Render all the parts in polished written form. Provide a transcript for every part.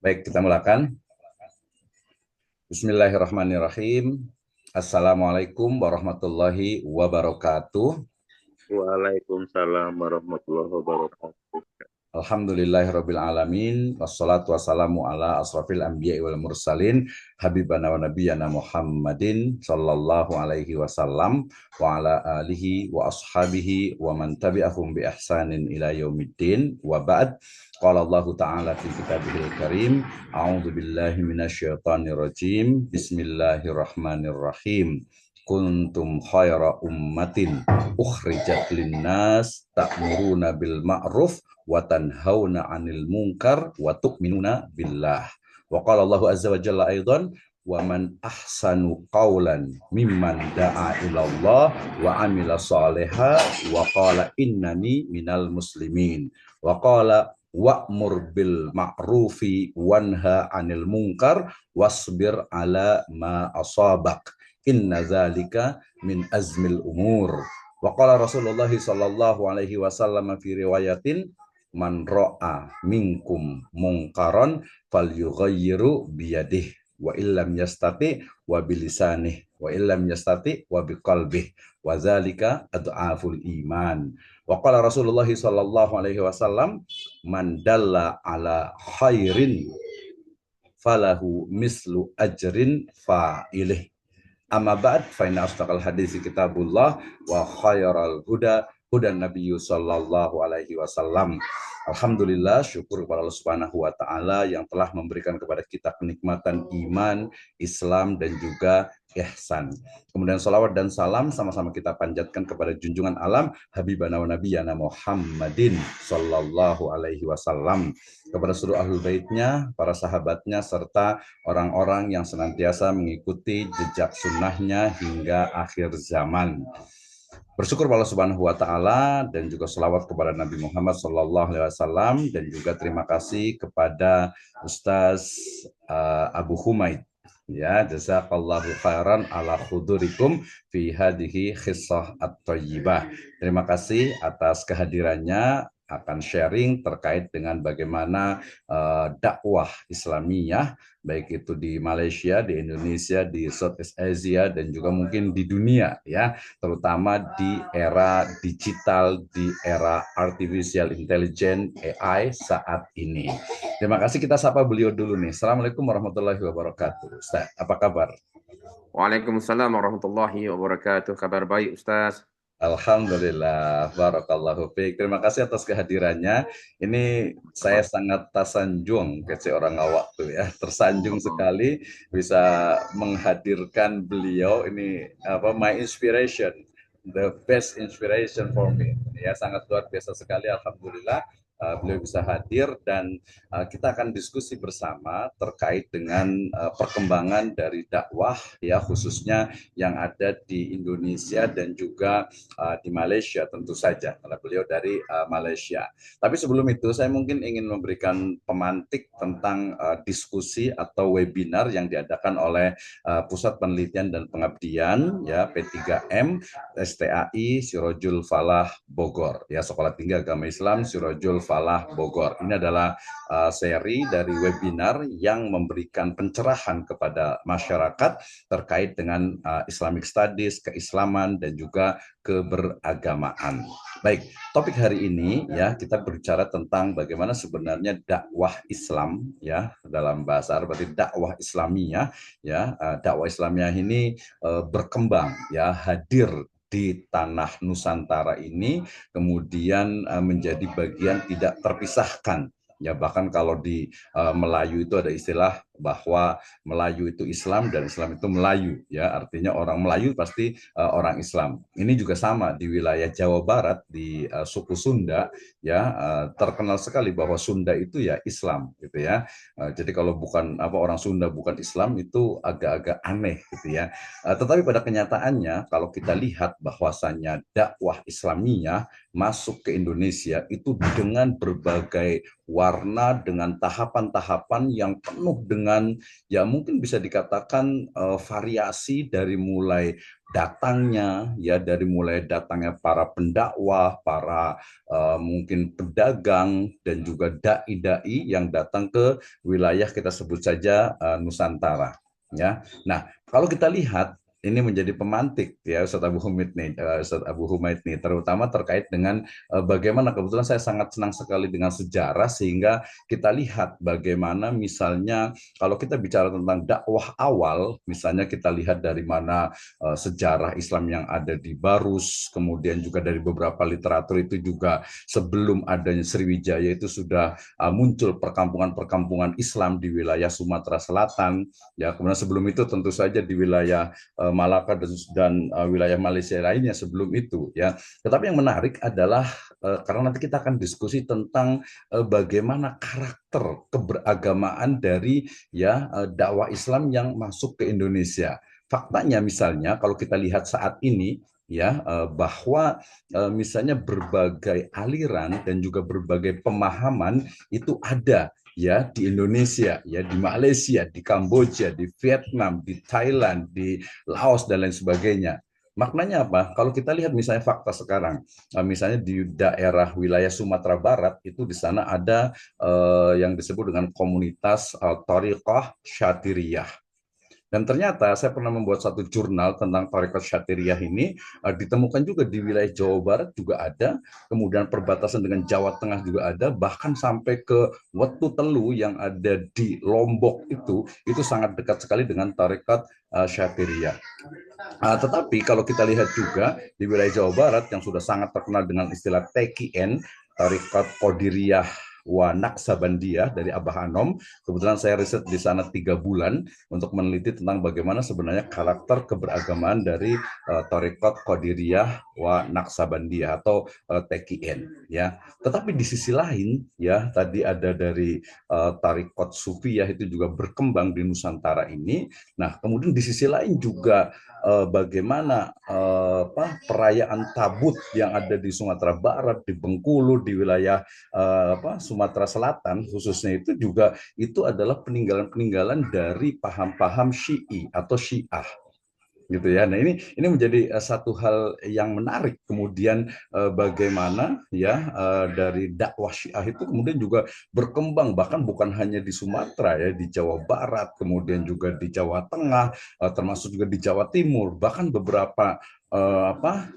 Baik, kita mulakan. Bismillahirrahmanirrahim. Assalamualaikum warahmatullahi wabarakatuh. Waalaikumsalam warahmatullahi wabarakatuh. Alhamdulillahirabbil alamin. Wassalatu wassalamu ala asrafil anbiya'i wal mursalin habibana wa nabiyyana Muhammadin sallallahu alaihi wasallam wa ala alihi wa ashabihi wa man tabi'ahum bi ihsanin ila yaumiddin wa ba'd. Qala Allah ta'ala fi kitabihil karim, a'udzu billahi minasyaitonir rajim. Bismillahirrahmanirrahim. Kuntum khaira ummatin ukhrijat linnas ta'muruna bil ma'ruf wa tanhauna 'anil munkar wa tu'minuna billah. Wa qala Allahu azza wa jalla aidan wa man ahsanu qawlan mimman da'a ila Allah wa 'amila shalihan wa qala innani minal muslimin. Wa qala wa'mur bil ma'rufi wanha 'anil munkar wasbir 'ala ma asabak. Inna zalika min azmil umur. Wa qala Rasulullah sallallahu alaihi wasallam fi riwayatin man ra'a minkum munkaran falyughayyiru biyadihi wa illam yastati wa bilisanih wa illam yastati wa biqalbih wa zalika ad'aful iman. Wa qala Rasulullah sallallahu alaihi wasallam man dalla ala khairin falahu mislu ajrin fa'ilih. Amma ba'd fa inna asdaqal hadits kitabullah wa khairal huda hudan nabiyyu sallallahu alaihi wasallam. Alhamdulillah, syukur kepada Allah Subhanahu wa taala yang telah memberikan kepada kita kenikmatan iman, Islam dan juga ihsan. Kemudian salawat dan salam sama-sama kita panjatkan kepada junjungan alam habibana wa nabiyyana Muhammadin sallallahu alaihi wasallam, kepada seluruh ahlul baitnya, para sahabatnya serta orang-orang yang senantiasa mengikuti jejak sunnahnya hingga akhir zaman. Bersyukur kepada Allah Subhanahu wa taala dan juga selawat kepada Nabi Muhammad sallallahu alaihi wasallam, dan juga terima kasih kepada Ustaz Abu Humaid, ya, jazakallahu khairan ala khudurikum fi hadhihi khissah at-thayyibah. Terima kasih atas kehadirannya, akan sharing terkait dengan bagaimana dakwah Islamiyah, baik itu di Malaysia, di Indonesia, di Southeast Asia, dan juga mungkin di dunia, ya, terutama di era digital, di era artificial intelligence AI saat ini. Terima kasih, kita sapa beliau dulu nih. Assalamualaikum warahmatullahi wabarakatuh. Ustaz, apa kabar? Waalaikumsalam warahmatullahi wabarakatuh. Kabar baik, Ustaz. Alhamdulillah, barakallahu fiik. Terima kasih atas kehadirannya. Ini saya sangat tersanjung, kece orang awak tuh ya, tersanjung sekali bisa menghadirkan beliau. Ini apa, my inspiration, the best inspiration for me. Ya, sangat luar biasa sekali. Alhamdulillah, beliau bisa hadir dan kita akan diskusi bersama terkait dengan perkembangan dari dakwah, ya, khususnya yang ada di Indonesia dan juga di Malaysia tentu saja, karena beliau dari Malaysia. Tapi sebelum itu saya mungkin ingin memberikan pemantik tentang diskusi atau webinar yang diadakan oleh Pusat Penelitian dan Pengabdian, ya, P3M STAI Sirojul Falah Bogor, ya, Sekolah Tinggi Agama Islam Sirojul Falah Bogor. Ini adalah seri dari webinar yang memberikan pencerahan kepada masyarakat terkait dengan Islamic Studies, keislaman dan juga keberagamaan. Baik, topik hari ini, ya, kita berbicara tentang bagaimana sebenarnya dakwah Islam, ya, dalam bahasa Arab berarti dakwah Islamiyah, ya. Dakwah Islamiyah ini berkembang, ya, hadir di tanah Nusantara ini, kemudian menjadi bagian tidak terpisahkan. Ya, bahkan kalau di Melayu itu ada istilah bahwa Melayu itu Islam dan Islam itu Melayu, ya, artinya orang Melayu pasti orang Islam. Ini juga sama di wilayah Jawa Barat, di suku Sunda, ya, terkenal sekali bahwa Sunda itu ya Islam, gitu ya. Jadi kalau bukan apa, orang Sunda bukan Islam itu agak-agak aneh, gitu ya. Tetapi pada kenyataannya kalau kita lihat bahwasannya dakwah Islamiyah masuk ke Indonesia itu dengan berbagai warna, dengan tahapan-tahapan yang penuh dengan dengan ya mungkin bisa dikatakan variasi dari mulai datangnya ya, dari mulai datangnya para pendakwah, para mungkin pedagang dan juga dai-dai yang datang ke wilayah kita sebut saja Nusantara ya. Nah, kalau kita lihat ini menjadi pemantik ya Ustadz Abu Humaid nih, terutama terkait dengan bagaimana, kebetulan saya sangat senang sekali dengan sejarah, sehingga kita lihat bagaimana misalnya kalau kita bicara tentang dakwah awal, misalnya kita lihat dari mana sejarah Islam yang ada di Barus, kemudian juga dari beberapa literatur itu juga sebelum adanya Sriwijaya itu sudah muncul perkampungan-perkampungan Islam di wilayah Sumatera Selatan ya. Kemudian sebelum itu tentu saja di wilayah Malaka dan wilayah Malaysia lainnya sebelum itu ya. Tetapi yang menarik adalah karena nanti kita akan diskusi tentang bagaimana karakter keberagamaan dari ya dakwah Islam yang masuk ke Indonesia. Faktanya misalnya kalau kita lihat saat ini ya bahwa misalnya berbagai aliran dan juga berbagai pemahaman itu ada ya di Indonesia, ya di Malaysia, di Kamboja, di Vietnam, di Thailand, di Laos dan lain sebagainya. Maknanya apa? Kalau kita lihat misalnya fakta sekarang, misalnya di daerah wilayah Sumatera Barat itu di sana ada yang disebut dengan komunitas Thariqah Syatiriyah. Dan ternyata saya pernah membuat satu jurnal tentang Tarekat Syatiriyah ini, ditemukan juga di wilayah Jawa Barat juga ada, kemudian perbatasan dengan Jawa Tengah juga ada, bahkan sampai ke Wetu Telu yang ada di Lombok itu sangat dekat sekali dengan Tarekat Syatiriyah. Tetapi kalau kita lihat juga di wilayah Jawa Barat yang sudah sangat terkenal dengan istilah TKN, Tarekat Qadiriyah wa Naqsabandiyah dari Abah Anom. Kebetulan saya riset di sana 3 bulan untuk meneliti tentang bagaimana sebenarnya karakter keberagamaan dari Tarekat Qadiriyah wa Naqsabandiyah atau TKN ya. Tetapi di sisi lain ya, tadi ada dari Tarekat Sufiyah itu juga berkembang di Nusantara ini. Nah, kemudian di sisi lain juga bagaimana perayaan Tabut yang ada di Sumatera Barat, di Bengkulu, di wilayah Sumatera Selatan khususnya itu adalah peninggalan-peninggalan dari paham-paham Syi'i atau Syiah gitu ya. Nah, ini menjadi satu hal yang menarik. Kemudian bagaimana ya dari dakwah Syiah itu kemudian juga berkembang, bahkan bukan hanya di Sumatera ya, di Jawa Barat, kemudian juga di Jawa Tengah, termasuk juga di Jawa Timur, bahkan beberapa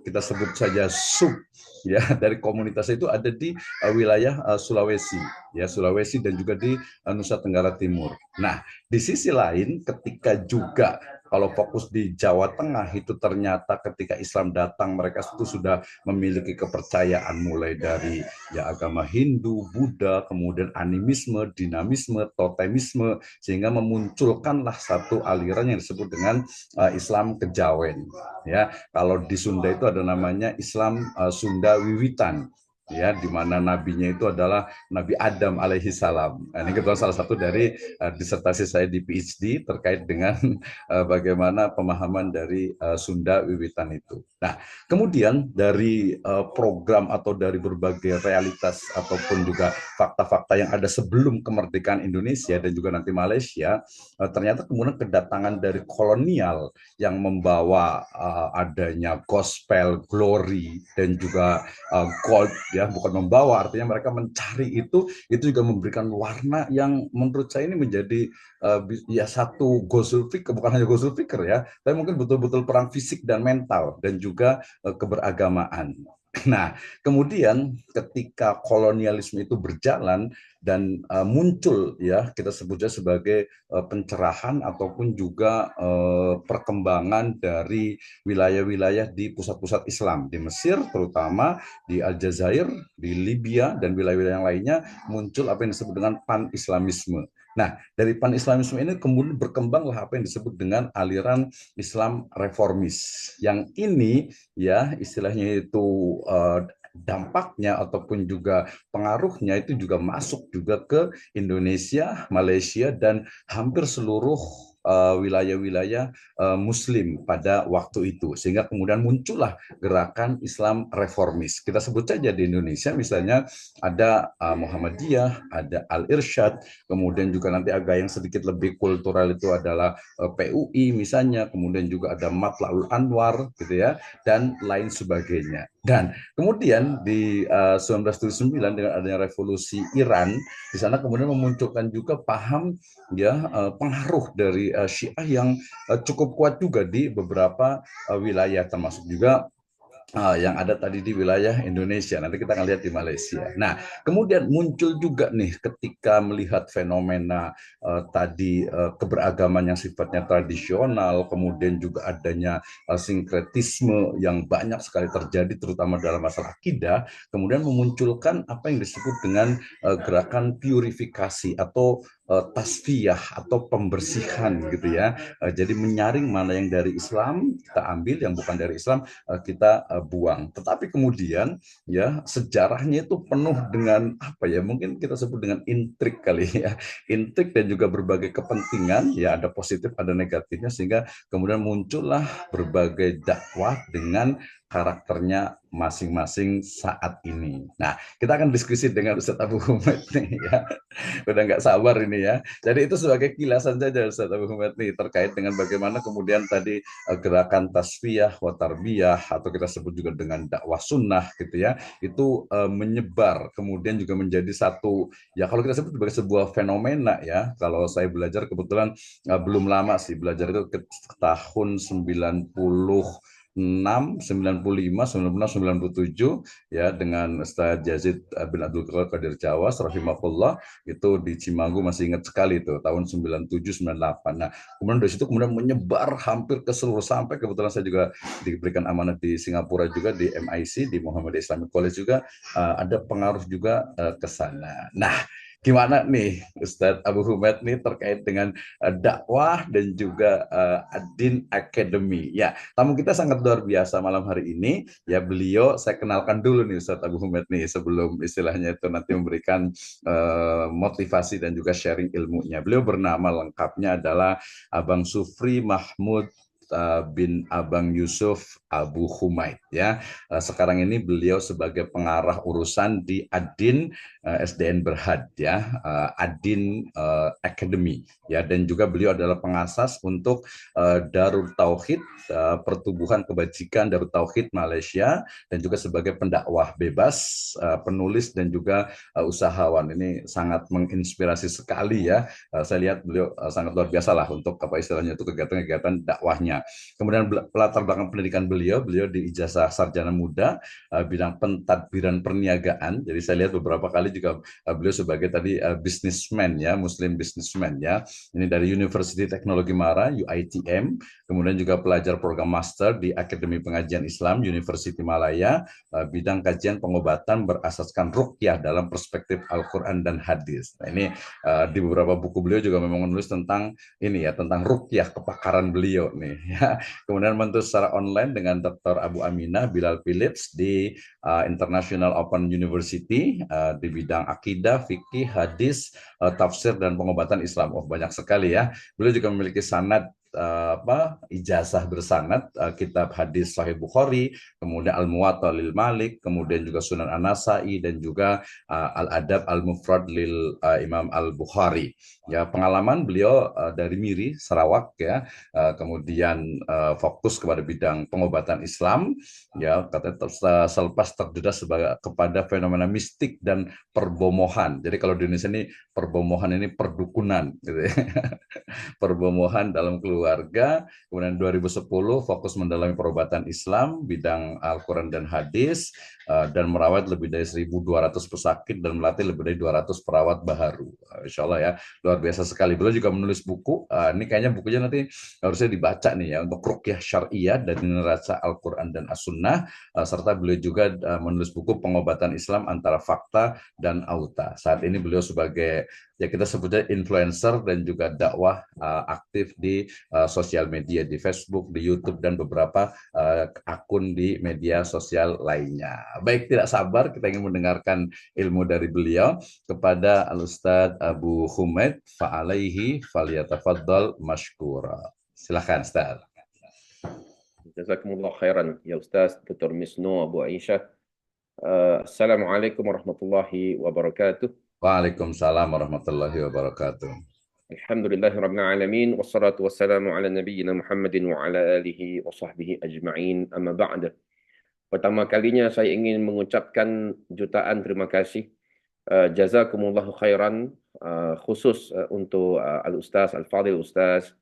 kita sebut saja sub ya dari komunitas itu ada di wilayah Sulawesi ya, Sulawesi dan juga di Nusa Tenggara Timur. Nah, di sisi lain ketika juga kalau fokus di Jawa Tengah itu ternyata ketika Islam datang mereka itu sudah memiliki kepercayaan mulai dari ya agama Hindu, Buddha, kemudian animisme, dinamisme, totemisme, sehingga memunculkanlah satu aliran yang disebut dengan Islam Kejawen. Ya, kalau di Sunda itu ada namanya Islam Sunda Wiwitan. Ya, di mana nabinya itu adalah Nabi Adam alaihi salam. Ini kebetulan salah satu dari disertasi saya di PhD terkait dengan bagaimana pemahaman dari Sunda Wiwitan itu. Nah, kemudian dari program atau dari berbagai realitas ataupun juga fakta-fakta yang ada sebelum kemerdekaan Indonesia dan juga nanti Malaysia, ternyata kemudian kedatangan dari kolonial yang membawa adanya gospel, glory, dan juga gold ya, bukan membawa, artinya mereka mencari itu juga memberikan warna yang menurut saya ini menjadi ya satu Ghazul Fikr, bukan hanya Ghazul Fikr ya, tapi mungkin betul-betul perang fisik dan mental dan juga keberagamaan. Nah, kemudian ketika kolonialisme itu berjalan dan muncul ya kita sebutnya sebagai pencerahan ataupun juga perkembangan dari wilayah-wilayah di pusat-pusat Islam di Mesir, terutama di Aljazair, di Libya dan wilayah-wilayah yang lainnya, muncul apa yang disebut dengan pan-islamisme. Nah, dari pan-islamisme ini kemudian berkembanglah apa yang disebut dengan aliran Islam reformis. Yang ini ya istilahnya itu dampaknya ataupun juga pengaruhnya itu juga masuk juga ke Indonesia, Malaysia dan hampir seluruh wilayah-wilayah Muslim pada waktu itu, sehingga kemudian muncullah gerakan Islam reformis. Kita sebut saja di Indonesia misalnya ada Muhammadiyah, ada Al-Irsyad, kemudian juga nanti agak yang sedikit lebih kultural itu adalah PUI misalnya, kemudian juga ada Matlaul Anwar gitu ya, dan lain sebagainya. Dan kemudian di 1979 dengan adanya revolusi Iran, di sana kemudian memunculkan juga paham ya pengaruh dari Syiah yang cukup kuat juga di beberapa wilayah, termasuk juga yang ada tadi di wilayah Indonesia. Nanti kita akan lihat di Malaysia. Nah, kemudian muncul juga nih ketika melihat fenomena tadi keberagaman yang sifatnya tradisional, kemudian juga adanya sinkretisme yang banyak sekali terjadi, terutama dalam masalah akidah, kemudian memunculkan apa yang disebut dengan gerakan purifikasi atau tasfiyah atau pembersihan gitu ya. Jadi menyaring mana yang dari Islam kita ambil, yang bukan dari Islam kita buang. Tetapi kemudian ya sejarahnya itu penuh dengan apa ya, mungkin kita sebut dengan intrik kali ya, intrik dan juga berbagai kepentingan, ya ada positif ada negatifnya, sehingga kemudian muncullah berbagai dakwah dengan karakternya masing-masing saat ini. Nah, kita akan diskusi dengan Ustadz Abu Humaid nih ya. Udah nggak sabar ini ya. Jadi itu sebagai kilasan saja Ustadz Abu Humaid nih terkait dengan bagaimana kemudian tadi gerakan tasfiyah, watarbiyah, atau kita sebut juga dengan dakwah sunnah gitu ya, itu menyebar, kemudian juga menjadi satu, ya kalau kita sebut sebagai sebuah fenomena ya. Kalau saya belajar kebetulan belum lama sih, belajar itu ke tahun 96, 95, 96, 97 ya, dengan Ustaz Yazid bin Abdul Qadir Jawas rahimahullah, itu di Cimanggu, masih ingat sekali itu tahun 97 98. Nah, kemudian dari situ kemudian menyebar hampir ke seluruh, sampai kebetulan saya juga diberikan amanat di Singapura juga di MIC, di Muhammadiyah Islamic College juga ada pengaruh juga ke sana. Nah, gimana nih Ustadz Abu Humaid nih terkait dengan dakwah dan juga Ad-Din Academy. Ya, tamu kita sangat luar biasa malam hari ini. Ya, beliau saya kenalkan dulu nih Ustadz Abu Humaid nih sebelum istilahnya itu nanti memberikan motivasi dan juga sharing ilmunya. Beliau bernama lengkapnya adalah Abang Sufri Mahmud bin Abang Yusuf Abu Humaid ya. Sekarang ini beliau sebagai pengarah urusan di Ad-Din SDN Berhad ya, Ad-Din Academy ya, dan juga beliau adalah pengasas untuk Darul Tauhid, Pertubuhan Kebajikan Darul Tauhid Malaysia, dan juga sebagai pendakwah bebas, penulis dan juga usahawan. Ini sangat menginspirasi sekali ya. Saya lihat beliau sangat luar biasa lah untuk apa istilahnya itu kegiatan-kegiatan dakwahnya. Kemudian latar belakang pendidikan beliau di ijazah sarjana muda bidang pentadbiran perniagaan. Jadi saya lihat beberapa kali juga beliau sebagai tadi businessman ya, Muslim businessman ya. Ini dari University Teknologi Mara UITM, kemudian juga pelajar program master di Akademi Pengajian Islam University Malaya, bidang kajian pengobatan berasaskan ruqyah dalam perspektif Al-Quran dan hadis. Nah, ini di beberapa buku beliau juga memang menulis tentang ini ya, tentang ruqyah, kepakaran beliau nih ya. Kemudian menulis secara online dengan Dr. Abu Aminah Bilal Philips di International Open University di bidang akidah, fikih, hadis, tafsir dan pengobatan Islam. Oh, banyak sekali ya. Beliau juga memiliki sanad ijazah bersanad kitab hadis Sahih Bukhari, kemudian Al-Muwatta lil Malik, kemudian juga Sunan An-Nasai, dan juga Al-Adab Al-Mufrad lil Imam Al-Bukhari. Ya, pengalaman beliau dari Miri, Sarawak ya, kemudian fokus kepada bidang pengobatan Islam ya, katanya selepas terdedas kepada fenomena mistik dan perbomohan. Jadi kalau di Indonesia ini perbomohan ini perdukunan gitu ya. Perbomohan dalam keluarga. Kemudian 2010 fokus mendalami perobatan Islam, bidang Al-Quran dan hadis, dan merawat lebih dari 1.200 pesakit dan melatih lebih dari 200 perawat baharu. Insya Allah ya, luar biasa sekali. Beliau juga menulis buku, ini kayaknya bukunya nanti harusnya dibaca nih ya, untuk ruqyah syariah dan neraca Al-Quran dan As-Sunnah, serta beliau juga menulis buku pengobatan Islam antara fakta dan auta. Saat ini beliau sebagai ya kita sebutnya influencer dan juga dakwah aktif di sosial media, di Facebook, di YouTube, dan beberapa akun di media sosial lainnya. Baik, tidak sabar kita ingin mendengarkan ilmu dari beliau. Kepada Al-Ustadz Abu Humaid, fa'alaihi falyatafaddal mashkura. Silakan, Ustaz. Jazakumullah khairan, ya Ustaz Dr. Misno Abu Aisyah. Assalamualaikum warahmatullahi wabarakatuh. Waalaikumsalam warahmatullahi wabarakatuh. Alhamdulillahirabbil alamin wassalatu wassalamu ala nabiyyina Muhammadin wa ala alihi wa sahbihi ajma'in. Amma ba'd. Pertama kalinya saya ingin mengucapkan jutaan terima kasih, jazakumullahu khairan, khusus untuk Al-Ustaz Al-Fadil Ustaz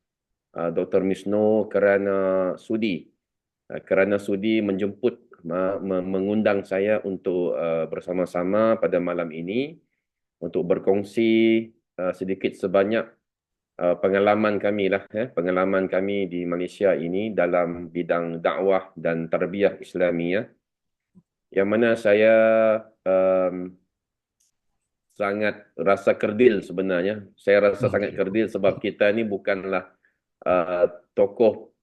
Dr. Misno kerana sudi menjemput, mengundang saya untuk bersama-sama pada malam ini untuk berkongsi sedikit sebanyak pengalaman kami pengalaman kami di Malaysia ini dalam bidang dakwah dan tarbiyah Islamiyah, yang mana saya sangat rasa kerdil sebenarnya. Saya rasa sangat kerdil sebab kita ni bukanlah tokoh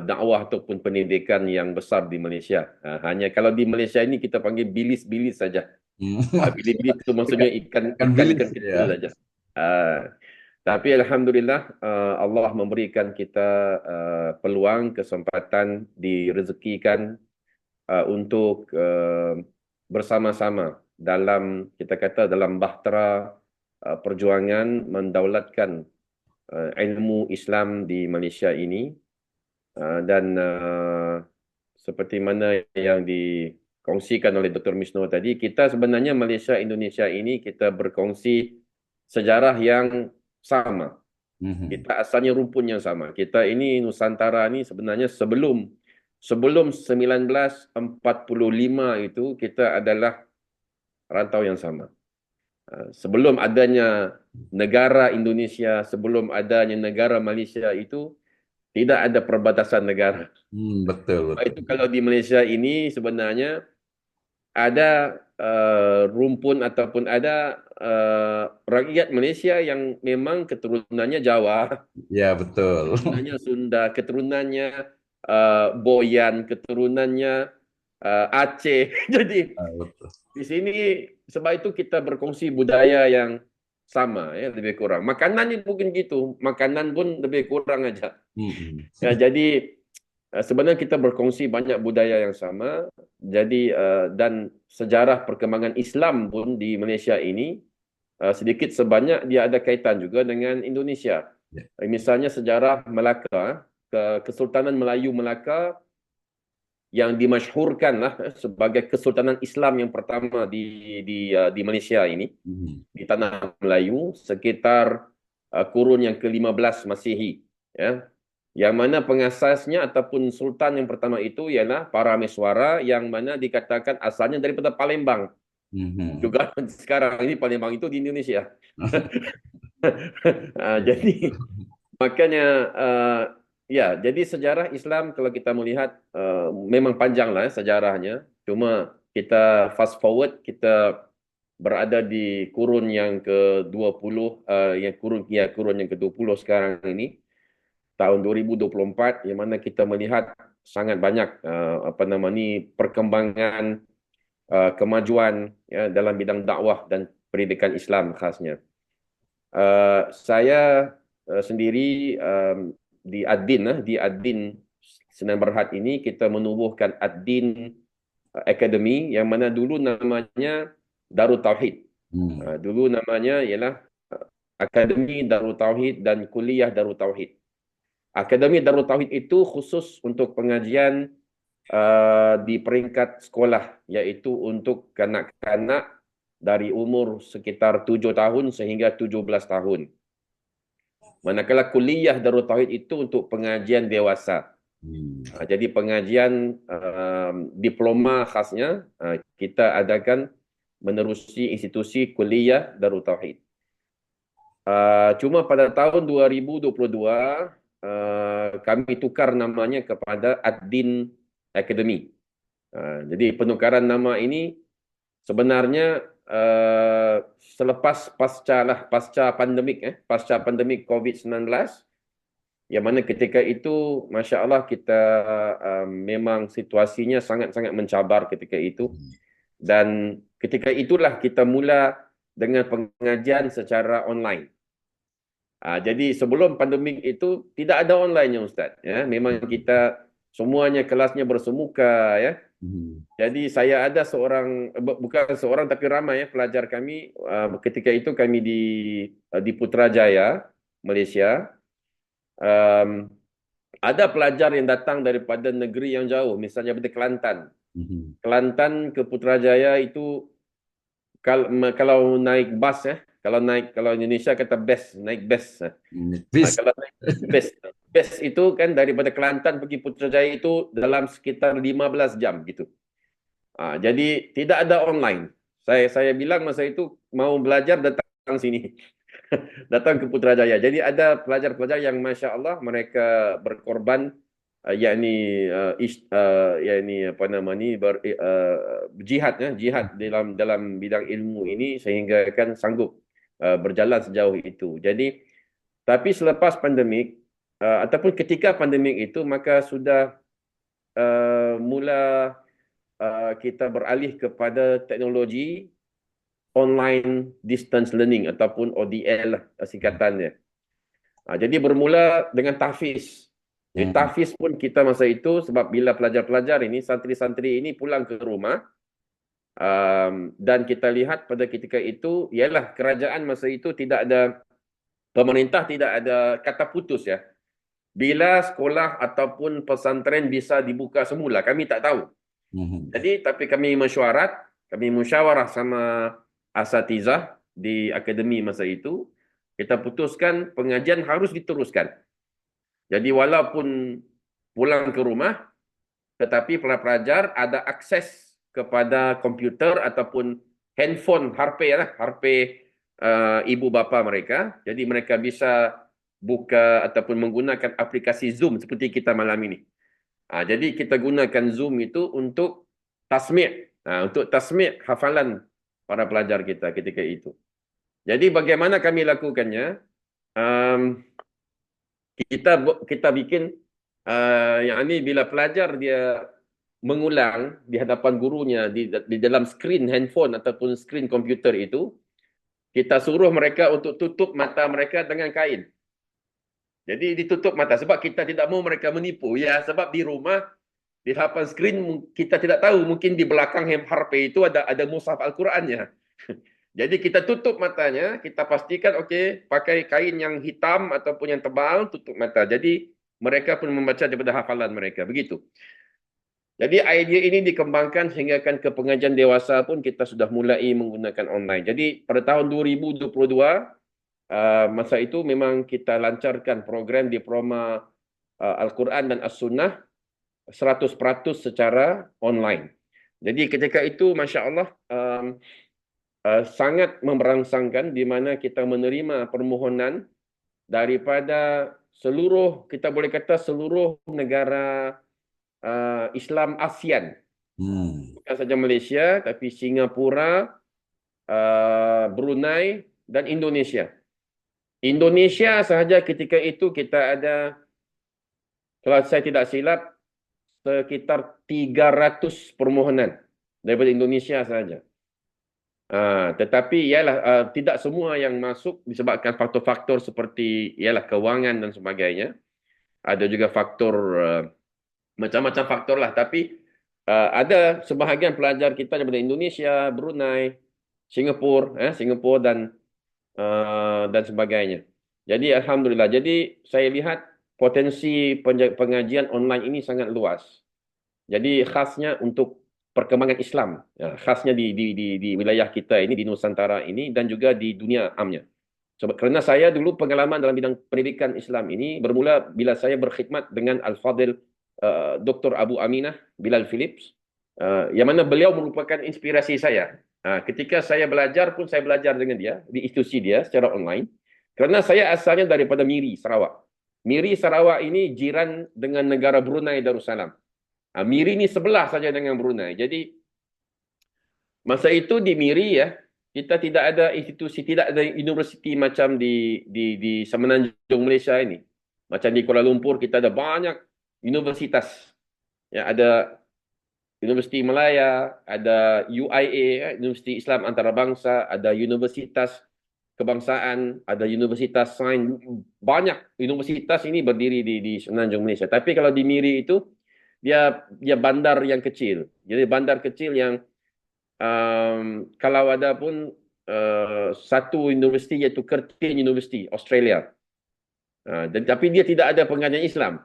dakwah ataupun pendidikan yang besar di Malaysia. Hanya kalau di Malaysia ini kita panggil bilis-bilis saja. Bilis-bilis itu maksudnya ikan bilis kecil ya. saja. Tapi alhamdulillah Allah memberikan kita peluang, kesempatan, direzekikan untuk bersama-sama dalam, kita kata, dalam bahtera perjuangan mendaulatkan ilmu Islam di Malaysia ini. Dan seperti mana yang dikongsikan oleh Dr. Misno tadi, kita sebenarnya Malaysia Indonesia ini kita berkongsi sejarah yang sama. Kita asalnya rumpun yang sama. Kita ini Nusantara ini sebenarnya sebelum 1945 itu kita adalah rantau yang sama. Sebelum adanya negara Indonesia, sebelum adanya negara Malaysia itu tidak ada perbatasan negara. Betul. Itu kalau di Malaysia ini sebenarnya ada rumpun ataupun ada rakyat Malaysia yang memang keturunannya Jawa, Ya, betul. keturunannya Sunda, keturunannya Boyan, keturunannya Aceh. Jadi Betul. di sini sebab itu kita berkongsi budaya yang sama, ya, lebih kurang. Makanannya mungkin gitu, makanan pun lebih kurang aja. Ya, jadi sebenarnya kita berkongsi banyak budaya yang sama. Jadi dan sejarah perkembangan Islam pun di Malaysia ini sedikit sebanyak dia ada kaitan juga dengan Indonesia. Ya. Misalnya sejarah Melaka, Kesultanan Melayu Melaka yang dimasyhurkan sebagai Kesultanan Islam yang pertama di Malaysia ini, di tanah Melayu, sekitar kurun yang ke-15 Masihi, ya. Yang mana pengasasnya ataupun sultan yang pertama itu ialah Parameswara, yang mana dikatakan asalnya daripada Palembang. Juga sekarang ini Palembang itu di Indonesia. Jadi makanya ya, jadi sejarah Islam kalau kita melihat memang panjanglah sejarahnya. Cuma kita fast forward, kita berada di kurun yang ke-20, kurun yang ke-20 sekarang ini, tahun 2024, yang mana kita melihat sangat banyak perkembangan, kemajuan, ya, dalam bidang dakwah dan pendidikan Islam khasnya. Saya sendiri di Ad-Din Sdn Bhd ini kita menubuhkan Ad-Din Academy, yang mana dulu namanya Darut Tauhid. Dulu namanya ialah Akademi Darut Tauhid dan Kuliah Darut Tauhid. Akademi Darut Tauhid itu khusus untuk pengajian di peringkat sekolah, iaitu untuk kanak-kanak dari umur sekitar 7 tahun sehingga 17 tahun. Manakala kuliah Darut Tauhid itu untuk pengajian dewasa. Jadi pengajian diploma khasnya kita adakan menerusi institusi kuliah Darut Tauhid. Cuma pada tahun 2022 kami tukar namanya kepada Ad-Din Academy. Jadi penukaran nama ini sebenarnya selepas pasca pandemik COVID-19, yang mana ketika itu Masya Allah kita memang situasinya sangat-sangat mencabar ketika itu, dan ketika itulah kita mula dengan pengajian secara online. Jadi sebelum pandemik itu tidak ada online-nya Ustaz. Ya, memang kita semuanya kelasnya bersemuka ya. Jadi saya ada bukan seorang tapi ramai ya pelajar kami ketika itu kami di Putrajaya, Malaysia. Um, ada pelajar yang datang daripada negeri yang jauh, misalnya dari Kelantan. Kelantan ke Putrajaya itu kalau naik bas ya, kalau Indonesia kata bus, naik bus. Bis. Kalau naik bus itu kan daripada Kelantan pergi Putrajaya itu dalam sekitar 15 jam gitu. Jadi tidak ada online. Saya bilang masa itu mau belajar datang sini. Datang ke Putrajaya. Jadi ada pelajar-pelajar yang Masya Allah mereka berkorban yakni apa nama ni jihad ya, jihad dalam bidang ilmu ini sehingga kan sanggup berjalan sejauh itu. Jadi tapi selepas pandemik ataupun ketika pandemik itu maka sudah mula kita beralih kepada teknologi online distance learning ataupun ODL lah singkatannya. Jadi bermula dengan tahfiz. Jadi tahfiz pun kita masa itu sebab bila pelajar-pelajar ini, santri-santri ini pulang ke rumah dan kita lihat pada ketika itu ialah kerajaan masa itu tidak ada, pemerintah tidak ada kata putus ya. Bila sekolah ataupun pesantren bisa dibuka semula, kami tak tahu. Jadi tapi kami musyawarah sama asatizah di akademi masa itu, kita putuskan pengajian harus diteruskan. Jadi walaupun pulang ke rumah, tetapi para pelajar ada akses kepada komputer ataupun handphone, HP ibu bapa mereka. Jadi mereka bisa buka ataupun menggunakan aplikasi Zoom seperti kita malam ini. Jadi kita gunakan Zoom itu untuk tasmi' hafalan para pelajar kita ketika itu. Jadi bagaimana kami lakukannya? Kita bikin yang ini bila pelajar dia mengulang di hadapan gurunya di dalam skrin handphone ataupun skrin komputer itu, kita suruh mereka untuk tutup mata mereka dengan kain. Jadi ditutup mata sebab kita tidak mau mereka menipu ya, sebab di rumah di hadapan skrin kita tidak tahu mungkin di belakang HP itu ada mushaf Al-Qurannya. Jadi kita tutup matanya, kita pastikan pakai kain yang hitam ataupun yang tebal, tutup mata. Jadi mereka pun membaca daripada hafalan mereka, begitu. Jadi idea ini dikembangkan sehingga kan ke pengajian dewasa pun kita sudah mulai menggunakan online. Jadi pada tahun 2022 masa itu memang kita lancarkan program diploma Al-Quran dan As-Sunnah 100% secara online. Jadi ketika itu Masya Allah sangat memberangsangkan di mana kita menerima permohonan daripada seluruh, kita boleh kata seluruh negara Islam ASEAN. Bukan saja Malaysia, tapi Singapura, Brunei dan Indonesia. Indonesia sahaja ketika itu kita ada, kalau saya tidak silap, sekitar 300 permohonan daripada Indonesia sahaja. Tetapi ialah tidak semua yang masuk disebabkan faktor-faktor seperti ialah kewangan dan sebagainya. Ada juga faktor macam-macam faktor lah. Tapi ada sebahagian pelajar kita daripada Indonesia, Brunei, Singapura dan sebagainya. Jadi alhamdulillah. Jadi saya lihat potensi pengajian online ini sangat luas. Jadi khasnya untuk perkembangan Islam, khasnya di wilayah kita ini, di Nusantara ini dan juga di dunia amnya. Kerana saya dulu pengalaman dalam bidang pendidikan Islam ini bermula bila saya berkhidmat dengan Al-Fadil Dr. Abu Aminah Bilal Philips, yang mana beliau merupakan inspirasi saya. Ketika saya belajar pun saya belajar dengan dia di institusi dia secara online. Kerana saya asalnya daripada Miri, Sarawak. Miri, Sarawak ini jiran dengan negara Brunei Darussalam. Miri ini sebelah saja dengan Brunei. Jadi masa itu di Miri ya, kita tidak ada institusi, tidak ada universiti macam di Semenanjung Malaysia ini. Macam di Kuala Lumpur kita ada banyak universitas. Ya, ada Universiti Malaya, ada UIA, Universiti Islam Antarabangsa, ada Universitas Kebangsaan, ada Universitas Sains. Banyak universitas ini berdiri di Semenanjung Malaysia. Tapi kalau di Miri itu, dia bandar yang kecil. Jadi bandar kecil yang kalau ada pun satu universiti iaitu Curtin University, Australia. Tapi dia tidak ada pengajian Islam.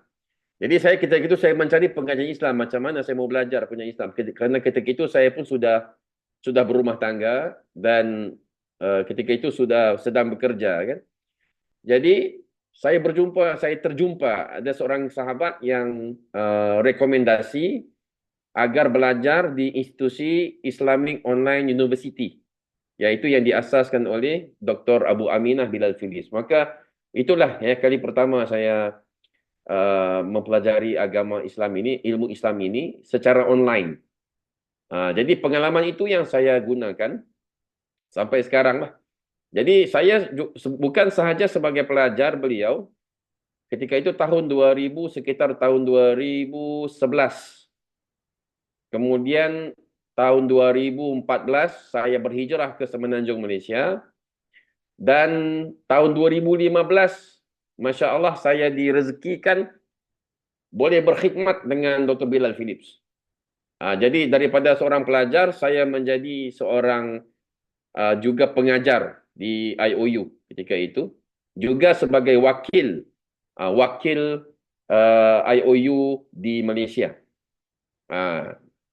Jadi ketika itu saya mencari pengajian Islam, macam mana saya mau belajar pengajian Islam. Kerana ketika itu saya pun sudah berumah tangga dan ketika itu sudah sedang bekerja, kan. Jadi saya terjumpa ada seorang sahabat yang rekomendasi agar belajar di institusi Islamic Online University, iaitu yang diasaskan oleh Dr. Abu Aminah Bilal Filis. Maka itulah ya kali pertama saya mempelajari agama Islam ini, ilmu Islam ini secara online. Jadi pengalaman itu yang saya gunakan sampai sekarang lah. Jadi saya bukan sahaja sebagai pelajar beliau, ketika itu tahun 2000, sekitar tahun 2011. Kemudian tahun 2014 saya berhijrah ke Semenanjung Malaysia. Dan tahun 2015, Masya Allah, saya direzekikan boleh berkhidmat dengan Dr. Bilal Philips. Jadi daripada seorang pelajar, saya menjadi seorang juga pengajar di IOU ketika itu. Juga sebagai wakil IOU di Malaysia.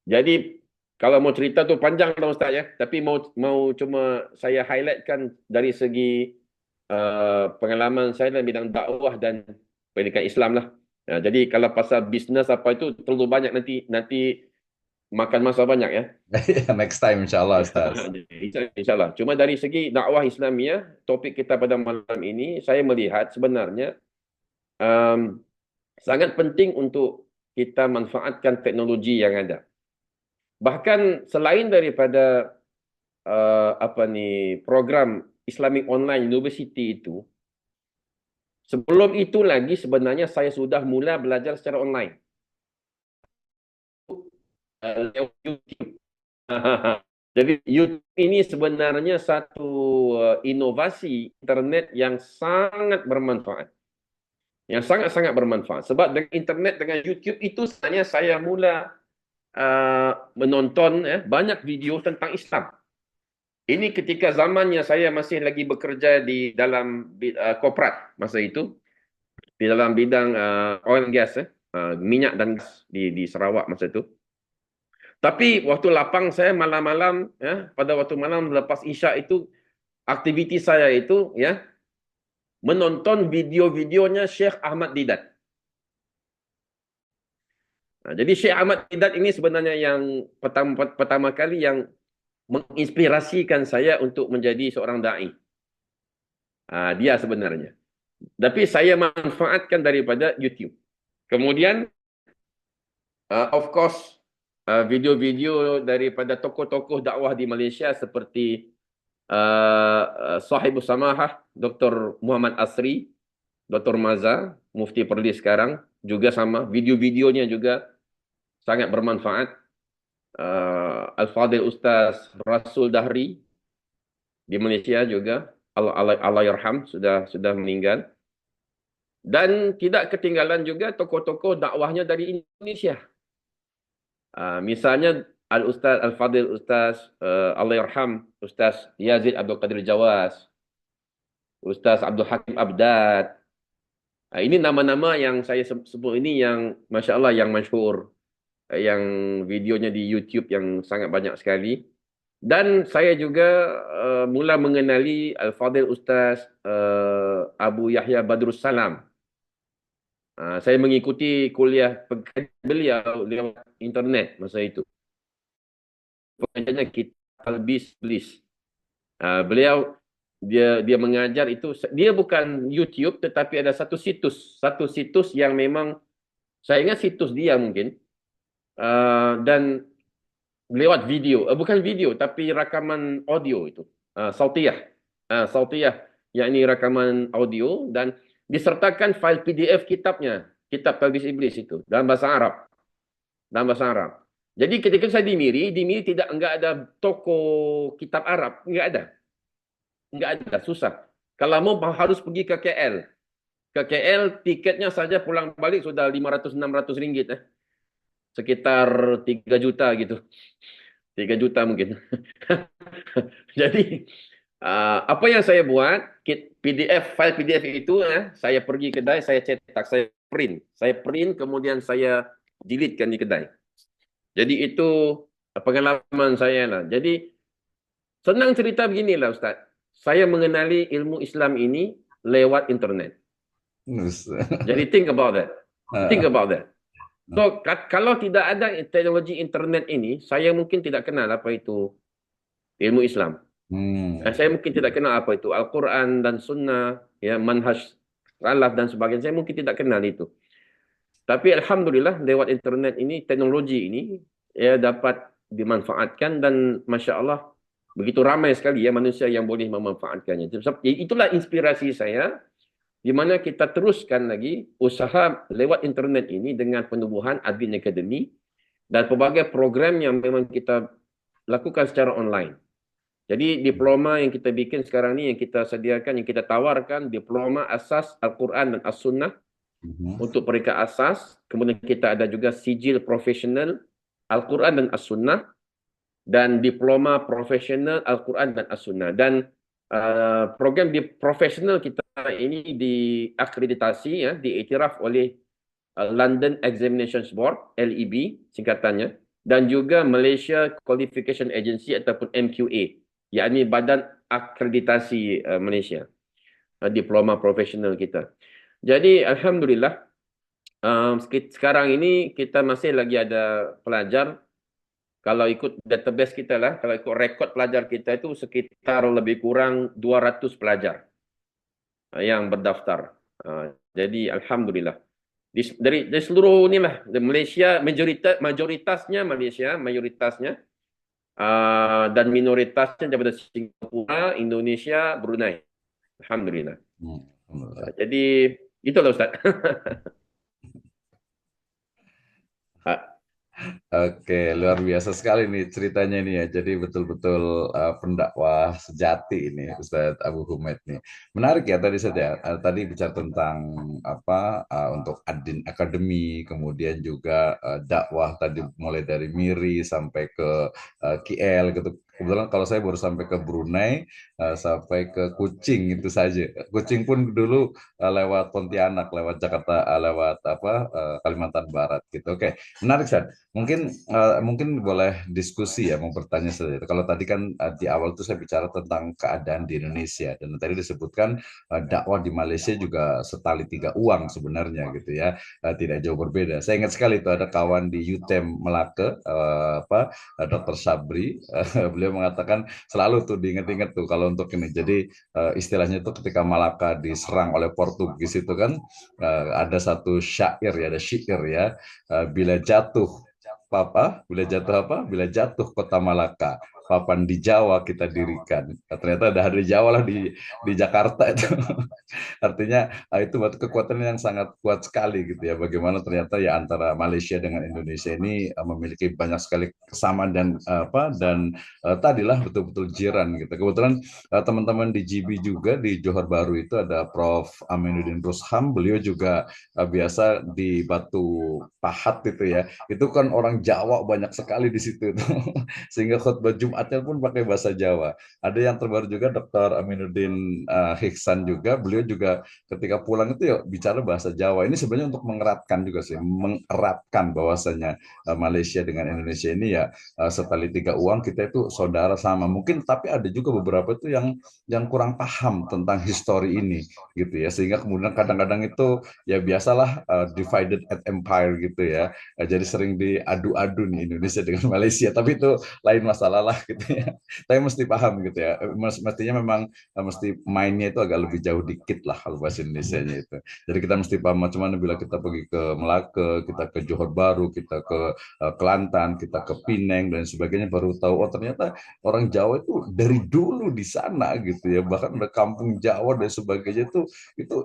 Jadi kalau mau cerita tu panjang lah Ustaz ya. Tapi mau cuma saya highlightkan dari segi pengalaman saya dalam bidang dakwah dan pendidikan Islam lah. Jadi kalau pasal bisnes apa itu terlalu banyak, nanti makan masa banyak ya. Next time insyaAllah Ustaz. InsyaAllah. Cuma dari segi dakwah Islamiah, topik kita pada malam ini, saya melihat sebenarnya sangat penting untuk kita manfaatkan teknologi yang ada. Bahkan selain daripada program Islamic Online University itu, sebelum itu lagi sebenarnya saya sudah mula belajar secara online. Lewat YouTube. Jadi YouTube ini sebenarnya satu inovasi internet yang sangat bermanfaat. Yang sangat-sangat bermanfaat. Sebab dengan internet, dengan YouTube itu sebenarnya saya mula menonton banyak video tentang Islam. Ini ketika zamannya saya masih lagi bekerja di dalam korporat masa itu, di dalam bidang oil and gas, minyak dan gas di Sarawak masa itu. Tapi waktu lapang saya malam-malam, pada waktu malam lepas Isyak itu, aktiviti saya itu menonton video-videonya Syekh Ahmad Didat. Jadi Syekh Ahmad Didat ini sebenarnya yang pertama kali yang menginspirasikan saya untuk menjadi seorang da'i. Dia sebenarnya. Tapi saya manfaatkan daripada YouTube. Kemudian, of course, video-video daripada tokoh-tokoh dakwah di Malaysia seperti Sahibus Samahah, Dr. Muhammad Asri, Dr. Maza, Mufti Perlis sekarang, juga sama. Video-videonya juga sangat bermanfaat. Al-Fadhil Ustaz Rasul Dahri di Malaysia juga, Allahyarham, sudah meninggal. Dan tidak ketinggalan juga tokoh-tokoh dakwahnya dari Indonesia. Misalnya Al-Ustaz Al-Fadhil Ustaz Allahyarham, Ustaz Yazid Abdul Qadir Jawas, Ustaz Abdul Hakim Abdad. Ini nama-nama yang saya sebut ini yang Masya Allah yang masyhur, yang videonya di YouTube yang sangat banyak sekali. Dan saya juga mula mengenali Al-Fadhil Ustaz Abu Yahya Badrus Salam. Saya mengikuti kuliah beliau lewat internet masa itu. Pengajarnya Kitab Al-Bislis. Beliau dia mengajar itu, dia bukan YouTube tetapi ada satu situs yang memang saya ingat situs dia mungkin, dan lewat video, bukan video tapi rakaman audio itu. sautiyah. Sautiyah, yakni rakaman audio, dan disertakan fail PDF kitabnya, kitab Talbis Iblis itu dalam bahasa Arab, dalam bahasa Arab. Jadi ketika saya di Miri enggak ada toko kitab Arab, enggak ada, susah. Kalau mau harus pergi ke KL. Ke KL tiketnya saja pulang balik sudah 500-600 ringgit, sekitar 3 juta gitu. 3 juta mungkin. Jadi apa yang saya buat, file PDF itu, saya pergi kedai, saya cetak, saya print, kemudian saya delete-kan di kedai. Jadi itu pengalaman saya lah. Jadi senang cerita beginilah Ustaz. Saya mengenali ilmu Islam ini lewat internet. Jadi think about that. Think about that. So kalau tidak ada teknologi internet ini, saya mungkin tidak kenal apa itu ilmu Islam. Saya mungkin tidak kenal apa itu Al-Quran dan Sunnah, ya, manhaj salaf dan sebagainya. Saya mungkin tidak kenal itu. Tapi alhamdulillah lewat internet ini, teknologi ini ya dapat dimanfaatkan, dan masya Allah begitu ramai sekali ya manusia yang boleh memanfaatkannya. Itulah inspirasi saya, di mana kita teruskan lagi usaha lewat internet ini dengan penubuhan Adin Academy dan pelbagai program yang memang kita lakukan secara online. Jadi diploma yang kita bikin sekarang ni, yang kita sediakan, yang kita tawarkan, diploma asas Al-Quran dan As-Sunnah untuk peringkat asas. Kemudian kita ada juga sijil profesional Al-Quran dan As-Sunnah, dan diploma profesional Al-Quran dan As-Sunnah. Dan program di profesional kita ini diakreditasi, ya, diiktiraf oleh London Examinations Board, LEB singkatannya, dan juga Malaysia Qualification Agency ataupun MQA, yakni Badan Akreditasi Malaysia, diploma profesional kita. Jadi alhamdulillah sekarang ini kita masih lagi ada pelajar. Kalau ikut database kita lah, kalau ikut rekod pelajar kita itu sekitar lebih kurang 200 pelajar yang berdaftar. Jadi alhamdulillah dari seluruh inilah Malaysia, mayoritasnya Malaysia, dan minoritasnya daripada Singapura, Indonesia, Brunei. Alhamdulillah. Jadi itulah Ustaz. Oke, luar biasa sekali nih ceritanya nih ya. Jadi betul-betul pendakwah sejati ini Ustadz Abu Humaid nih. Menarik ya tadi saja. Tadi bicara tentang apa untuk Adin Academy, kemudian juga dakwah tadi mulai dari Miri sampai ke KL gitu. Kebetulan kalau saya baru sampai ke Brunei, sampai ke Kucing itu saja. Kucing pun dulu lewat Pontianak, lewat Jakarta, lewat apa Kalimantan Barat gitu. Oke, menarik Ustadz. Mungkin boleh diskusi ya, mau bertanya saja. Kalau tadi kan di awal tuh saya bicara tentang keadaan di Indonesia, dan tadi disebutkan dakwah di Malaysia juga setali tiga uang sebenarnya gitu ya, tidak jauh berbeda. Saya ingat sekali itu ada kawan di UTM Melaka, Dr. Sabri, beliau mengatakan selalu tuh diingat-ingat tuh kalau untuk ini. Jadi istilahnya itu ketika Malaka diserang oleh Portugis itu kan ada satu syair ya, ada syair ya, bila jatuh bila jatuh bila jatuh kota Malaka, papan di Jawa kita dirikan. Ternyata ada di Jawa lah, di Jakarta itu. Artinya itu batu kekuatan yang sangat kuat sekali gitu ya. Bagaimana ternyata ya antara Malaysia dengan Indonesia ini memiliki banyak sekali kesamaan dan tadilah betul-betul jiran gitu. Kebetulan teman-teman di GB juga di Johor Bahru itu ada Prof. Aminuddin Rusham. Beliau juga biasa di Batu Pahat itu ya. Itu kan orang Jawa banyak sekali di situ tuh. Sehingga khutbah Jumatnya pun pakai bahasa Jawa. Ada yang terbaru juga Dr. Aminuddin Hiksan juga, beliau juga ketika pulang itu ya bicara bahasa Jawa. Ini sebenarnya untuk mengeratkan juga sih, mengeratkan bahwasanya Malaysia dengan Indonesia ini ya setali tiga uang, kita itu saudara sama. Mungkin tapi ada juga beberapa itu yang kurang paham tentang histori ini gitu ya, sehingga kemudian kadang-kadang itu ya biasalah divided at empire gitu ya. Jadi sering diadu-adu nih Indonesia dengan Malaysia, tapi itu lain masalah lah. gitu ya. Tapi mesti paham gitu ya. Mestinya memang mesti mainnya itu agak lebih jauh dikit lah kalau bahasa Indonesianya itu. Jadi kita mesti paham macam mana bila kita pergi ke Melaka, kita ke Johor Bahru, kita ke Kelantan, kita ke Pineng dan sebagainya, baru tahu oh ternyata orang Jawa itu dari dulu di sana gitu ya. Bahkan ada kampung Jawa dan sebagainya itu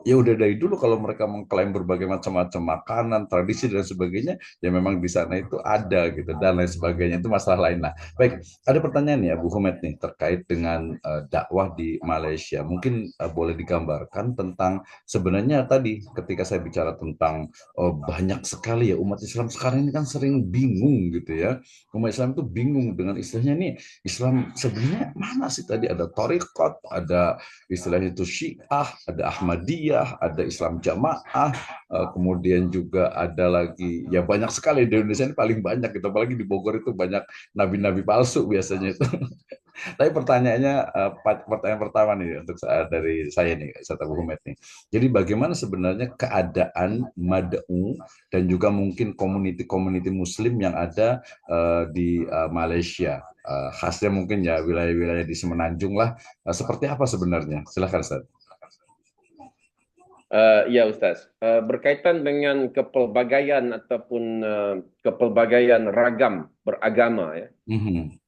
ya udah dari dulu kalau mereka mengklaim berbagai macam-macam makanan, tradisi dan sebagainya, ya memang di sana itu ada gitu dan lain sebagainya, itu masalah lain lah. Baik, ada pertanyaan ya Bu Humet nih terkait dengan dakwah di Malaysia. Mungkin boleh digambarkan tentang sebenarnya tadi ketika saya bicara tentang banyak sekali ya umat Islam sekarang ini kan sering bingung gitu ya. Umat Islam itu bingung dengan istilahnya nih, Islam sebenarnya mana sih, tadi ada Thariqat, ada istilahnya itu Syiah, ada Ahmadiyah, ada Islam Jamaah, kemudian juga ada lagi ya banyak sekali di Indonesia ini paling banyak gitu, apalagi di Bogor itu banyak nabi-nabi palsu biasanya itu. Tapi pertanyaannya pertanyaan pertama nih untuk dari saya nih, Ustaz Abu Humed nih. Jadi bagaimana sebenarnya keadaan Mad'u dan juga mungkin komuniti-komuniti Muslim yang ada di Malaysia? Khasnya mungkin ya wilayah-wilayah di Semenanjung lah. Seperti apa sebenarnya? Silahkan Ustaz. Ya Ustaz, berkaitan dengan kepelbagaian ataupun kepelbagaian ragam beragama ya. Mhm.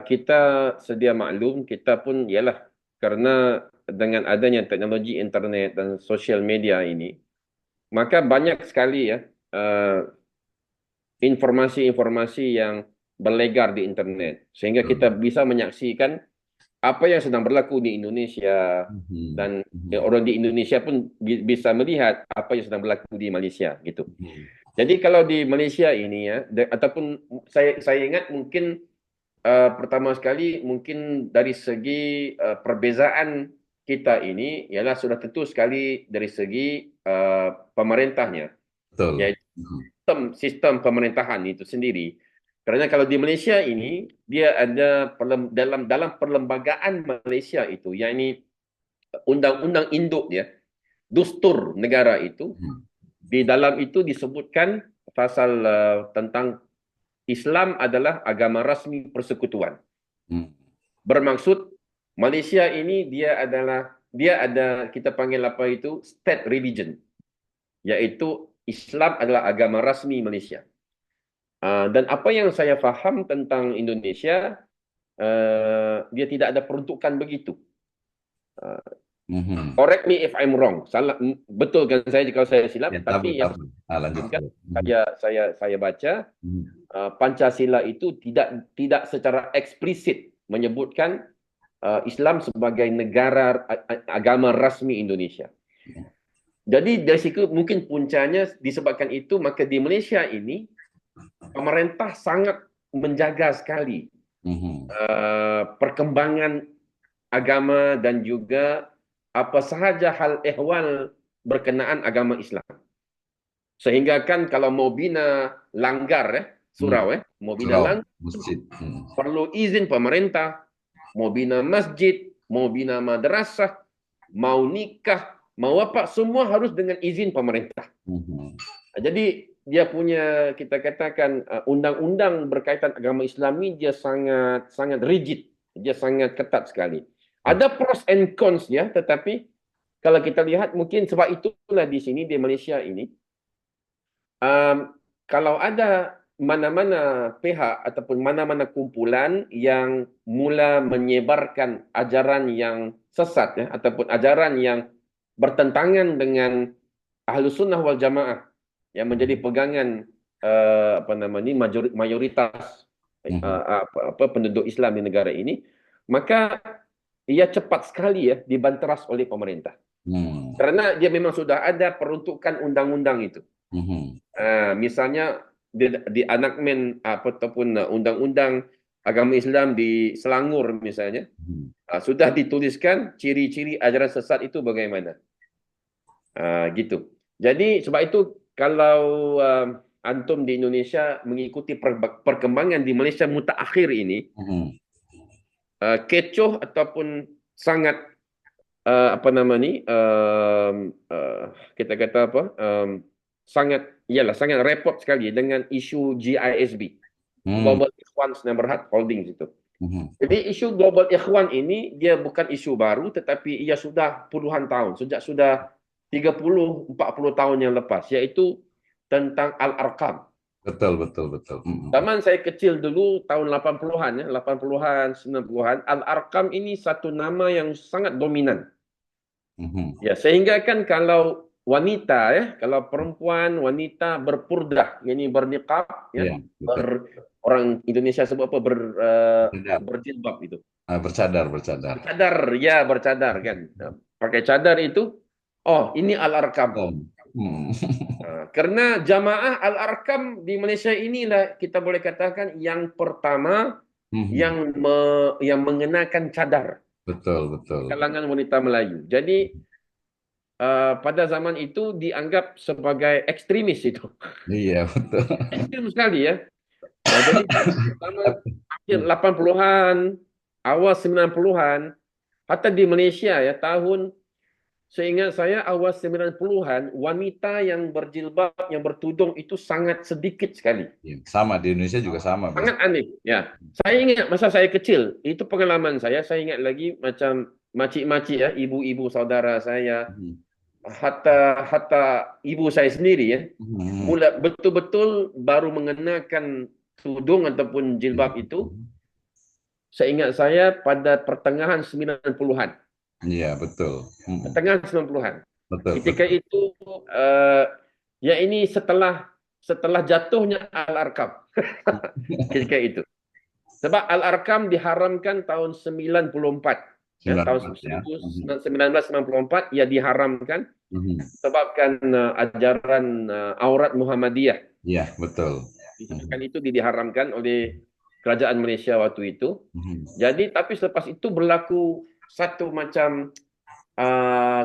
Kita sedia maklum, kita pun ialah karena dengan adanya teknologi internet dan sosial media ini, maka banyak sekali ya informasi-informasi yang berlegar di internet sehingga kita bisa menyaksikan apa yang sedang berlaku di Indonesia Mhm. dan Mhm. orang di Indonesia pun bisa melihat apa yang sedang berlaku di Malaysia gitu. Mhm. Jadi kalau di Malaysia ini ya ataupun saya ingat mungkin pertama sekali mungkin dari segi perbezaan kita ini ialah sudah tentu sekali dari segi pemerintahnya, Betul. yaitu sistem pemerintahan itu sendiri. Karena kalau di Malaysia ini dia ada dalam perlembagaan Malaysia itu, yakni undang-undang induk dia, dustur negara itu, Mhm. di dalam itu disebutkan pasal tentang Islam adalah agama rasmi persekutuan. Mhm. Bermaksud Malaysia ini dia ada kita panggil apa itu state religion, yaitu Islam adalah agama rasmi Malaysia. Dan apa yang saya faham tentang Indonesia, dia tidak ada peruntukan begitu. Uh, Mhm. Correct me if I'm wrong. Salah, betul kan saya kalau saya Ya, silap. tabu, Tapi yang tabu. Lanjut. kan Mhm. saya baca Mhm. Pancasila itu tidak secara eksplisit menyebutkan Islam sebagai negara agama rasmi Indonesia. Jadi dari situ mungkin puncanya disebabkan itu maka di Malaysia ini pemerintah sangat menjaga sekali Mhm. perkembangan agama dan juga apa sahaja hal ehwal berkenaan agama Islam. Sehingga kan kalau mau bina langgar Mhm. surau mau bina Surau, langgar masjid. Mhm. perlu izin pemerintah, mau bina masjid, mau bina madrasah, mau nikah, mau apa semua harus dengan izin pemerintah. Mhm. Jadi dia punya kita katakan undang-undang berkaitan agama Islam ini dia sangat sangat rigid, dia sangat ketat sekali. Ada pros and cons ya, tetapi kalau kita lihat mungkin sebab itulah di sini di Malaysia ini kalau ada mana-mana pihak ataupun mana-mana kumpulan yang mula menyebarkan ajaran yang sesat ya ataupun ajaran yang bertentangan dengan Ahlus Sunnah wal Jamaah yang menjadi pegangan mayoritas Mhm. penduduk Islam di negara ini, maka ia cepat sekali ya dibanteras oleh pemerintah. Mhm. Karena dia memang sudah ada peruntukan undang-undang itu. Mhm. Misalnya di anakmen ataupun undang-undang agama Islam di Selangor misalnya, Mhm. sudah dituliskan ciri-ciri ajaran sesat itu bagaimana. Gitu. Jadi sebab itu kalau antum di Indonesia mengikuti perkembangan di Malaysia mutakhir ini, Mhm. kecoh ataupun sangat apa nama ni kita kata apa sangat repot sekali dengan isu GISB, Mhm. Global Ikhwan Neighborhood Holdings itu. Mhm. Jadi isu global ikhwan ini dia bukan isu baru tetapi ia sudah puluhan tahun, sejak sudah 30-40 tahun yang lepas, yaitu tentang Al-Arqam. Betul, betul, betul. Mhm. Zaman saya kecil dulu tahun 80-an ya, 80-an, 90-an, Al-Arqam ini satu nama yang sangat dominan. Mhm. Ya, sehingga kan kalau wanita ya, kalau perempuan wanita berpurdah, yakni berniqab ya, Iya, betul. orang Indonesia sebut apa Bercadar. berjilbab itu. Bercadar, bercadar. Bercadar, ya bercadar kan. Nah, pakai cadar itu, oh ini Al-Arqam. Mhm. Karena jamaah Al-Arqam di Malaysia inilah kita boleh katakan yang pertama Mhm. yang mengenakan cadar Betul, di betul. kalangan wanita Melayu. Jadi pada zaman itu dianggap sebagai ekstremis itu. Iya, betul. Ekstrim sekali ya. Jadi pertama akhir Mhm. 80-an, awal 90-an, hatta di Malaysia ya tahun seingat saya awal 90-an wanita yang berjilbab, yang bertudung itu sangat sedikit sekali. Iya, sama di Indonesia juga sama, Bos. Sangat aneh. Ya, saya ingat masa saya kecil, itu pengalaman saya ingat lagi macam makcik-makcik ya, ibu-ibu saudara saya, Mhm. hatta ibu saya sendiri ya, Mhm. mula betul-betul baru mengenakan tudung ataupun jilbab itu, seingat saya pada pertengahan 90-an. Iya, betul. Mhm. Pertengahan 90-an. Betul, Ketika betul. itu ya ini setelah jatuhnya Al-Arqam. Ketika itu. Sebab Al-Arqam diharamkan tahun 94. Ya, tahun 94 ya. Mhm. 1994 ia diharamkan Mhm. sebabkan ajaran aurat Muhammadiyah. Iya, betul. Mhm. Disebabkan itu diharamkan oleh kerajaan Malaysia waktu itu. Mhm. Jadi tapi selepas itu berlaku satu macam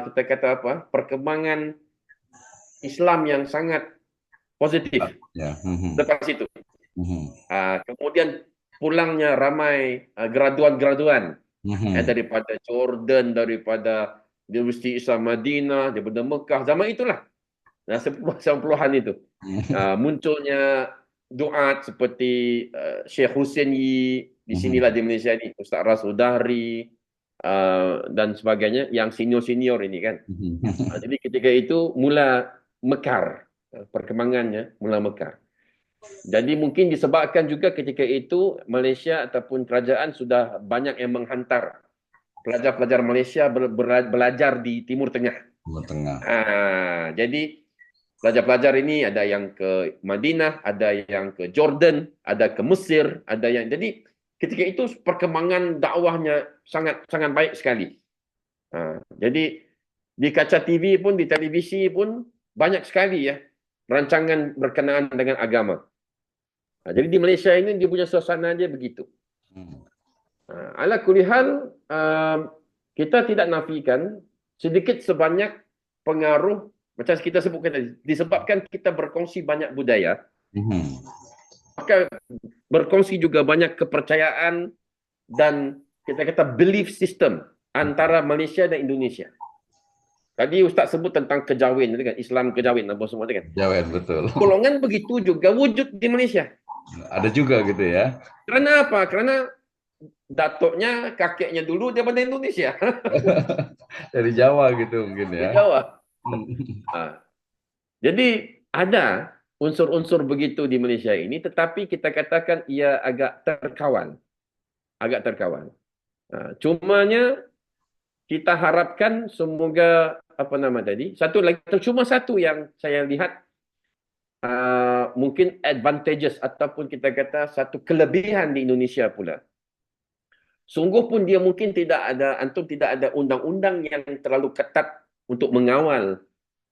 kita kata apa? Perkembangan Islam yang sangat positif Ya. Mhm. lepas itu. Mhm. Kemudian pulangnya ramai graduan-graduan Mhm. daripada Jordan, daripada Universiti Islam Madinah, daripada Mekah, zaman itulah. Nah, 90-an itu. Munculnya duat seperti Syekh Hussein Yi, di sinilah Mhm. di Malaysia ini, Ustaz Rasul Dahri, dan sebagainya, yang senior-senior ini kan. Mhm. Jadi ketika itu mula mekar, perkembangannya mula mekar. Jadi mungkin disebabkan juga ketika itu Malaysia ataupun kerajaan sudah banyak yang menghantar pelajar-pelajar Malaysia belajar di Timur Tengah. Timur Tengah. Jadi pelajar-pelajar ini ada yang ke Madinah, ada yang ke Jordan, ada ke Mesir, ada yang jadi ketika itu perkembangan dakwahnya sangat sangat baik sekali. Jadi di kaca TV pun, di televisi pun banyak sekali ya rancangan berkenaan dengan agama. Jadi di Malaysia ini dia punya suasana dia begitu. Mhm. Ala kulihal, kita tidak nafikan sedikit sebanyak pengaruh macam kita sebutkan tadi, disebabkan kita berkongsi banyak budaya, Mhm. maka berkongsi juga banyak kepercayaan dan kita kata belief system antara Malaysia dan Indonesia. Tadi Ustaz sebut tentang kejawen, kan? Islam kejawen, apa semua itu kan. Jawen, betul. Golongan begitu juga wujud di Malaysia. Ada juga gitu ya. Kerana apa? Kerana datuknya, kakeknya dulu daripada Indonesia. Dari Jawa gitu mungkin Di ya. Jawa. Mhm. Ah, Jadi ada unsur-unsur begitu di Malaysia ini, tetapi kita katakan ia agak terkawal. Agak terkawal. Cumanya kita harapkan semoga apa nama tadi, satu lagi, cuma satu yang saya lihat mungkin advantages ataupun kita kata satu kelebihan di Indonesia pula. Sungguh pun dia mungkin antum tidak ada undang-undang yang terlalu ketat untuk mengawal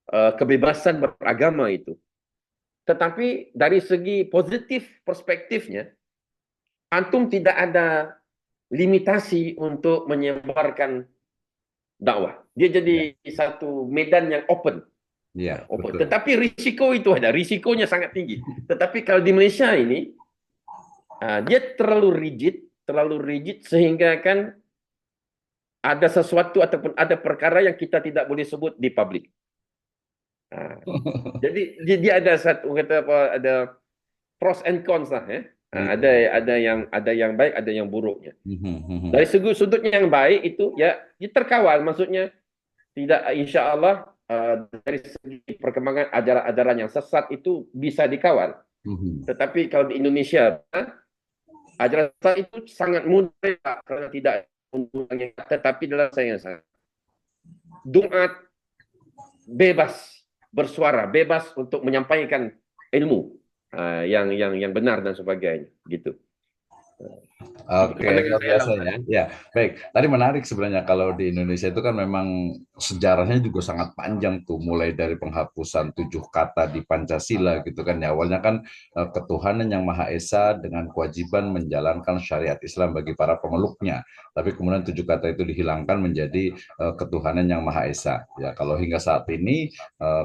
kebebasan beragama itu. Tetapi dari segi positif perspektifnya, antum tidak ada limitasi untuk menyebarkan dakwah. Dia Ya, jadi satu medan yang open. iya, Open. betul. Tetapi risiko itu ada, risikonya sangat tinggi. Tetapi kalau di Malaysia ini, dia terlalu rigid sehingga kan ada sesuatu ataupun ada perkara yang kita tidak boleh sebut di publik. Jadi dia ada satu kata apa, ada pros and cons lah. Ada yang baik, ada yang buruknya. Dari segi sudut yang baik itu ya dia terkawal, maksudnya tidak, insya Allah dari segi perkembangan ajaran-ajaran yang sesat itu bisa dikawal. Tetapi kalau di Indonesia ajaran sesat itu sangat mudah karena tidak mengurangi, tetapi dalam saya Jumat bebas bersuara, bebas untuk menyampaikan ilmu yang benar dan sebagainya, gitu. Oke, Pandangan luar saya lah biasa Ustaz. ya. Ya, baik. Tadi menarik sebenarnya kalau di Indonesia itu kan memang sejarahnya juga sangat panjang tuh, mulai dari penghapusan 7 kata di Pancasila gitu kan ya. Awalnya kan ketuhanan yang Maha Esa dengan kewajiban menjalankan syariat Islam bagi para pemeluknya. Tapi kemudian 7 kata itu dihilangkan menjadi ketuhanan yang Maha Esa. Ya, kalau hingga saat ini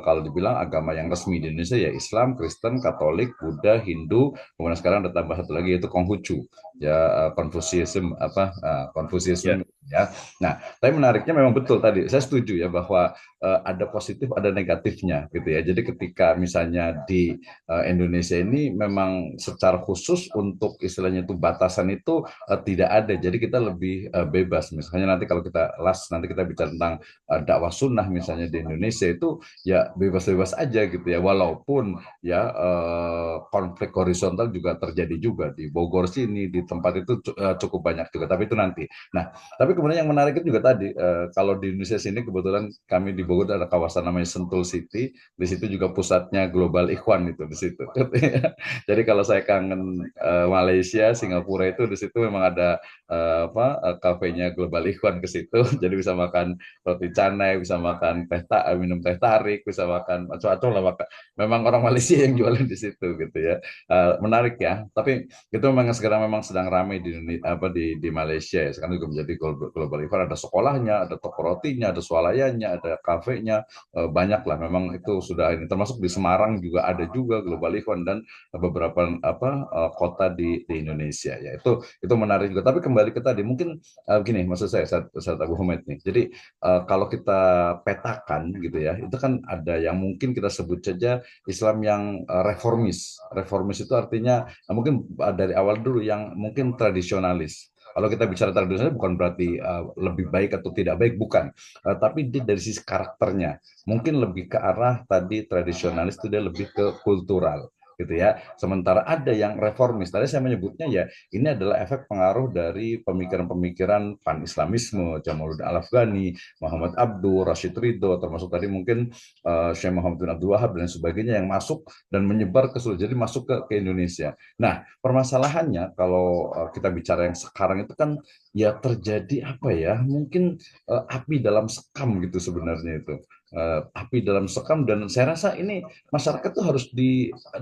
kalau dibilang agama yang resmi di Indonesia ya Islam, Kristen, Katolik, Buddha, Hindu, kemudian sekarang ada tambah satu lagi yaitu Konghucu ya, Konfusianisme Ya, ya. Nah, tapi menariknya memang betul tadi saya setuju ya bahwa ada positif ada negatifnya gitu ya. Jadi ketika misalnya di Indonesia ini memang secara khusus untuk istilahnya itu batasan itu tidak ada. Jadi kita lebih bebas. Misalnya nanti kalau kita nanti kita bicara tentang dakwah sunnah misalnya di Indonesia itu ya bebas-bebas aja gitu ya. Walaupun ya konflik horizontal juga terjadi juga di Bogor sini di tempat itu cukup banyak juga, tapi itu nanti. Nah, tapi kemudian yang menarik itu juga tadi kalau di Indonesia sini kebetulan kami di Bogor ada kawasan namanya Sentul City, di situ juga pusatnya Global Ikhwan itu di situ. Jadi kalau saya kangen Malaysia, Singapura itu di situ memang ada kafenya Global Ikhwan ke situ, jadi bisa makan roti canai, bisa makan minum teh tarik, bisa makan macam-macam lah. Memang orang Malaysia yang jualan di situ gitu ya. Menarik ya. Tapi itu memang sekarang memang sedang ramai di di Malaysia ya. Sekarang juga menjadi global event. Ada sekolahnya, ada toko rotinya, ada swalayannya, ada kafenya, banyak lah. Memang itu sudah ini. Termasuk di Semarang juga ada juga global event dan beberapa kota di Indonesia ya. Itu menarik juga. Tapi kembali ke tadi, mungkin begini maksud saya saat Abu Hamid nih. Jadi kalau kita petakan gitu ya, itu kan ada yang mungkin kita sebut saja Islam yang reformis. Reformis itu artinya mungkin dari awal dulu yang mungkin tradisionalis. Kalau kita bicara tradisionalis bukan berarti lebih baik atau tidak baik, bukan. Tapi dari sisi karakternya, mungkin lebih ke arah tadi tradisionalis itu dia lebih ke kultural gitu ya. Sementara ada yang reformis. Tadi saya menyebutnya ya ini adalah efek pengaruh dari pemikiran-pemikiran pan-Islamisme, Jamaluddin Al-Afghani, Muhammad Abduh, Rashid Ridho, termasuk tadi mungkin Syekh Muhammad bin Abdul Wahab dan sebagainya yang masuk dan menyebar ke seluruh, jadi masuk ke Indonesia. Nah, permasalahannya kalau kita bicara yang sekarang itu kan ya terjadi apa ya? Mungkin api dalam sekam gitu sebenarnya itu. Api dalam sekam dan saya rasa ini masyarakat tuh harus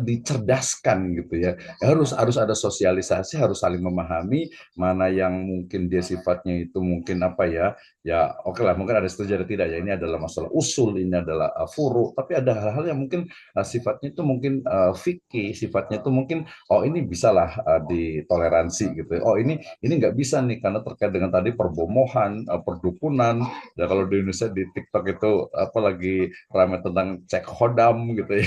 dicerdaskan gitu ya. Harus ada sosialisasi, harus saling memahami mana yang mungkin dia sifatnya itu mungkin apa ya, ya oke lah mungkin ada setuju ada tidak ya, ini adalah masalah usul, ini adalah furu, tapi ada hal-hal yang mungkin sifatnya itu mungkin fikih, sifatnya itu mungkin oh ini bisalah ditoleransi gitu, oh ini nggak bisa nih karena terkait dengan tadi perbomohan, perdukunan, ya kalau di Indonesia di TikTok itu apalagi ramai tentang cek hodam gitu ya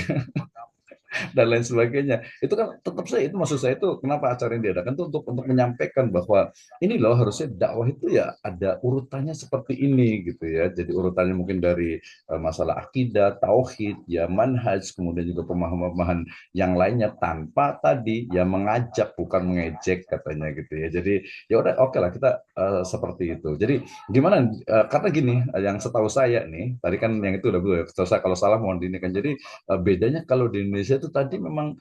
dan lain sebagainya. Itu kan tetap saya itu maksud saya itu kenapa acara ini diadakan itu untuk menyampaikan bahwa ini loh harusnya dakwah itu ya ada urutannya seperti ini gitu ya. Jadi urutannya mungkin dari masalah akidah, tauhid, ya manhaj, kemudian juga pemahaman-pemahaman yang lainnya tanpa tadi ya mengajak bukan mengejek katanya gitu ya. Jadi ya udah oke lah kita seperti itu. Jadi gimana karena gini yang setahu saya nih tadi kan yang itu udah gue setahu saya kalau salah mohon diingatkan. Jadi bedanya kalau di Indonesia itu tadi memang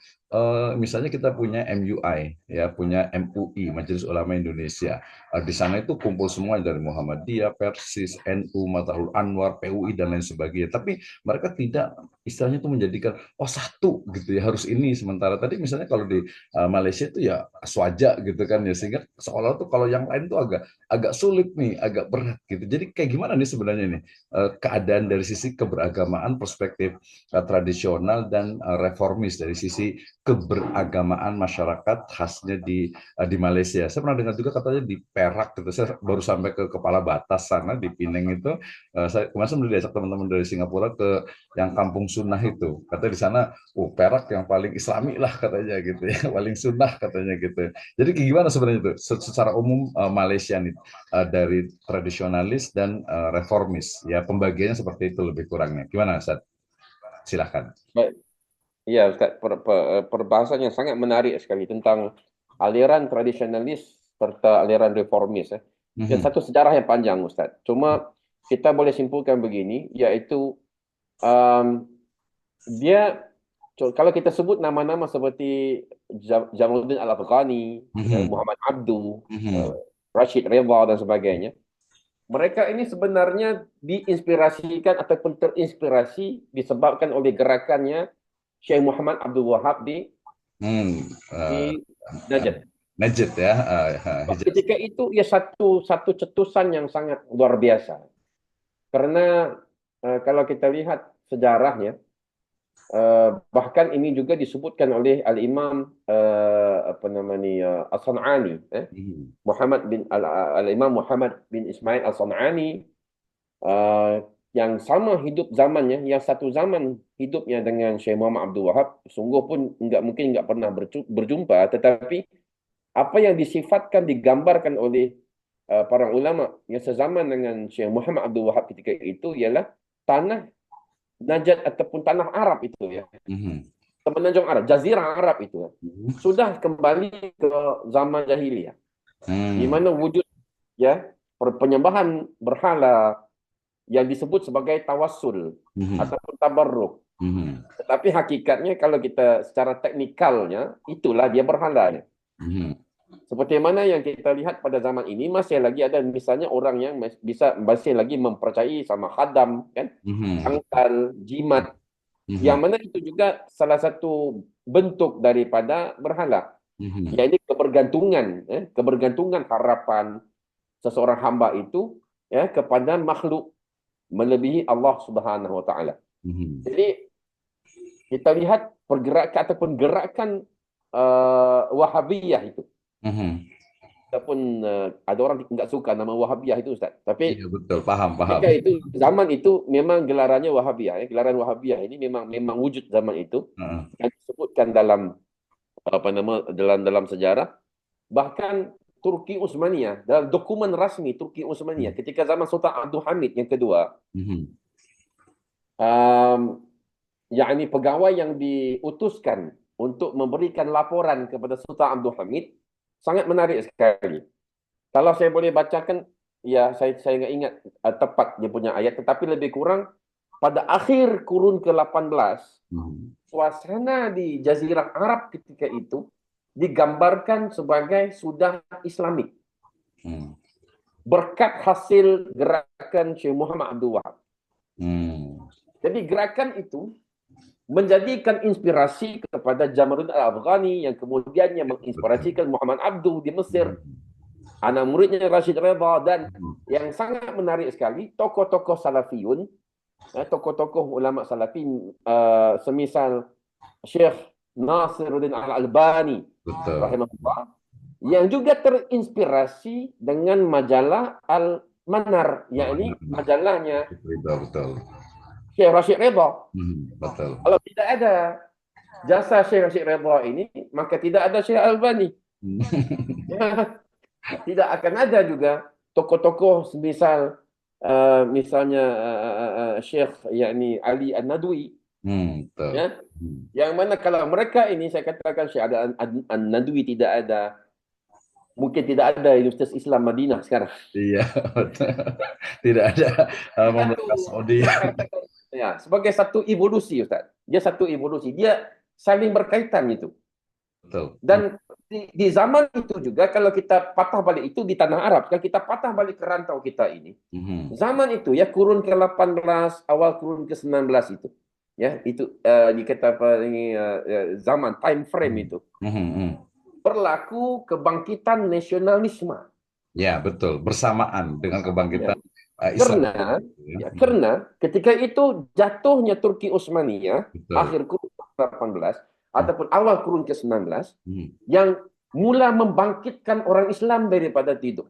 misalnya kita punya MUI ya punya MUI Majelis Ulama Indonesia. Di sana itu kumpul semua dari Muhammadiyah, Persis, NU, Matahul Anwar, PUI dan lain sebagainya. Tapi mereka tidak istilahnya itu menjadikan oh satu gitu ya harus ini. Sementara tadi misalnya kalau di Malaysia itu ya swaja gitu kan ya sehingga seolah tuh kalau yang lain tuh agak agak sulit nih, agak berat gitu. Jadi kayak gimana nih sebenarnya nih keadaan dari sisi keberagamaan perspektif tradisional dan reformis dari sisi keberagamaan masyarakat khasnya di Malaysia. Saya pernah dengar juga katanya di Perak gitu. Saya baru sampai ke Kepala Batas sana di Penang itu. Saya kemarin sempat diajak teman-teman dari Singapura ke yang Kampung Sunnah itu. Katanya di sana, oh Perak yang paling Islami lah katanya gitu ya, paling sunnah katanya gitu. Jadi gimana sebenarnya itu secara umum Malaysia nih dari tradisionalis dan reformis ya pembagiannya seperti itu lebih kurangnya. Gimana Ustaz? Silahkan. Baik. Ya, Ustaz, perbahasan yang sangat menarik sekali tentang aliran tradisionalis serta aliran reformis. Ya, Mhm. satu sejarah yang panjang, Ustaz. Cuma kita boleh simpulkan begini, yaitu um, dia kalau kita sebut nama-nama seperti Jamaluddin Al-Afghani, ya, Mhm. Muhammad Abduh, eh, Mhm. Rashid Redha dan sebagainya, mereka ini sebenarnya diinspirasikan ataupun terinspirasi disebabkan oleh gerakannya Syekh Muhammad Abdul Wahab Hmm. di Najd. Najib ya, Hijaz. Ketika itu ya satu satu cetusan yang sangat luar biasa. Karena kalau kita lihat sejarahnya, bahkan ini juga disebutkan oleh Al-Imam apa namanya As-San'ani, Mhm. Al-Imam Muhammad bin Ismail As-San'ani, eh, yang sama hidup zamannya, yang satu zaman hidupnya dengan Syekh Muhammad Abdul Wahab, sungguh pun mungkin nggak pernah berjumpa, tetapi apa yang disifatkan, digambarkan oleh para ulama yang sezaman dengan Syekh Muhammad Abdul Wahab ketika itu ialah tanah Najd ataupun tanah Arab itu ya, Mhm. semenanjung Arab, Jazirah Arab itu ya, Mhm. sudah kembali ke zaman jahiliyah, di Hmm. mana wujud ya penyembahan berhala yang disebut sebagai tawassul Mhm. ataupun tabarruk. Mhm. Tetapi hakikatnya kalau kita secara teknikalnya, itulah dia berhala. Mhm. Seperti mana yang kita lihat pada zaman ini, masih lagi ada misalnya orang yang masih lagi mempercayai sama khadam, kan, Mhm. Betul. tangkal, jimat, yang Mhm. mana itu juga salah satu bentuk daripada berhala. Mhm. Yaitu kebergantungan harapan seseorang hamba itu ya kepada makhluk melebihi Allah Subhanahu Wa Taala. Mhm. Jadi kita lihat pergerakan ataupun gerakan Wahabiyah itu. Mhm. Ataupun ada orang nggak suka nama Wahabiyah itu, Ustaz. Iya Tapi betul, paham, paham. ketika itu, zaman itu memang gelarannya Wahabiyah. Ya. Gelaran Wahabiyah ini memang wujud zaman itu. Heeh. Yang disebutkan dalam apa nama dalam sejarah. Bahkan Turki Utsmaniyah, dalam dokumen rasmi Turki Utsmaniyah, ketika zaman Sultan Abdul Hamid yang kedua, Mhm. um, yakni pegawai yang diutuskan untuk memberikan laporan kepada Sultan Abdul Hamid sangat menarik sekali. Kalau saya boleh bacakan, ya saya nggak ingat tepat dia punya ayat, tetapi lebih kurang pada akhir kurun ke-18, Mhm. suasana di Jazirah Arab ketika itu digambarkan sebagai sudah Islamik Mhm. berkat hasil gerakan Syekh Muhammad Abdul Wahab. Mhm. Jadi gerakan itu menjadikan inspirasi kepada Jamaluddin Al-Afghani yang kemudiannya Betul. menginspirasikan Muhammad Abduh di Mesir, Mhm. anak muridnya Rashid Redha, dan Mhm. yang sangat menarik sekali tokoh-tokoh salafiyun, tokoh-tokoh ulama salafi semisal Syekh Nasiruddin Al-Albani Betul. rahimahullah yang juga terinspirasi dengan majalah Al-Manar, Oh, yakni benar. majalahnya Betul, betul. Syekh Rashid Redha. Mhm. Betul. Kalau tidak ada jasa Syekh Rashid Redha ini, maka tidak ada Syekh Al-Albani. Tidak akan ada juga tokoh-tokoh semisal misalnya Syekh yakni Ali An-Nadwi, Betul. ya, Mhm. yang mana kalau mereka ini saya katakan Syekh ada An-Nadwi tidak ada, mungkin tidak ada Universitas Islam Madinah sekarang. Iya, betul. Tidak ada Satu membekas Saudi. saya katakan ya sebagai satu evolusi, Ustaz. Dia satu evolusi, dia saling berkaitan itu. Betul. Dan di zaman itu juga kalau kita patah balik itu di tanah Arab, kalau kita patah balik ke rantau kita ini, Mhm. zaman itu ya kurun ke-18, awal kurun ke-19 itu. Ya, itu dikata apa ini zaman time frame Mhm. itu Mhm. Mhm. berlaku kebangkitan nasionalisme. Ya, betul. Bersamaan dengan Ya, kebangkitan Islam. karena Ya. ya Mhm. karena ketika itu jatuhnya Turki Utsmaniyah Betul. akhir kurun ke-18, ataupun awal kurun ke-19 Hmm. yang mula membangkitkan orang Islam daripada tidur.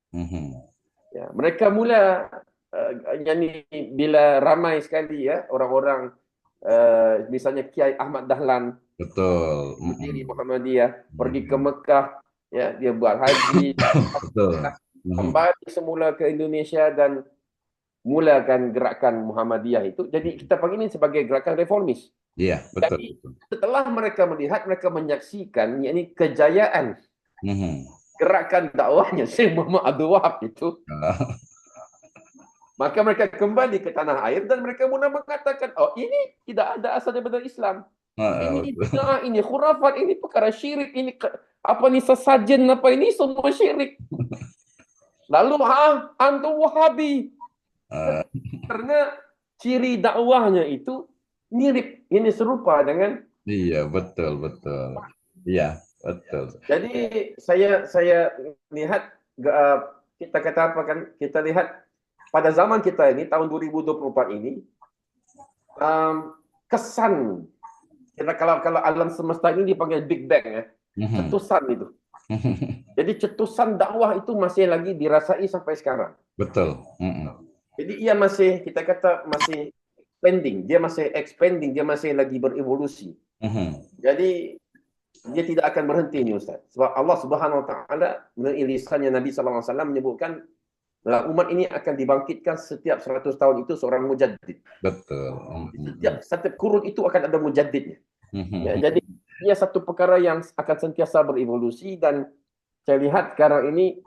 Hmm. Ya, mereka mula yani bila ramai sekali ya orang-orang misalnya Kiai Ahmad Dahlan, Betul. pendiri Hmm. Muhammadiyah, pergi ke Hmm. Mekah, ya, dia buat haji, Betul. Hmm. kembali semula ke Indonesia dan mulakan gerakan Muhammadiyah itu. Jadi kita panggil ini sebagai gerakan reformis. Iya, betul. Jadi setelah mereka melihat, mereka menyaksikan yakni kejayaan Hmm. gerakan dakwahnya Syekh Muhammad Abdul Wahab itu, maka mereka kembali ke tanah air dan mereka mula mengatakan, oh ini tidak ada asal daripada Islam. Ini Betul. bid'ah, ini khurafat, ini perkara syirik, ini apa ni sesajen apa ini semua syirik. Lalu antum Wahabi. Ah, Karena ciri dakwahnya itu mirip, ini serupa dengan. iya, betul, betul. Iya, betul. Jadi saya lihat kita kata apa kan? Kita lihat pada zaman kita ini tahun 2024 ini kesan kita kalau alam semesta ini dipanggil Big Bang ya, Mhm. cetusan itu. Jadi cetusan dakwah itu masih lagi dirasai sampai sekarang. Betul. Mhm. Jadi ia masih kita kata masih expanding, dia masih lagi berevolusi. Mhm. Jadi dia tidak akan berhenti ini Ustaz. Sebab Allah Subhanahu Wa Taala melalui lisannya Nabi Sallallahu Alaihi Wasallam menyebutkan umat ini akan dibangkitkan setiap 100 tahun itu seorang mujaddid. Betul. Setiap kurun itu akan ada mujaddidnya. Ya, Mhm. jadi ia satu perkara yang akan sentiasa berevolusi dan saya lihat sekarang ini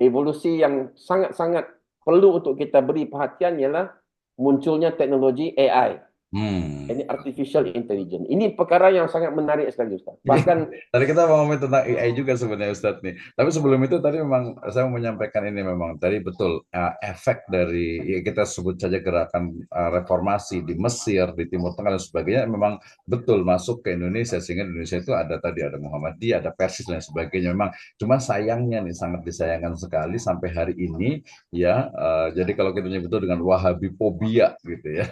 evolusi yang sangat-sangat perlu untuk kita beri perhatian ialah munculnya teknologi AI. Hmm. Ini artificial intelligence. Ini perkara yang sangat menarik sekali Ustaz. Bahkan Tadi kita mau ngomongin tentang AI juga sebenarnya Ustadz nih. Tapi sebelum itu tadi memang saya mau menyampaikan ini memang tadi betul efek dari ya kita sebut saja gerakan reformasi di Mesir, di Timur Tengah dan sebagainya memang betul masuk ke Indonesia sehingga di Indonesia itu ada tadi ada Muhammadiyah, ada Persis dan sebagainya. Memang cuma sayangnya nih sangat disayangkan sekali sampai hari ini ya. Jadi kalau kita nyebut itu dengan Wahabifobia gitu ya.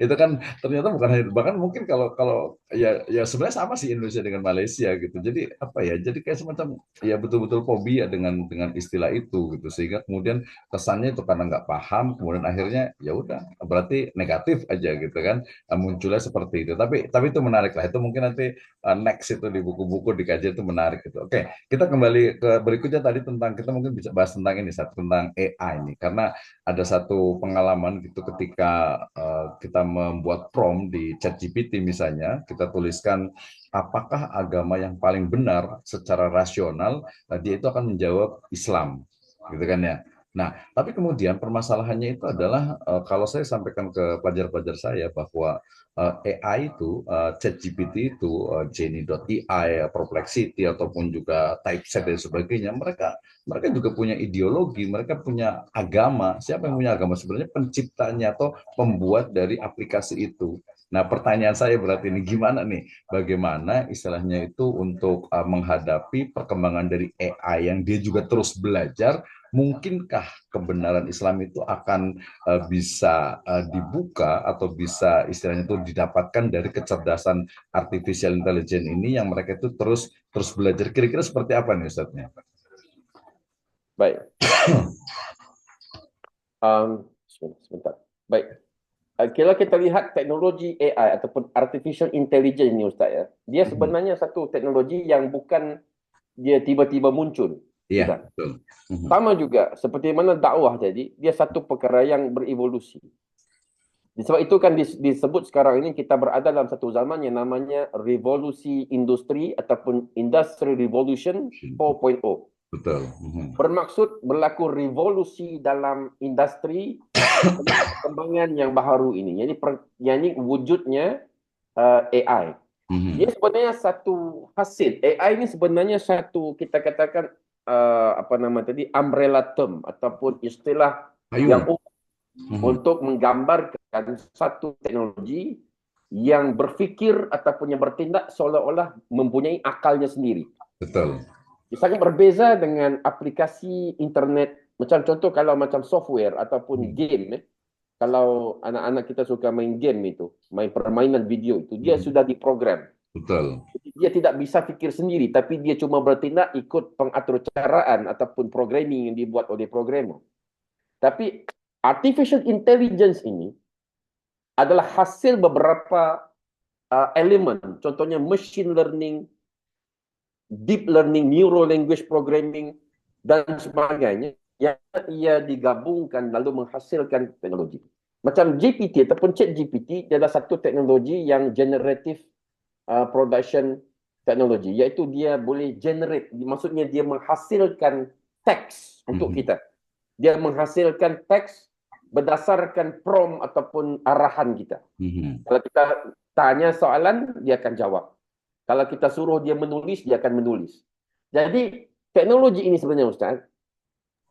Itu kan ternyata bukan hanya bahkan mungkin kalau kalau ya sebenarnya sama sih Indonesia dengan Malaysia gitu. Jadi apa ya? Jadi kayak semacam ya betul-betul fobia dengan istilah itu gitu sehingga kemudian kesannya itu karena nggak paham kemudian akhirnya ya udah berarti negatif aja gitu kan. Munculnya seperti itu. Tapi itu menarik lah. Itu mungkin nanti next itu di buku-buku dikaji itu menarik gitu. Oke, kita kembali ke berikutnya tadi tentang kita mungkin bisa bahas tentang ini tentang AI ini karena ada satu pengalaman gitu ketika kita membuat prompt di ChatGPT misalnya, kita tuliskan apakah agama yang paling benar secara rasional, dia itu akan menjawab Islam, gitu kan ya. Nah, tapi kemudian permasalahannya itu adalah kalau saya sampaikan ke pelajar-pelajar saya bahwa AI itu, ChatGPT itu, Genie.ai, Perplexity ataupun juga Typeset dan sebagainya, mereka juga punya ideologi, mereka punya agama. Siapa yang punya agama? Sebenarnya penciptanya atau pembuat dari aplikasi itu. Nah, pertanyaan saya berarti ini gimana nih? Bagaimana istilahnya itu untuk menghadapi perkembangan dari AI yang dia juga terus belajar? Mungkinkah kebenaran Islam itu akan bisa dibuka atau bisa istilahnya itu didapatkan dari kecerdasan artificial intelligence ini yang mereka itu terus terus belajar. Kira-kira seperti apa nih Ustadznya? baik. Sebentar. Baik. Kalau kita lihat teknologi AI ataupun artificial intelligence ini Ustaz ya, dia sebenarnya satu teknologi yang bukan dia tiba-tiba muncul. Iya, Tidak. betul. Sama juga seperti mana dakwah jadi, dia satu perkara yang berevolusi. Sebab itu kan disebut sekarang ini kita berada dalam satu zaman yang namanya revolusi industri ataupun Industry Revolution 4.0. Betul. Bermaksud berlaku revolusi dalam industri perkembangan yang baharu ini. Jadi wujudnya AI. Dia sebenarnya satu hasil. AI ini sebenarnya satu kita katakan apa nama tadi umbrella term ataupun istilah yang Payung. untuk menggambarkan satu teknologi yang berfikir ataupun yang bertindak seolah-olah mempunyai akalnya sendiri. Betul. Sangat berbeza dengan aplikasi internet. Macam contoh kalau macam software ataupun game. kalau anak-anak kita suka main game itu, main permainan video itu, dia sudah diprogram. Betul. Dia tidak bisa fikir sendiri, tapi dia cuma bertindak ikut pengaturcaraan ataupun programming yang dibuat oleh programmer. Tapi artificial intelligence ini adalah hasil beberapa elemen, contohnya machine learning, deep learning, neuro language programming, dan sebagainya, yang ia digabungkan lalu menghasilkan teknologi. Macam GPT ataupun Chat GPT adalah satu teknologi yang generative production teknologi, iaitu dia boleh generate, maksudnya dia menghasilkan teks untuk kita. Dia menghasilkan teks berdasarkan prompt ataupun arahan kita. Kalau kita tanya soalan, dia akan jawab. Kalau kita suruh dia menulis, dia akan menulis. Jadi, teknologi ini sebenarnya Ustaz,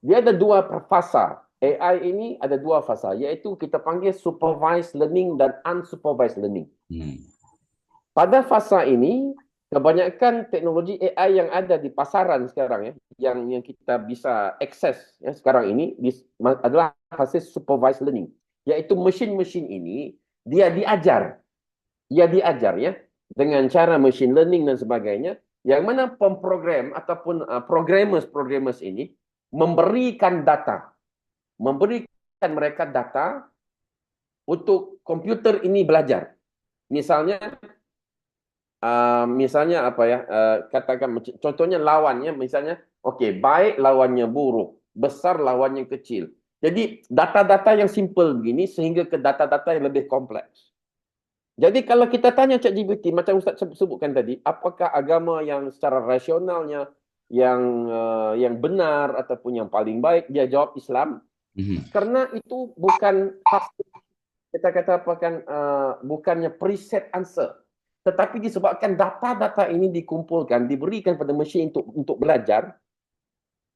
dia ada dua fasa. AI ini ada dua fasa, iaitu kita panggil supervised learning dan unsupervised learning. Pada fasa ini, kebanyakan teknologi AI yang ada di pasaran sekarang, yang kita bisa akses sekarang ini adalah hasil supervised learning, iaitu mesin-mesin ini dia diajar ya dengan cara machine learning dan sebagainya, yang mana pemprogram ataupun programmers ini memberikan mereka data untuk komputer ini belajar. Misalnya apa ya, katakan contohnya lawannya, misalnya baik lawannya buruk, besar lawannya kecil. Jadi data-data yang simple begini sehingga ke data-data yang lebih kompleks. Jadi kalau kita tanya ChatGPT, macam Ustaz sebutkan tadi, apakah agama yang secara rasionalnya yang benar ataupun yang paling baik, dia jawab Islam. Karena itu bukan kita katakan bukannya preset answer, tetapi disebabkan data-data ini dikumpulkan, diberikan pada mesin untuk belajar,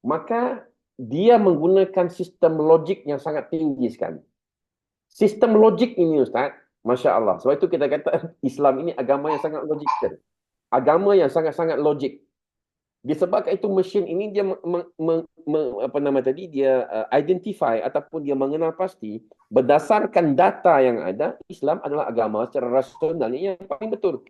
maka dia menggunakan sistem logik yang sangat tinggi sekali. Sistem logik ini Ustaz, Masya Allah. Sebab itu kita kata Islam ini agama yang sangat logik. Agama yang sangat-sangat logik. Disebabkan itu mesin ini dia dia identify ataupun dia mengenal pasti berdasarkan data yang ada, Islam adalah agama secara rasionalnya yang paling betul.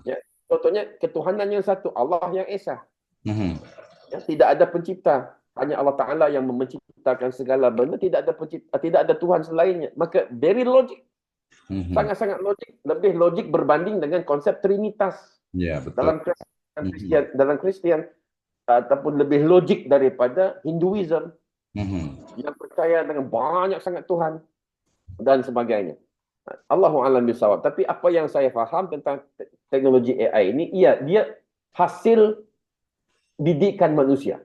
Ya, contohnya ketuhanan yang satu, Allah yang esa. Ya, tidak ada pencipta, hanya Allah Ta'ala yang menciptakan segala benda, tidak ada Tuhan selainnya. Maka very logic. Sangat-sangat logik, lebih logik berbanding dengan konsep trinitas. Ya, betul. Dalam Kristian ataupun lebih logik daripada Hinduism yang percaya dengan banyak sangat Tuhan dan sebagainya. Allahu a'lam bishawab. Tapi apa yang saya faham tentang teknologi AI ini, dia hasil didikan manusia.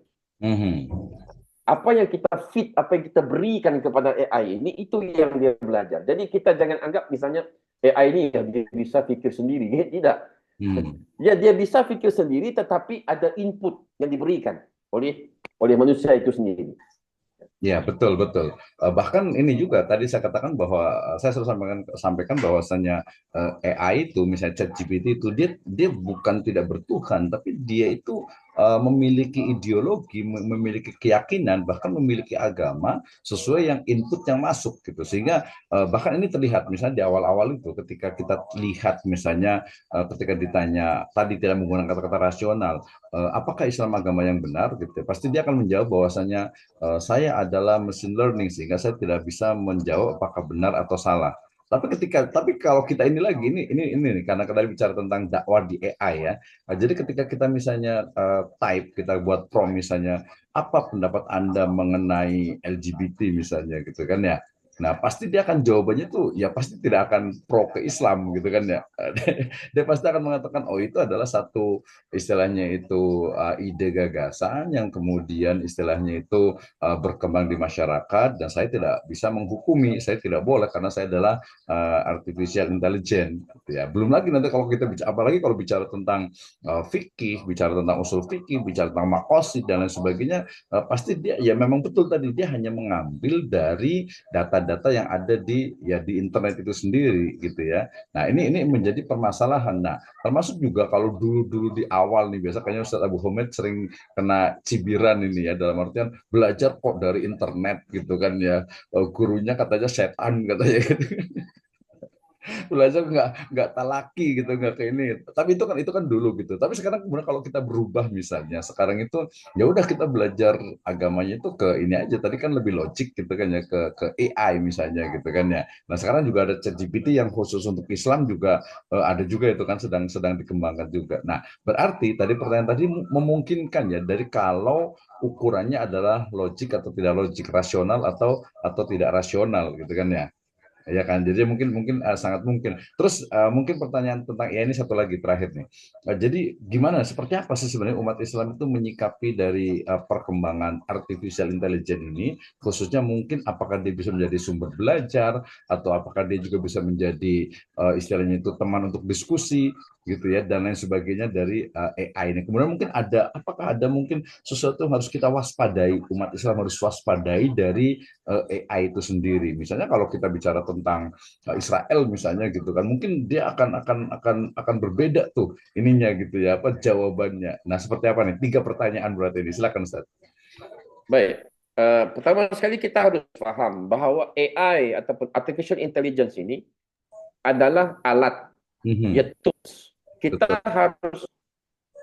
Apa yang kita feed, apa yang kita berikan kepada AI ini, itu yang dia belajar. Jadi kita jangan anggap misalnya AI ini dia bisa fikir sendiri. Tidak. Dia bisa fikir sendiri, tetapi ada input yang diberikan oleh manusia itu sendiri. Ya, betul. Bahkan ini juga tadi saya katakan bahwa saya selalu sampaikan bahwasannya AI itu, misalnya ChatGPT itu dia bukan tidak bertuhan, tapi dia itu memiliki ideologi, memiliki keyakinan, bahkan memiliki agama sesuai yang input yang masuk gitu. Sehingga bahkan ini terlihat misalnya di awal-awal itu ketika kita lihat misalnya ketika ditanya tadi tidak menggunakan kata-kata rasional, apakah Islam agama yang benar gitu. Pasti dia akan menjawab bahwasannya saya adalah machine learning sehingga saya tidak bisa menjawab apakah benar atau salah. Tapi kalau kita ini lagi ini nih, karena kita bicara tentang dakwah di AI ya. Jadi ketika kita misalnya type, kita buat prompt misalnya apa pendapat Anda mengenai LGBT misalnya gitu kan ya. Nah, pasti dia akan jawabannya tuh ya pasti tidak akan pro ke Islam gitu kan ya. Dia pasti akan mengatakan oh itu adalah satu istilahnya itu ide gagasan yang kemudian istilahnya itu berkembang di masyarakat dan saya tidak bisa menghukumi, saya tidak boleh karena saya adalah artificial intelligence ya. Belum lagi nanti kalau kita bicara, apalagi kalau bicara tentang fikih, bicara tentang usul fikih, bicara tentang maqasid dan lain sebagainya, pasti dia ya memang betul tadi dia hanya mengambil dari data data yang ada di internet itu sendiri gitu ya. Nah, ini menjadi permasalahan. Nah, termasuk juga kalau dulu-dulu di awal nih, biasa kayaknya Ustadz Abu Hamid sering kena cibiran ini ya, dalam artian belajar kok dari internet gitu kan ya. Gurunya katanya setan katanya gitu. Belajar nggak talaki gitu, nggak kayak ini, tapi itu kan dulu gitu. Tapi sekarang kemudian kalau kita berubah, misalnya sekarang itu ya udah kita belajar agamanya itu ke ini aja, tadi kan lebih logik gitu kan ya, ke AI misalnya gitu kan ya. Nah sekarang juga ada ChatGPT yang khusus untuk Islam juga, ada juga itu kan, sedang sedang dikembangkan juga. Nah berarti tadi pertanyaan tadi memungkinkan ya, dari kalau ukurannya adalah logik atau tidak logik, rasional atau tidak rasional gitu kan ya. Ya kan, jadi mungkin mungkin sangat mungkin. Terus mungkin pertanyaan tentang ya, ini satu lagi terakhir nih. Jadi gimana, seperti apa sih sebenarnya umat Islam itu menyikapi dari perkembangan artificial intelligence ini, khususnya mungkin apakah dia bisa menjadi sumber belajar, atau apakah dia juga bisa menjadi istilahnya itu teman untuk diskusi gitu ya, dan lain sebagainya dari AI ini. Kemudian mungkin apakah ada mungkin sesuatu yang harus kita waspadai, umat Islam harus waspadai dari AI itu sendiri. Misalnya kalau kita bicara tentang Israel misalnya gitu kan, mungkin dia akan berbeda tuh ininya gitu ya, apa jawabannya. Nah, seperti apa nih? 3 pertanyaan berarti ini. Silakan Ustaz. Baik. Pertama sekali kita harus paham bahwa AI ataupun artificial intelligence ini adalah alat, ya Mhm. tools. Betul.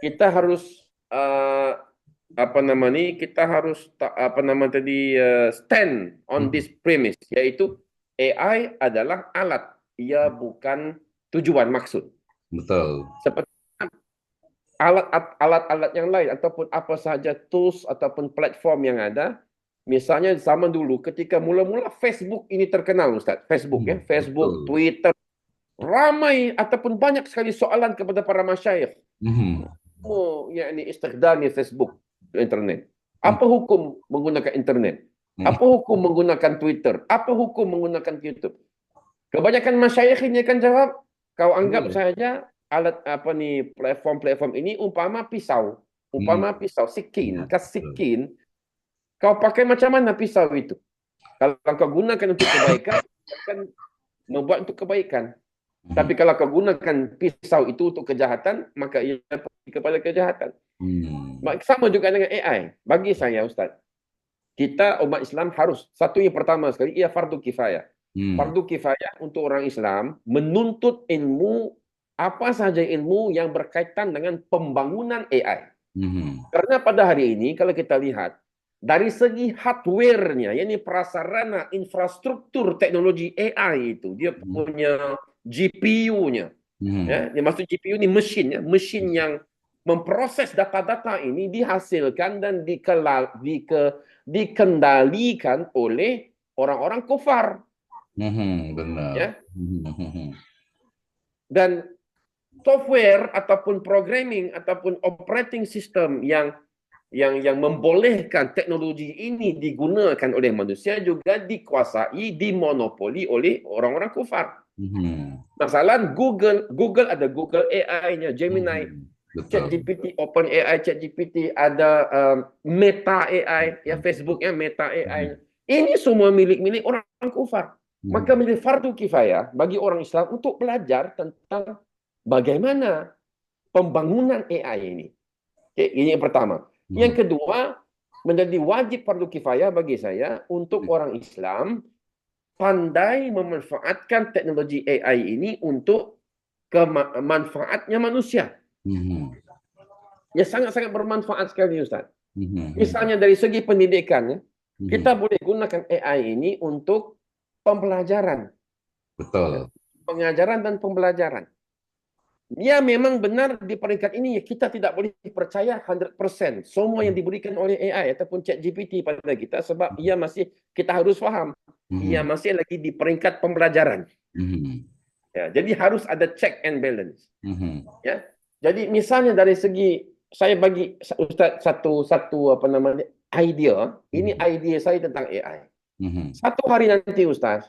Kita harus apa nama nih? Kita harus apa nama tadi, stand on Mhm. this premise, yaitu AI adalah alat, ia bukan tujuan maksud. Betul. Seperti alat-alat yang lain ataupun apa sahaja tools ataupun platform yang ada. Misalnya zaman dulu ketika mula-mula Facebook ini terkenal, Ustaz. Facebook ya, Facebook, Betul. Twitter, ramai ataupun banyak sekali soalan kepada para masyayikh. Mhm. Oh, yakni istighdami Facebook, internet. Mhm. Apa hukum menggunakan internet? Mhm. Apa hukum menggunakan Twitter? Apa hukum menggunakan YouTube? Kebanyakan masyayikh ini akan jawab, kau anggap Betul. saja alat apa nih, platform-platform ini Mhm. umpama pisau, sikin, Ya, betul. sikin, kau pakai macam mana pisau itu? Kalau kau gunakan untuk kebaikan, akan membuat untuk kebaikan. Mhm. Tapi kalau kau gunakan pisau itu untuk kejahatan, maka ia pergi kepada kejahatan. Hmm. Sama juga dengan AI. Bagi saya, Ustaz, kita umat Islam harus, satu yang pertama sekali, ia fardu kifayah. Hmm. Fardu kifayah untuk orang Islam menuntut ilmu, apa saja ilmu yang berkaitan dengan pembangunan AI. Mhm. Karena pada hari ini kalau kita lihat dari segi hardware-nya, yakni prasarana infrastruktur teknologi AI itu, dia Mhm. punya GPU-nya, Mhm. ya, maksud GPU ini mesin, ya, mesin yang memproses data-data ini dihasilkan dan dikendalikan oleh orang-orang kufar, Mhm. Benar. ya. Mhm. Dan software ataupun programming ataupun operating system yang membolehkan teknologi ini digunakan oleh manusia juga dikuasai, dimonopoli oleh orang-orang kufar. Mhm. Masalah Google ada Google AI-nya, Gemini, Mhm. Betul. ChatGPT, OpenAI, ChatGPT, ada Meta AI, ya Facebook ya, Meta AI. Mhm. Ini semua milik-milik orang kufar. Maka Mhm. menjadi fardu kifayah bagi orang Islam untuk belajar tentang bagaimana pembangunan AI ini. Oke, ini yang pertama. Mhm. Yang kedua, menjadi wajib fardu kifayah bagi saya untuk orang Islam pandai memanfaatkan teknologi AI ini untuk kemanfaatnya manusia. Mhm. Ya sangat-sangat bermanfaat sekali, Ustaz. Mhm. Misalnya dari segi pendidikan, ya, Mhm. kita boleh gunakan AI ini untuk pembelajaran, ya, Betul. pengajaran dan pembelajaran. Ya memang benar di peringkat ini kita tidak boleh percaya 100% semua yang diberikan oleh AI ataupun ChatGPT pada kita, sebab ia masih, kita harus faham, ia Mhm. masih lagi di peringkat pembelajaran. Mhm. Ya, jadi harus ada check and balance. Mhm. Ya, jadi misalnya dari segi, saya bagi Ustaz satu satu apa namanya idea. Ini Mhm. idea saya tentang AI. Mhm. Satu hari nanti Ustaz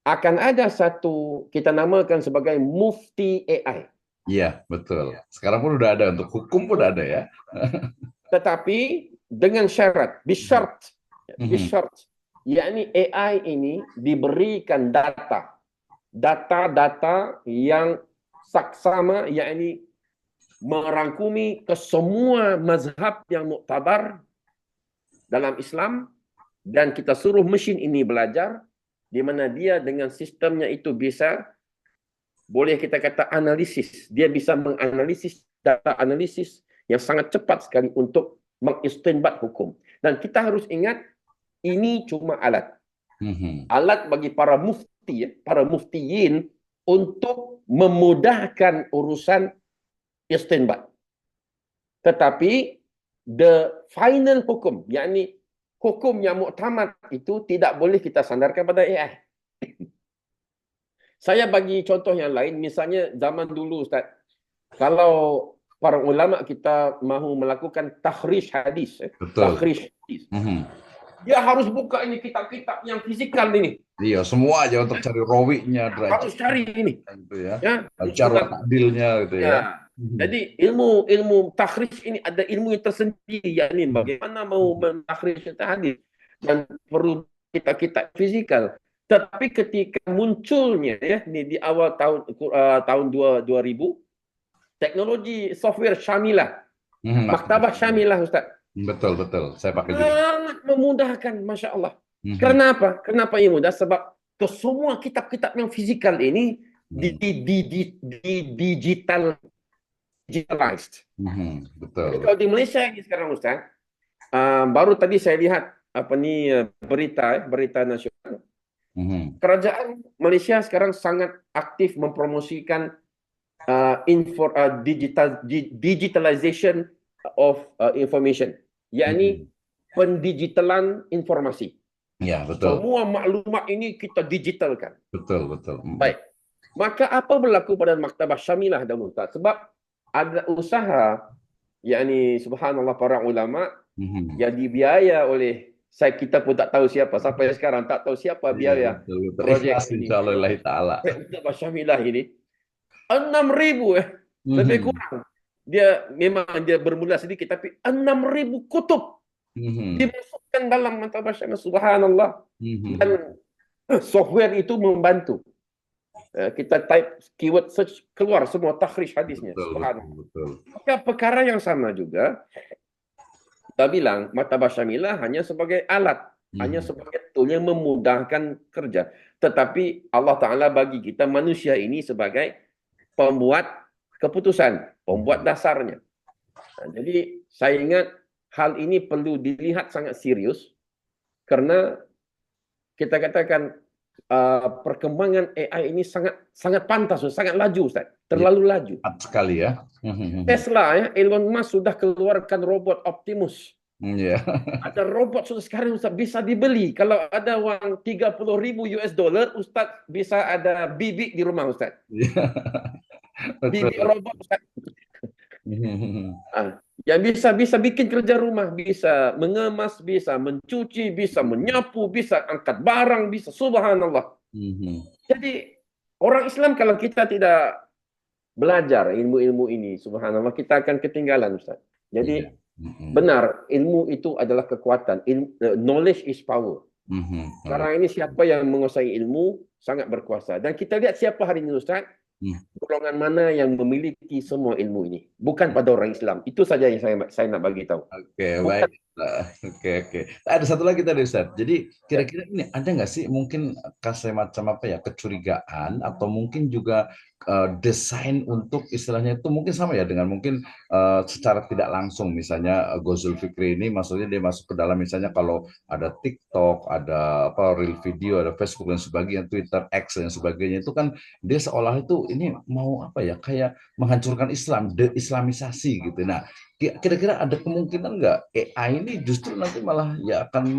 akan ada satu kita namakan sebagai mufti AI. Iya, betul. Sekarang pun udah ada, untuk hukum pun ada ya. Tetapi dengan syarat, Mhm. bisyarat, Mhm. bisyarat. yakni AI ini diberikan data yang saksama, yakni merangkumi ke semua mazhab yang muktabar dalam Islam, dan kita suruh mesin ini belajar, di mana dia dengan sistemnya itu bisa, boleh kita kata analisis. Dia bisa menganalisis data analisis yang sangat cepat sekali untuk mengistinbat hukum. Dan kita harus ingat, ini cuma alat. Alat bagi para mufti, para muftiyin untuk memudahkan urusan istinbat. Tetapi the final hukum, yakni hukum yang muktamad itu tidak boleh kita sandarkan pada AI. Saya bagi contoh yang lain, misalnya zaman dulu Ustaz, kalau para ulama kita mahu melakukan takhrij hadis, Betul. takhrij hadis, dia harus buka ini kitab-kitab yang fisikal ini. Iya, semua aja untuk cari rawinya, Harus cari ini. gitu ya. Ya, Cara takdilnya gitu ya. Jadi ilmu takhrij ini ada ilmu yang tersendiri, yakni bagaimana mau mentakhrij hadis, dan perlu kitab-kitab fisikal. Tetapi ketika munculnya di awal tahun 2000, teknologi software Syamilah, Maktabah Syamilah Ustaz, betul. Saya pakai juga. sangat memudahkan, Masya Allah. Kenapa? Kenapa ini mudah? Sebab semua kitab-kitab yang fisikal ini digitalized. Betul. Jadi kalau di Malaysia ini sekarang Ustaz, baru tadi saya lihat berita nasional. Kerajaan Malaysia sekarang sangat aktif mempromosikan digitalization of information, yakni pendigitalan informasi. Ya, betul. Semua maklumat ini kita digitalkan. Betul. Baik. Maka apa berlaku pada Maktabah Syamilah dan Ustaz? Sebab ada usaha, yakni subhanallah para ulama yang dibiaya oleh kita pun tak tahu siapa, sampai sekarang tak tahu siapa biaya projek ini. Insyaallah taala. Maktabah Syamilah ini 6,000 lebih kurang. Dia memang bermula sedikit, tapi 6,000 kutub dimasukkan dalam Maktabah Syamilah, subhanallah. Dan software itu membantu. Kita type keyword search, keluar semua takhrij hadisnya. Betul. Maka perkara yang sama juga, kita bilang Maktabah Syamilah hanya sebagai alat, hanya sebagai tool yang memudahkan kerja. Tetapi Allah Ta'ala bagi kita manusia ini sebagai pembuat keputusan, pembuat dasarnya. Jadi saya ingat hal ini perlu dilihat sangat serius, karena kita katakan perkembangan AI ini sangat pantas, sangat laju Ustaz. Terlalu laju. Sekali ya. Tesla, Elon Musk sudah keluarkan robot Optimus. Ada robot sudah sekarang Ustaz bisa dibeli. Kalau ada uang $30,000 Ustaz bisa ada bibik di rumah Ustaz. Bibik robot Ustaz. Yang bisa bikin kerja rumah, bisa mengemas, bisa mencuci, bisa menyapu, bisa angkat barang, bisa, subhanallah. Jadi orang Islam kalau kita tidak belajar ilmu-ilmu ini, subhanallah, kita akan ketinggalan Ustaz. Jadi benar, ilmu itu adalah kekuatan. Knowledge is power. Sekarang ini siapa yang menguasai ilmu sangat berkuasa. Dan kita lihat siapa hari ini Ustaz, golongan mana yang memiliki semua ilmu ini. Bukan pada orang Islam. Itu saja yang saya nak bagi tahu. Baik. Oke. Ada satu lagi tadi Ustaz. Jadi kira-kira ini ada nggak sih mungkin kasih macam apa ya, kecurigaan atau mungkin juga desain untuk istilahnya itu mungkin sama ya dengan mungkin secara tidak langsung, misalnya Ghazul Fikri ini maksudnya dia masuk ke dalam, misalnya kalau ada TikTok, ada real video, ada Facebook dan sebagainya, Twitter, X dan sebagainya, itu kan dia seolah itu ini mau apa ya, kayak menghancurkan Islam, deislamisasi gitu. Nah, kira-kira ada kemungkinan nggak AI ini justru nanti malah ya akan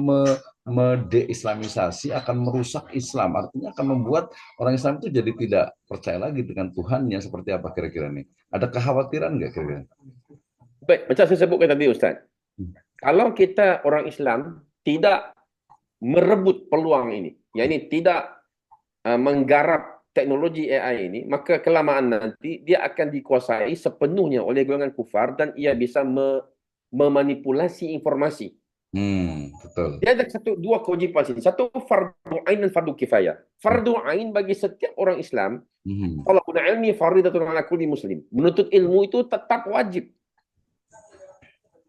mendeislamisasi, akan merusak Islam, artinya akan membuat orang Islam itu jadi tidak percaya lagi dengan Tuhannya, seperti apa kira-kira nih? Ada kekhawatiran nggak kira-kira? Baik, macam saya sebutkan tadi Ustaz, kalau kita orang Islam tidak merebut peluang ini, yakni tidak menggarap teknologi AI ini, maka kelamaan nanti dia akan dikuasai sepenuhnya oleh golongan kufar dan ia bisa memanipulasi informasi. Betul. Dia ada dua kewajipan sini. Satu fardu ain dan fardu kifayah. Fardu ain bagi setiap orang Islam, Hmm. talabul ilmi faridatun ala kulli muslim. Menuntut ilmu itu tetap wajib.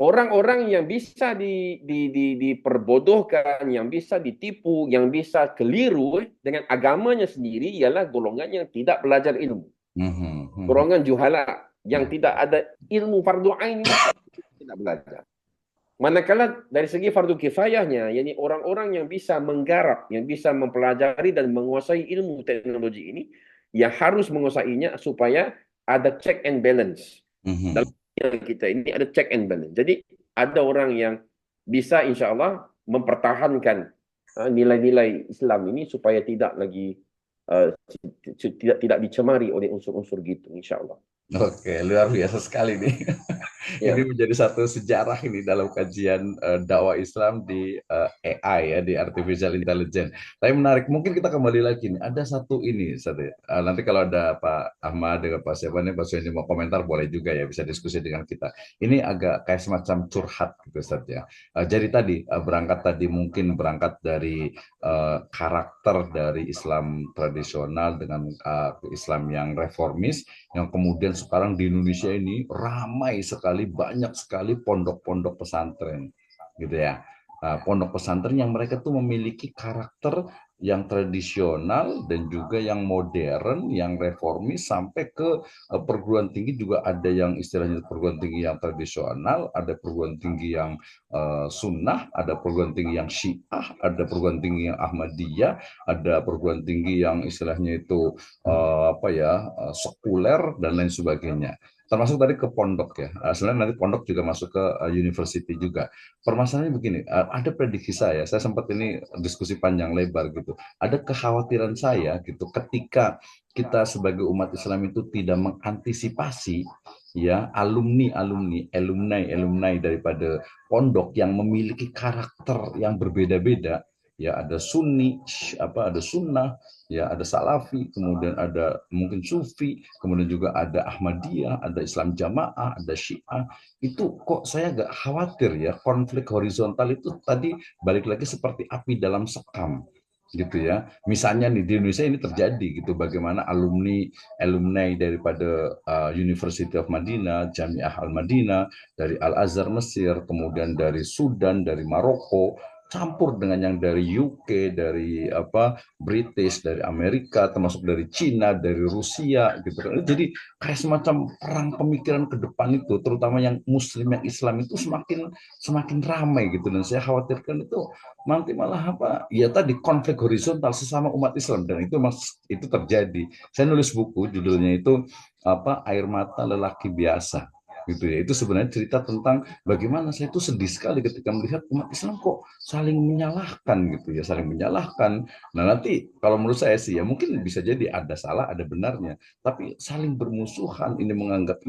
Orang-orang yang bisa diperbodohkan, yang bisa ditipu, yang bisa keliru dengan agamanya sendiri ialah golongan yang tidak belajar ilmu. Hmm. Hmm. Golongan juhala yang Ya. tidak ada ilmu fardu ain ini tidak belajar. Manakala dari segi fardu kifayahnya, yakni orang-orang yang bisa menggarap, yang bisa mempelajari dan menguasai ilmu teknologi ini, yang harus menguasainya supaya ada check and balance. Dalam Hmm. dunia kita ini ada check and balance. Jadi ada orang yang bisa insya Allah mempertahankan nilai-nilai Islam ini supaya tidak lagi tidak dicemari oleh unsur-unsur gitu, insya Allah. Oke, luar biasa sekali nih. Ini Ya. menjadi satu sejarah ini dalam kajian dakwah Islam di AI ya, di artificial intelligence. Tapi menarik, mungkin kita kembali lagi nih. Ada satu ini, Ustaz, ya. Nanti kalau ada Pak Ahmad dengan Pak siapa nih, Pak Suhendi mau komentar boleh juga ya, bisa diskusi dengan kita. Ini agak kayak semacam curhat gitu, Ustaz ya. Jadi tadi berangkat tadi mungkin berangkat dari karakter dari Islam tradisional dengan Islam yang reformis yang kemudian sekarang di Indonesia ini ramai sekali, banyak sekali pondok-pondok pesantren, gitu ya. Nah, pondok pesantren yang mereka tuh memiliki karakter yang tradisional dan juga yang modern, yang reformis sampai ke perguruan tinggi juga ada yang istilahnya perguruan tinggi yang tradisional, ada perguruan tinggi yang sunnah, ada perguruan tinggi yang syiah, ada perguruan tinggi yang Ahmadiyah, ada perguruan tinggi yang istilahnya itu apa ya sekuler dan lain sebagainya. Termasuk tadi ke pondok ya. Sebenarnya nanti pondok juga masuk ke university juga. Permasalahannya begini, ada prediksi saya sempat ini diskusi panjang lebar gitu. Ada kekhawatiran saya gitu ketika kita sebagai umat Islam itu tidak mengantisipasi ya alumni daripada pondok yang memiliki karakter yang berbeda-beda ya ada sunni ada sunnah ya ada salafi kemudian ada mungkin sufi kemudian juga ada Ahmadiyah ada Islam jamaah ada syiah itu kok saya agak khawatir ya konflik horizontal itu tadi balik lagi seperti api dalam sekam gitu ya misalnya nih di Indonesia ini terjadi gitu bagaimana alumni daripada University of Madinah Jamiah Al Madinah dari Al Azhar Mesir kemudian dari Sudan dari Maroko campur dengan yang dari UK, dari apa British, dari Amerika, termasuk dari Cina, dari Rusia, gitu kan. Jadi kayak semacam perang pemikiran ke depan itu, terutama yang Muslim, yang Islam itu semakin semakin ramai gitu. Dan saya khawatirkan itu nanti malah apa? Ya tadi konflik horizontal sesama umat Islam dan itu terjadi. Saya nulis buku judulnya itu apa Air Mata Lelaki Biasa gitu ya itu sebenarnya cerita tentang bagaimana saya itu sedih sekali ketika melihat umat Islam kok saling menyalahkan gitu ya saling menyalahkan nah nanti kalau menurut saya sih ya mungkin bisa jadi ada salah ada benarnya tapi saling bermusuhan ini menganggap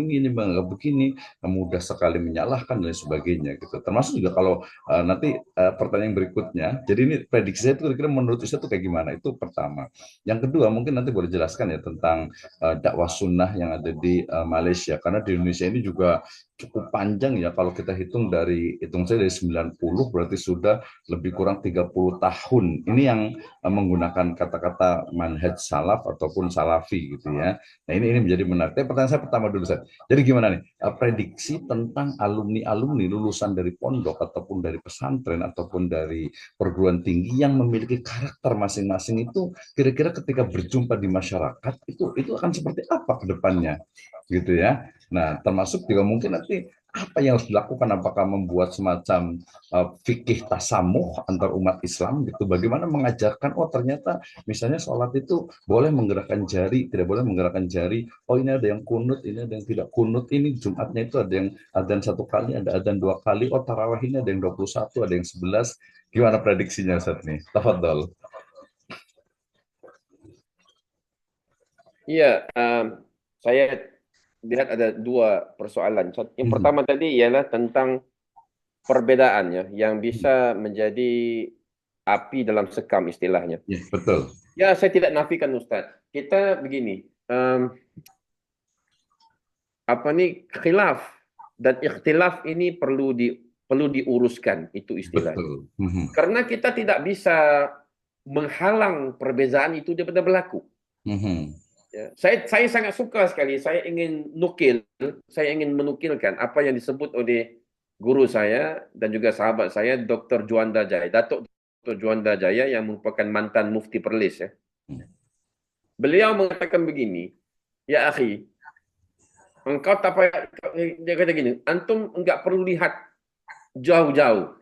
begini mudah sekali menyalahkan dan sebagainya gitu termasuk juga kalau nanti pertanyaan berikutnya jadi ini prediksi saya itu kira-kira menurut saya itu kayak gimana itu pertama yang kedua mungkin nanti boleh jelaskan ya tentang dakwah sunnah yang ada di Malaysia karena di Indonesia ini juga cukup panjang ya kalau kita hitung saya dari 90 berarti sudah lebih kurang 30 tahun. Ini yang menggunakan kata-kata manhaj salaf ataupun salafi gitu ya. Nah ini menjadi menarik. Tapi pertanyaan saya pertama dulu Ustaz. Jadi gimana nih prediksi tentang alumni-alumni lulusan dari pondok ataupun dari pesantren ataupun dari perguruan tinggi yang memiliki karakter masing-masing itu kira-kira ketika berjumpa di masyarakat itu akan seperti apa ke depannya gitu ya. Nah, termasuk juga mungkin nanti apa yang harus dilakukan apakah membuat semacam fikih tasamuh antar umat Islam gitu bagaimana mengajarkan oh ternyata misalnya sholat itu boleh menggerakkan jari tidak boleh menggerakkan jari oh ini ada yang kunut ini ada yang tidak kunut ini Jumatnya itu ada yang adzan satu kali ada adzan dua kali oh tarawih ini ada yang 21 ada yang 11 gimana prediksinya saat ini tafadhol. Iya, saya lihat ada dua persoalan. Yang pertama tadi ialah tentang perbedaannya yang bisa menjadi api dalam sekam istilahnya. Ya, betul. Ya, saya tidak nafikan Ustadz. Kita begini, apa nih khilaf dan ikhtilaf ini perlu perlu diuruskan, itu istilahnya. Betul. Karena kita tidak bisa menghalang perbezaan itu daripada berlaku. Ya, saya sangat suka sekali. Saya ingin menukilkan apa yang disebut oleh guru saya dan juga sahabat saya, Dr. Juanda Jaya, Datuk Dr. Juanda Jaya yang merupakan mantan Mufti Perlis. Ya. Beliau mengatakan begini, ya akhi, engkau tak payah, dia kata gini, antum enggak perlu lihat jauh-jauh.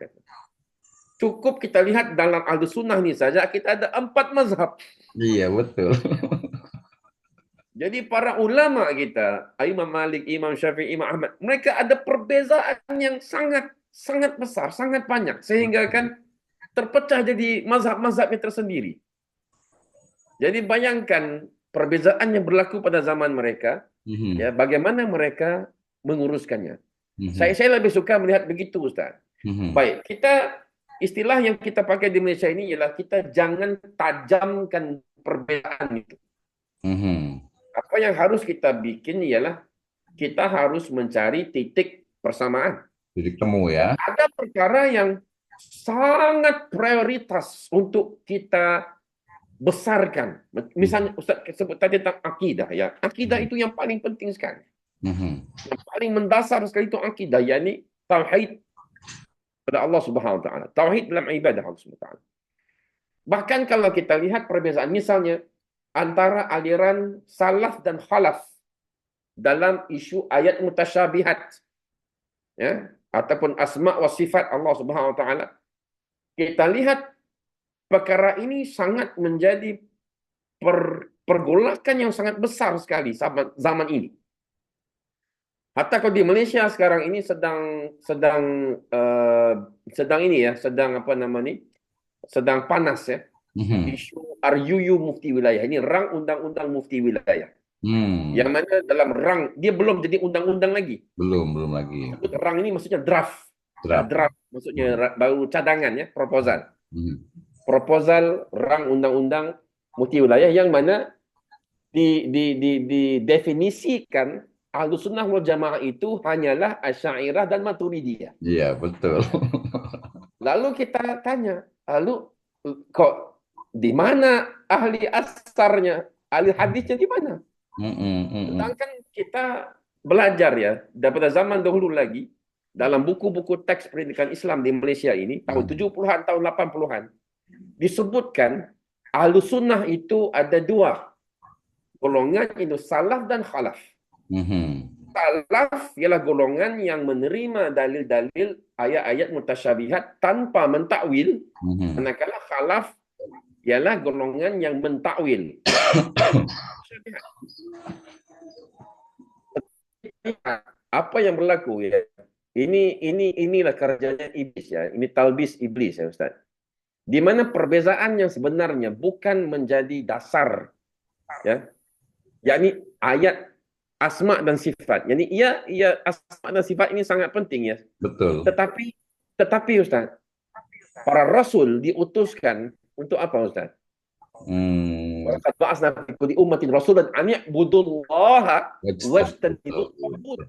Cukup kita lihat dalam Ahlus Sunnah ini saja, kita ada 4 mazhab. Iya, betul. Jadi para ulama kita, Imam Malik, Imam Syafi'i, Imam Ahmad, mereka ada perbezaan yang sangat sangat besar, sangat banyak, sehingga kan terpecah jadi mazhab-mazhabnya tersendiri. Jadi bayangkan perbezaan yang berlaku pada zaman mereka, ya, bagaimana mereka menguruskannya. Saya lebih suka melihat begitu, Ustaz. Baik, istilah yang kita pakai di Malaysia ini ialah kita jangan tajamkan perbedaan itu. Apa yang harus kita bikin ialah kita harus mencari titik persamaan. Titik temu ya. Ada perkara yang sangat prioritas untuk kita besarkan. Misalnya Ustaz sebut tadi tentang akidah, ya. Akidah itu yang paling penting sekali. Yang paling mendasar sekali itu akidah, yakni tauhid pada Allah Subhanahu wa taala. Tauhid dalam ibadah Allah Subhanahu wa taala. Bahkan kalau kita lihat perbezaan misalnya antara aliran salaf dan khalaf dalam isu ayat mutasyabihat, ya, ataupun asma wa sifat Allah Subhanahu wa taala, kita lihat perkara ini sangat menjadi pergolakan yang sangat besar sekali zaman ini. Hatta kalau di Malaysia sekarang ini sedang ini ya, sedang panas ya. Isu RUU Mufti Wilayah. Ini rang undang-undang Mufti Wilayah. Yang mana dalam rang, dia belum jadi undang-undang lagi. Belum lagi. Rang ini maksudnya draft. Draft maksudnya baru cadangan ya, proposal. Proposal rang undang-undang Mufti Wilayah yang mana didefinisikan Ahlus Sunnah wal Jamaah itu hanyalah Asy'ariyah dan Maturidiyah. Iya, betul. Lalu kita tanya, lalu kok di mana ahli asarnya, ahli hadisnya di mana? Sedangkan kita belajar ya, daripada zaman dahulu lagi, dalam buku-buku teks pendidikan Islam di Malaysia ini, tahun 70-an, tahun 80-an, disebutkan Ahlus Sunnah itu ada 2 golongan, itu salaf dan khalaf. Salaf ialah golongan yang menerima dalil-dalil ayat-ayat mutasyabihat tanpa mentakwil, manakala khalaf ialah golongan yang mentakwil. Apa yang berlaku ya? Inilah kerjanya iblis ya. Ini talbis iblis ya Ustaz. Di mana perbezaan yang sebenarnya bukan menjadi dasar ya. Yakni ayat asma dan sifat. Yani ia asma dan sifat ini sangat penting ya. Betul. Tetapi Ustaz, para rasul diutuskan untuk apa Ustaz? Walaqad ba'atsna fi kulli ummatin rasulan an ya'budullaha wajtanibut taghut.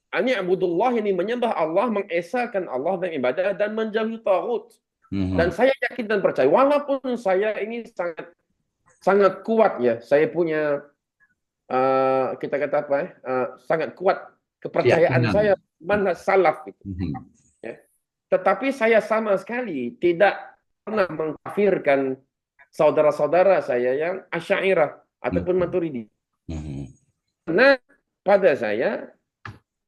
An ya'budullah ini menyembah Allah, mengesahkan Allah dan ibadah dan menjauhi taghut. Dan saya yakin dan percaya, walaupun saya ini sangat kuat ya, saya punya kita kata apa ya, sangat kuat kepercayaan saya manhaj salaf itu. Ya. Tetapi saya sama sekali tidak pernah mengkafirkan saudara-saudara saya yang Asy'ariyah ataupun Maturidi. Karena pada saya,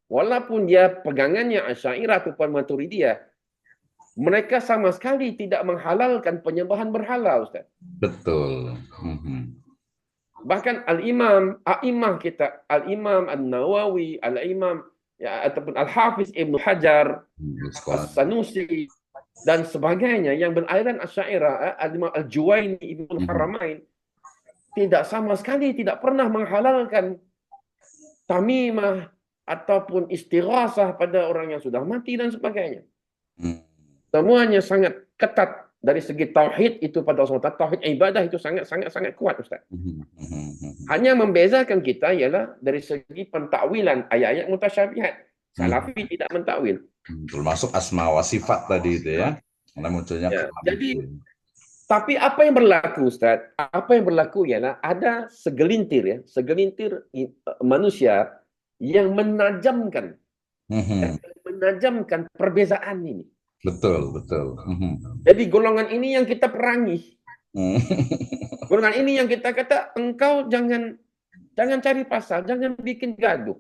walaupun dia pegangannya Asy'ariyah ataupun Maturidiyah, mereka sama sekali tidak menghalalkan penyembahan berhala, Ustaz. Betul. Bahkan a'imah kita, Al-Imam An-Nawawi, Al-Imam ya, ataupun Al-Hafiz Ibnu Hajar, As-Sanusi dan sebagainya yang beraliran Asy'ariyah, Al-Imam Al-Juwaini, Ibnu Haramain, tidak sama sekali tidak pernah menghalalkan tamimah ataupun istighasah pada orang yang sudah mati dan sebagainya. Semuanya sangat ketat dari segi tauhid itu pada Allah. Tauhid ibadah itu sangat kuat, Ustaz. Hanya membezakan kita ialah dari segi pentakwilan ayat-ayat mutasyabihat. Salafi tidak mentakwil. Termasuk asma wa sifat tadi itu ya. Karena munculnya Ya. kalam itu. Jadi, tapi apa yang berlaku, Ustaz? Apa yang berlaku ialah ada segelintir manusia yang Mhm. menajamkan perbezaan ini. Betul, betul. Mhm. Jadi golongan ini yang kita perangi. Hmm. Golongan ini yang kita kata, engkau jangan cari pasal, jangan bikin gaduh.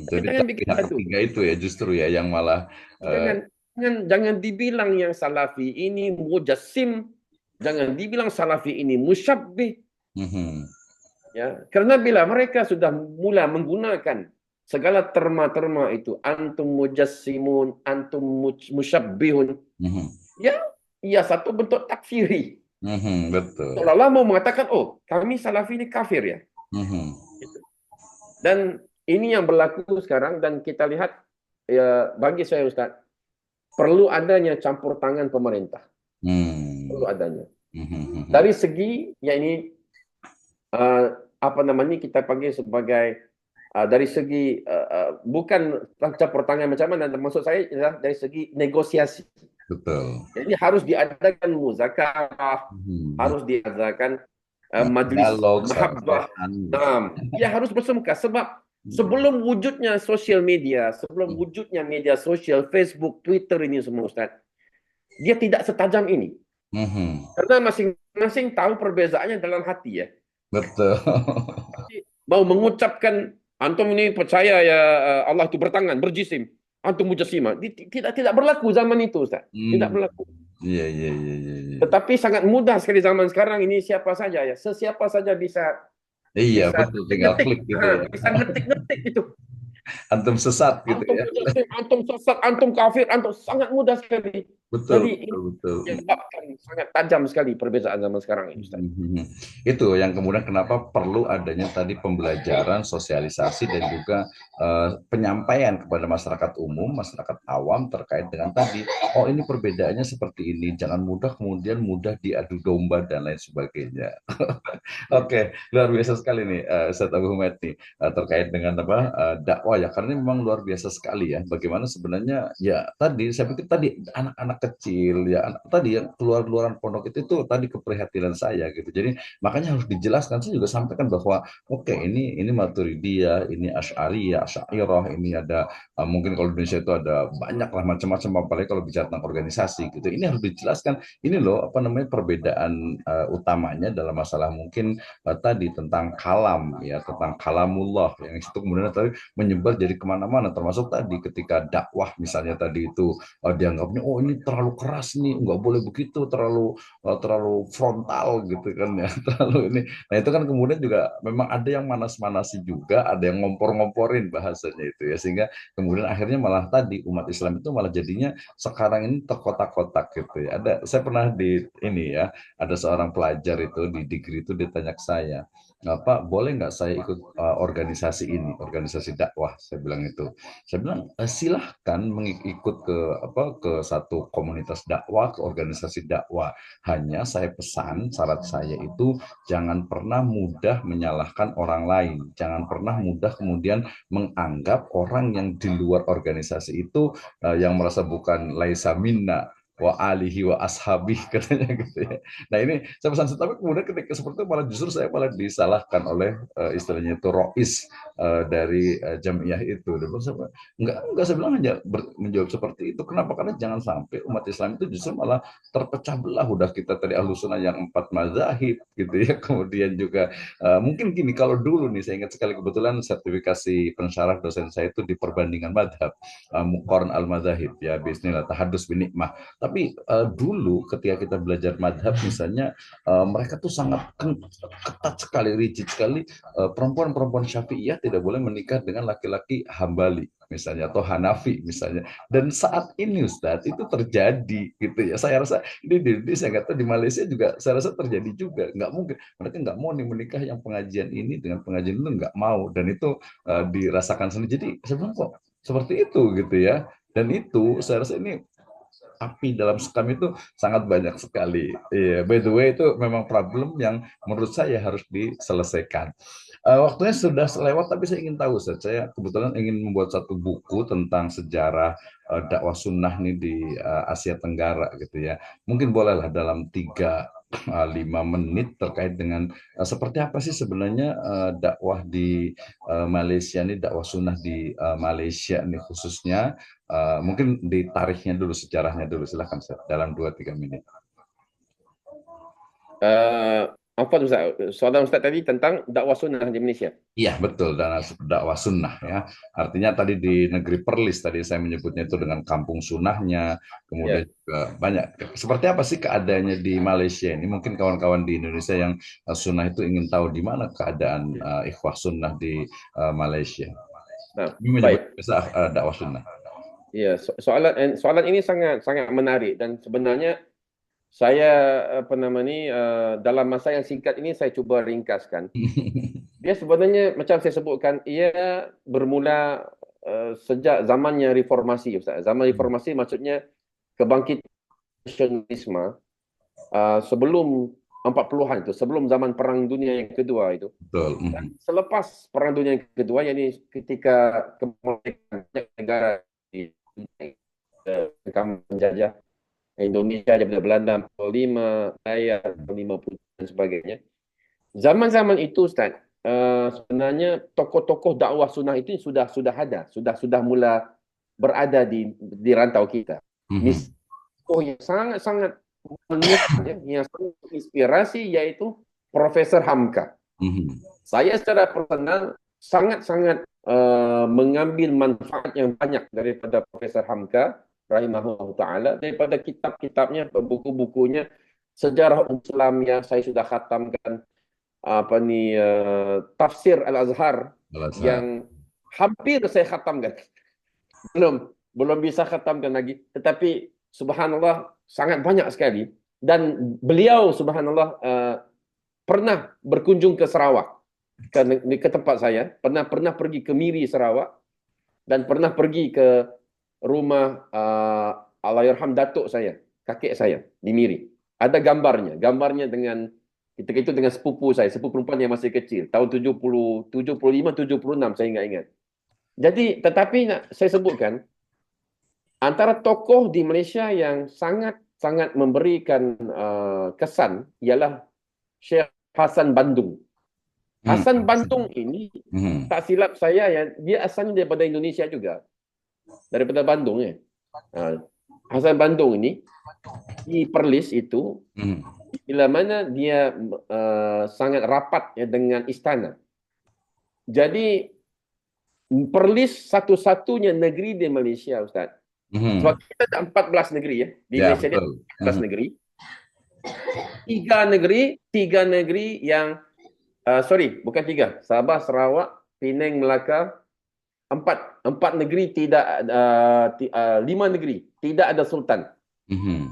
Jadi Jangan bikin pihak gaduh. ketiga itu ya justru ya yang malah Jangan jangan dibilang yang salafi ini mujassim, jangan dibilang salafi ini musyabbih, mhm, ya. Karena bila mereka sudah mula menggunakan segala terma-terma itu, antum mujassimun, antum musyabbihun, mhm, ya, ya satu bentuk takfiri. betul. Seolah-olah mau mengatakan, oh, kami salafi ini kafir ya. Mhm, Dan ini yang berlaku sekarang dan kita lihat, ya, bagi saya Ustaz, perlu adanya campur tangan pemerintah. hmm, Perlu adanya. mhm, Dari segi, ya ini, uh, apa namanya, kita panggil sebagai, dari segi, bukan campur tangan macam mana, maksud saya adalah dari segi negosiasi. betul. Jadi harus diadakan muzakarah, Mhm. harus diadakan majlis Dialog, mahabbah. sampaikan. Ya harus bersengkah sebab sebelum wujudnya sosial media, sebelum wujudnya media sosial, Facebook, Twitter ini semua Ustaz, dia tidak setajam ini. Mhm, Karena masing-masing tahu perbezaannya dalam hati ya. betul. Mau mengucapkan antum ini percaya ya, Allah itu bertangan, berjisim, antum mujassimah. Tidak berlaku zaman itu Ustaz. Tidak Hmm, berlaku. iya, iya, iya, iya, iya. Tetapi sangat mudah sekali zaman sekarang ini, siapa saja ya, sesiapa saja bisa Iya, bisa betul. Tinggal ngetik-ngetik, klik gitu ya. bisa ngetik-ngetik itu. Antum sesat gitu Antum ya. mujassim, antum sesat, antum kafir, antum sangat mudah sekali. Betul, Jadi ini betul, betul. menyebabkan sangat tajam sekali perbedaan zaman sekarang ini, Ustaz. Mhm. Itu yang kemudian kenapa perlu adanya tadi pembelajaran, sosialisasi dan juga penyampaian kepada masyarakat umum, masyarakat awam terkait dengan tadi, oh ini perbedaannya seperti ini, jangan mudah kemudian mudah diadu domba dan lain sebagainya. Ya. Oke, luar biasa sekali nih, Ustaz Abu Humaid nih, terkait dengan apa dakwah ya, karena memang luar biasa sekali ya. Bagaimana sebenarnya ya tadi saya pikir tadi anak-anak kecil ya, tadi yang keluar-keluaran pondok itu tadi keprihatinan saya gitu. Jadi makanya harus dijelaskan. Saya juga sampaikan bahwa oke ini Maturidiyah, ini Asy'ariyah, Asy'ariyah, ini ada mungkin kalau di Indonesia itu ada banyak lah macam-macam apalagi kalau bicara tentang organisasi gitu. Ini harus dijelaskan. Ini loh apa namanya perbedaan utamanya dalam masalah mungkin tadi tentang kalam ya tentang kalamullah yang itu kemudian tadi menyebar jadi kemana-mana termasuk tadi ketika dakwah misalnya tadi itu dianggapnya oh ini terlalu keras nih nggak boleh begitu terlalu frontal gitu kan ya terlalu ini nah itu kan kemudian juga memang ada yang manas-manasi juga ada yang ngompor-ngomporin bahasanya itu ya sehingga kemudian akhirnya malah tadi umat Islam itu malah jadinya sekarang ini terkotak-kotak gitu ya ada saya pernah di ini ya ada seorang pelajar itu di degree itu ditanya ke saya, Pak, boleh nggak saya ikut organisasi ini, organisasi dakwah? Saya bilang itu. Saya bilang silahkan mengikut ke apa ke satu komunitas dakwah, ke organisasi dakwah. Hanya saya pesan, syarat saya itu jangan pernah mudah menyalahkan orang lain, jangan pernah mudah kemudian menganggap orang yang di luar organisasi itu yang merasa bukan laisa minna wa alihi wa ashabi katanya gitu ya. Nah ini saya pesan tapi kemudian ketika seperti itu malah justru saya malah disalahkan oleh istilahnya itu rois dari jamiah itu. Dan saya, enggak saya bilang hanya menjawab seperti itu. Kenapa? Karena jangan sampai umat Islam itu justru malah terpecah belah. Udah kita tadi ahlu sunnah yang 4 mazahib gitu ya. Kemudian juga mungkin gini kalau dulu nih saya ingat sekali kebetulan sertifikasi pensyarah dosen saya itu di perbandingan madhab Muqarn al-Madhahib ya bismillah tahadus binikmah tapi dulu ketika kita belajar madhab misalnya mereka tuh sangat ketat sekali, rigid sekali. Perempuan-perempuan Syafi'iyah tidak boleh menikah dengan laki-laki Hambali misalnya atau Hanafi misalnya. Dan saat ini Ustadz itu terjadi gitu ya. Saya rasa ini di Indonesia nggak tahu di Malaysia juga saya rasa terjadi juga. Nggak mungkin mereka nggak mau nih menikah yang pengajian ini dengan pengajian itu nggak mau dan itu dirasakan sendiri. Jadi saya bilang kok seperti itu gitu ya. Dan itu saya rasa ini api dalam sekam itu sangat banyak sekali. Iya, by the way itu memang problem yang menurut saya harus diselesaikan. Waktunya sudah selewat, tapi saya ingin tahu, Ustaz. Saya kebetulan ingin membuat satu buku tentang sejarah dakwah sunnah nih di Asia Tenggara gitu ya. Mungkin bolehlah dalam 3-5 menit terkait dengan seperti apa sih sebenarnya dakwah di Malaysia nih, dakwah sunnah di Malaysia nih khususnya. Mungkin di tarikhnya dulu, sejarahnya dulu, silahkan Ustaz, dalam 2-3 menit. Apa tu Ustaz? Soalan Ustaz tadi tentang dakwah sunnah di Malaysia. Iya, betul, dan dakwah sunnah ya. Artinya tadi di negeri Perlis tadi saya menyebutnya itu dengan kampung sunnahnya, kemudian Ya. juga banyak. Seperti apa sih keadaannya di Malaysia ini? Mungkin kawan-kawan di Indonesia yang sunnah itu ingin tahu di mana keadaan ikhwah sunnah di Malaysia. Nah, Ini menyebut baik. biasa dakwah sunnah. Ya, soalan ini sangat sangat menarik dan sebenarnya saya apa nama ni dalam masa yang singkat ini saya cuba ringkaskan. Dia sebenarnya macam saya sebutkan, ia bermula sejak zamannya reformasi, Ustaz. Zaman reformasi maksudnya kebangkitan nasionalisme sebelum 40-an itu, sebelum zaman Perang Dunia yang Kedua itu. Betul. Dan selepas Perang Dunia yang Kedua, yakni ketika kemerdekaan banyak negara di menjajah Indonesia daripada Belanda 45, Malaya 50 dan sebagainya. Zaman-zaman itu Ustaz, sebenarnya tokoh-tokoh dakwah sunnah itu sudah ada, sudah mula berada di rantau kita. Mhm. Misalnya yang sangat-sangat yang sangat inspirasi yaitu Profesor Hamka. Mhm. Saya secara personal sangat-sangat mengambil manfaat yang banyak daripada Profesor Hamka rahimahullah taala, daripada kitab-kitabnya, buku-bukunya, sejarah Islam yang saya sudah khatamkan, tafsir Al-Azhar Al-Azhar. yang hampir saya khatamkan. Belum bisa khatamkan lagi, tetapi subhanallah sangat banyak sekali, dan beliau subhanallah pernah berkunjung ke Sarawak, ke tempat saya, pernah pergi ke Miri Sarawak, dan pernah pergi ke rumah Allahyarham datuk saya, kakek saya di Miri. Ada gambarnya dengan ketika itu dengan sepupu perempuan yang masih kecil, tahun 70, 75, 76 saya ingat-ingat. Jadi, tetapi saya sebutkan antara tokoh di Malaysia yang sangat memberikan kesan ialah Syekh Hasan Bandung. Hasan Bandung ini, Mhm. tak silap saya ya, dia asalnya daripada Indonesia juga, daripada Bandung ya. Hasan Bandung ini di Perlis itu, Mhm. bila mana dia sangat rapat ya dengan istana. Jadi Perlis satu-satunya negeri di Malaysia, Ustaz. Sebab Mhm. kita ada 14 negeri ya. Di Ya, Malaysia ini betul. 14 Mhm. negeri. Tiga negeri yang bukan tiga. Sabah, Sarawak, Penang, Melaka. Empat negeri tidak, 5 negeri tidak ada sultan. Mhm.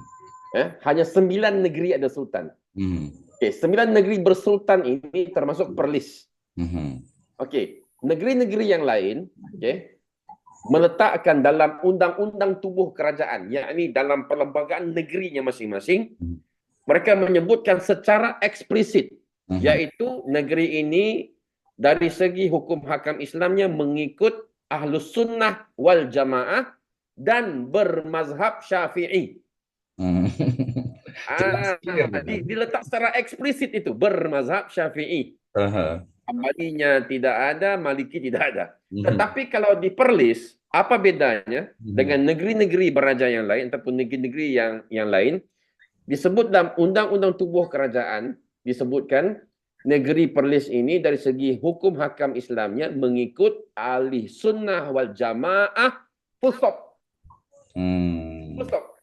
Hanya 9 negeri ada sultan. Mhm. Okey, 9 negeri bersultan ini termasuk Perlis. Mhm. Okey, negeri-negeri yang lain, okey, meletakkan dalam undang-undang tubuh kerajaan, yakni dalam perlembagaan negerinya masing-masing, mereka menyebutkan secara eksplisit, Mhm. yaitu negeri ini dari segi hukum hakam Islamnya mengikut Ahlus Sunnah wal Jamaah dan bermazhab Syafi'i. Mhm. Jelas clear gitu. Diletak secara eksplisit itu, bermazhab Syafi'i. Aha. Hambalinya tidak ada, Maliki tidak ada. Mhm. Tetapi kalau di Perlis, apa bedanya Mhm. dengan negeri-negeri beraja yang lain ataupun negeri-negeri yang lain? Disebut dalam undang-undang tubuh kerajaan, disebutkan negeri Perlis ini dari segi hukum hakam Islamnya mengikut ahli sunnah wal jamaah, full stop. Full Hmm. stop.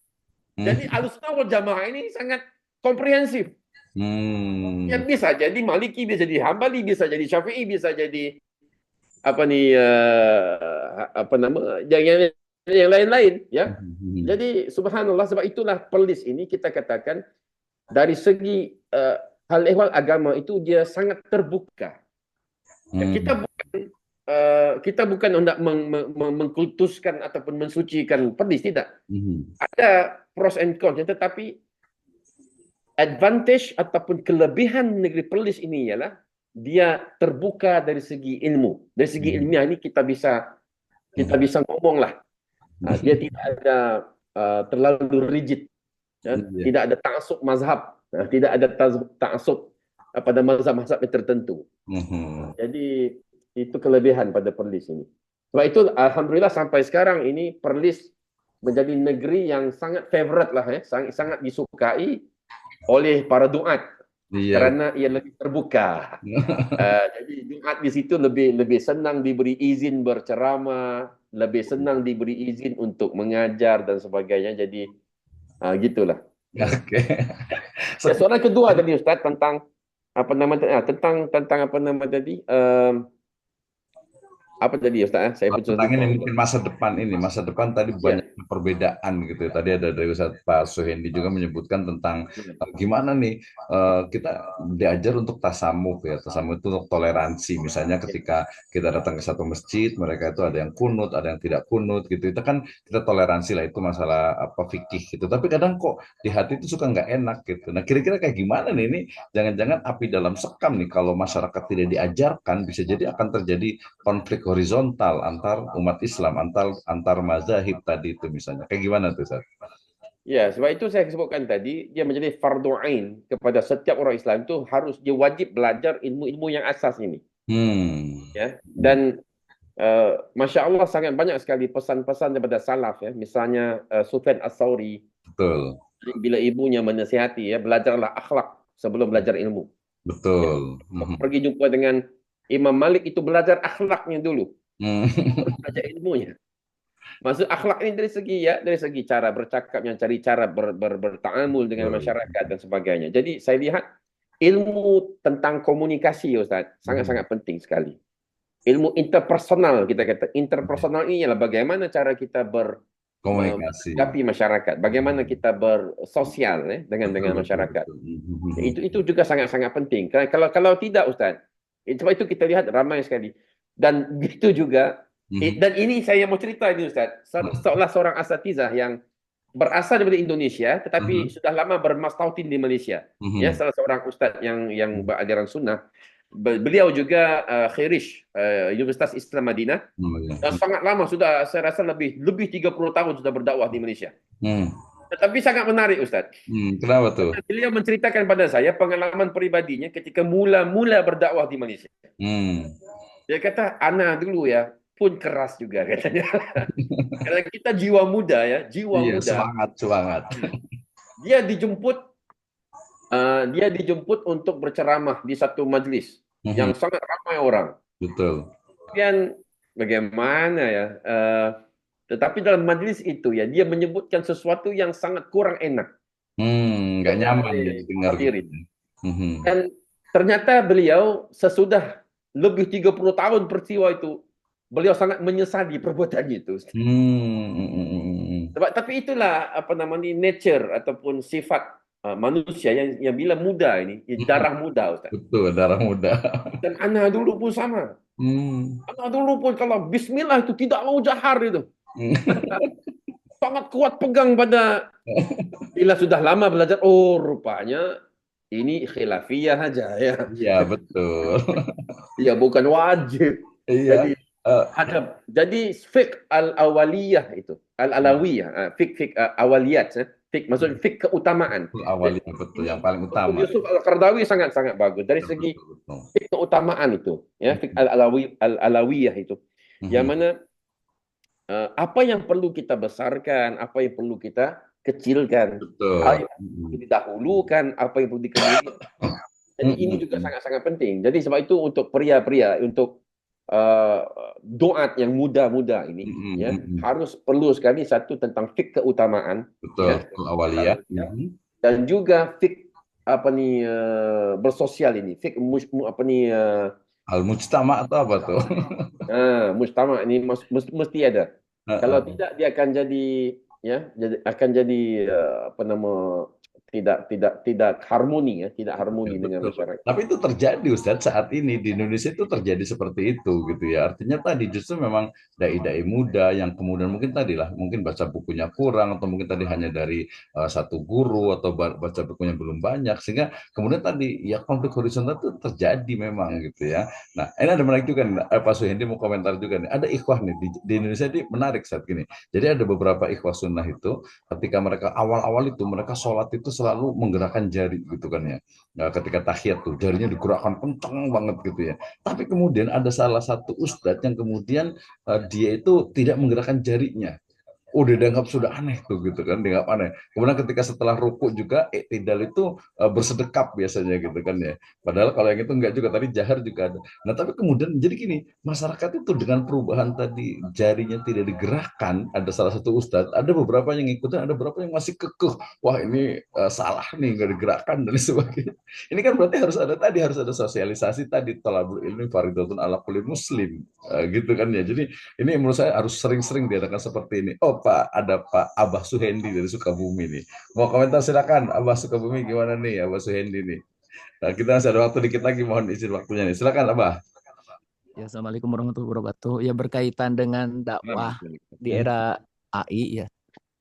Jadi Hmm. ahli sunnah wal jamaah ini sangat komprehensif. Hmm. Yang bisa jadi Maliki, bisa jadi Hambali, bisa jadi Syafi'i, bisa jadi yang lain-lain ya. Mhm. Jadi subhanallah, sebab itulah Perlis ini kita katakan dari segi hal ehwal agama itu dia sangat terbuka. Ya, kita Hmm. bukan kita bukan hendak mengkultuskan ataupun mensucikan Perlis, tidak. Mhm. Ada pros and cons, tetapi advantage ataupun kelebihan negeri Perlis ini ialah dia terbuka dari segi ilmu. Dari segi ilmiah ini kita bisa ngomong lah. Dia tidak ada terlalu rigid, ya. Iya. Tidak ada ta'assub mazhab, tidak ada ta'assub pada mazhab-mazhab tertentu. Mhm. Jadi itu kelebihan pada Perlis ini. Sebab itu alhamdulillah sampai sekarang ini Perlis menjadi negeri yang sangat favorite lah, sangat disukai oleh para duat Iya. kerana ia lebih terbuka. Jadi duat di situ lebih senang diberi izin berceramah, lebih senang diberi izin untuk mengajar dan sebagainya. Jadi gitulah. Oke. Ya, soalan kedua tadi Ustaz tentang apa nama tentang apa nama tadi? Apa tadi Ustaz? Saya pun Tentang lupa. ini mungkin masa depan tadi Ya. banyak perbedaan gitu. Tadi ada dari Ustaz Pak Suhendi juga menyebutkan tentang gimana nih kita diajar untuk tasamuh ya. Tasamuh itu untuk toleransi. Misalnya ketika kita datang ke satu masjid, mereka itu ada yang kunut, ada yang tidak kunut gitu. Itu kan kita toleransi lah, itu masalah apa fikih gitu. Tapi kadang kok di hati itu suka nggak enak gitu. Nah kira-kira kayak gimana nih? Ini jangan-jangan api dalam sekam nih, kalau masyarakat tidak diajarkan bisa jadi akan terjadi konflik horizontal antar umat Islam, antar mazahib tadi itu misalnya. Kayak gimana tuh, Ustaz? Ya, sebab itu saya sebutkan tadi, dia menjadi fardu ain kepada setiap orang Islam itu dia wajib belajar ilmu-ilmu yang asas ini. Hmm. Ya, dan Masya Allah sangat banyak sekali pesan-pesan daripada salaf ya. Misalnya Sufyan Ats-Tsauri, Betul. bila ibunya menasihati ya, belajarlah akhlak sebelum belajar ilmu. Ya. Betul. Pergi jumpa dengan Imam Malik itu belajar akhlaknya dulu, Hmm. baru belajar ilmunya. Maksud akhlak ini dari segi cara bercakapnya, cari cara bertaamul dengan Betul. masyarakat dan sebagainya. Jadi saya lihat ilmu tentang komunikasi Ustaz sangat-sangat penting sekali. Ilmu interpersonal, kita kata. Interpersonal ini adalah bagaimana cara kita Komunikasi. menghadapi masyarakat, bagaimana kita bersosial dengan masyarakat. Betul. Itu juga sangat-sangat penting. Kalau tidak Ustaz, sebab itu kita lihat ramai sekali. Dan begitu juga, dan ini saya mau cerita ini Ustaz, seolah seorang asatizah yang berasal dari Indonesia, tetapi sudah lama bermastautin di Malaysia. Ya, salah seorang ustaz yang beraliran sunnah. Beliau juga khirish Universitas Islam Madinah. Sangat lama sudah, saya rasa lebih 30 tahun sudah berdakwah di Malaysia. Tetapi sangat menarik Ustaz. Kenapa tuh? Beliau menceritakan pada saya pengalaman peribadinya ketika mula-mula berdakwah di Malaysia. Dia kata, ana dulu ya pun keras juga katanya. Karena kita jiwa muda ya, jiwa Iya, muda. semangat. Dia dijemput untuk berceramah di satu majlis yang sangat ramai orang. Betul. Kemudian bagaimana ya? Tetapi dalam majlis itu ya, dia menyebutkan sesuatu yang sangat kurang enak. Nggak nyaman jadi dengar gitu. Dan ternyata beliau sesudah lebih 30 tahun peristiwa itu, beliau sangat menyesali perbuatannya itu. Tapi itulah apa namanya nature ataupun sifat manusia yang bila muda ini, darah muda Ustaz. Betul, darah muda. Dan anak dulu pun sama. Anak dulu pun kalau bismillah itu tidak mau jahar itu. Sangat kuat pegang pada, bila sudah lama belajar, oh rupanya ini khilafiyah aja ya. Iya, betul. Ya bukan wajib. Iya. Jadi fiqh al-awaliyah itu, al-alawiyah, fiqh awaliyat, fiqh maksudnya fiqh keutamaan. Awalnya betul, yang paling utama. Yusuf Al-Qaradawi sangat bagus dari segi fiqh keutamaan itu, ya, fiqh al-alawiyah itu. Yang mana apa yang perlu kita besarkan, apa yang perlu kita kecilkan, apa yang perlu didahulukan, apa yang perlu dikemudikan. Jadi ini juga sangat-sangat penting. Jadi sebab itu untuk pria-pria, untuk doat yang muda-muda ini, ya, perlu sekali satu tentang fiqh keutamaan, betul, awaliyah, dan juga fiqh bersosial ini, fiqh al-mujtama atau apa tuh? Mujtama ini mesti ada. Kalau tidak dia akan jadi tidak harmoni ya, tidak Ya, harmoni dengan betul. masyarakat. Tapi itu terjadi Ustadz saat ini di Indonesia itu terjadi seperti itu gitu ya. Artinya tadi justru memang dai-dai muda yang kemudian mungkin tadi lah mungkin baca bukunya kurang atau mungkin tadi hanya dari satu guru atau baca bukunya belum banyak sehingga kemudian tadi ya konflik horizontal itu terjadi memang gitu ya. Nah, ini ada menarik juga nih, Pak Suhendi mau komentar juga nih. Ada ikhwah nih di Indonesia ini menarik saat ini. Jadi ada beberapa ikhwah sunnah itu ketika mereka awal-awal itu mereka sholat itu selalu menggerakkan jari gitu kan ya. Nah, ketika tahiyat tuh jarinya digerakkan kenceng banget gitu ya. Tapi kemudian ada salah satu ustadz yang kemudian dia itu tidak menggerakkan jarinya. Udah dianggap sudah aneh tuh gitu kan, dianggap aneh. Kemudian ketika setelah ruku juga iktidal itu bersedekap biasanya gitu kan ya. Padahal kalau yang itu enggak juga tadi jahar juga ada. Nah tapi kemudian jadi gini, masyarakat itu dengan perubahan tadi jarinya tidak digerakkan, ada salah satu ustadz, ada beberapa yang ikutan, ada beberapa yang masih kekeh. Wah ini salah nih nggak digerakkan dan sebagainya. Ini kan berarti harus ada sosialisasi tadi thalabul ilmi faridatun ala kulli muslim gitu kan ya. Jadi ini menurut saya harus sering-sering diadakan seperti ini. Oh Pak, ada Pak Abah Suhendi dari Sukabumi nih. Mau komentar silakan, Abah Sukabumi gimana nih, Abah Suhendi nih. Nah, kita masih ada waktu dikit lagi, mohon izin waktunya nih. Silakan Abah. Ya, Assalamualaikum warahmatullahi wabarakatuh. Ya, berkaitan dengan dakwah di era AI ya.